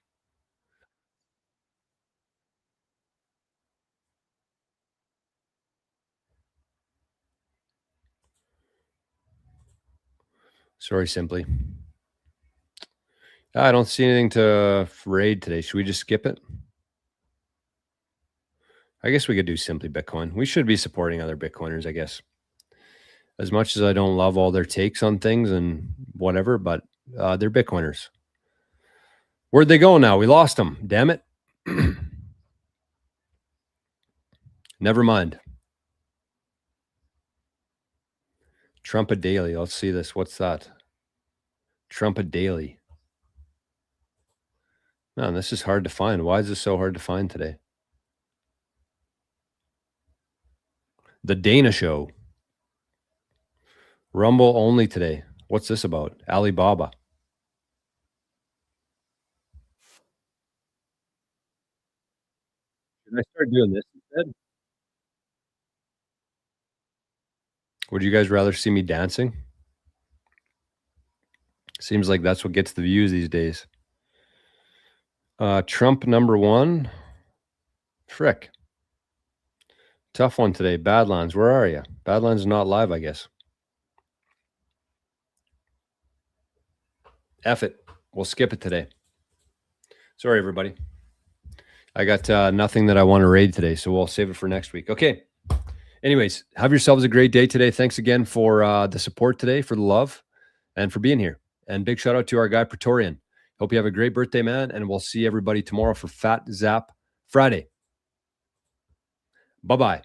Sorry, Simply. I don't see anything to raid today. Should we just skip it? I guess we could do Simply Bitcoin. We should be supporting other Bitcoiners, I guess. As much as I don't love all their takes on things and whatever, but they're Bitcoiners. Where'd they go now? We lost them. Damn it. Never mind. Trumpet Daily. Let's see this. What's that? Trumpet Daily. Man, this is hard to find. Why is this so hard to find today? The Dana Show. Rumble only today. What's this about? Alibaba. Should I start doing this instead? Would you guys rather see me dancing? Seems like that's what gets the views these days. Trump #1. Frick. Tough one today. Badlands, where are you? Badlands is not live, I guess. F it. We'll skip it today. Sorry, everybody. I got nothing that I want to raid today, so we'll save it for next week. Okay. Anyways, have yourselves a great day today. Thanks again for the support today, for the love, and for being here. And big shout out to our guy, Praetorian. Hope you have a great birthday, man, and we'll see everybody tomorrow for Fat Zap Friday. Bye-bye.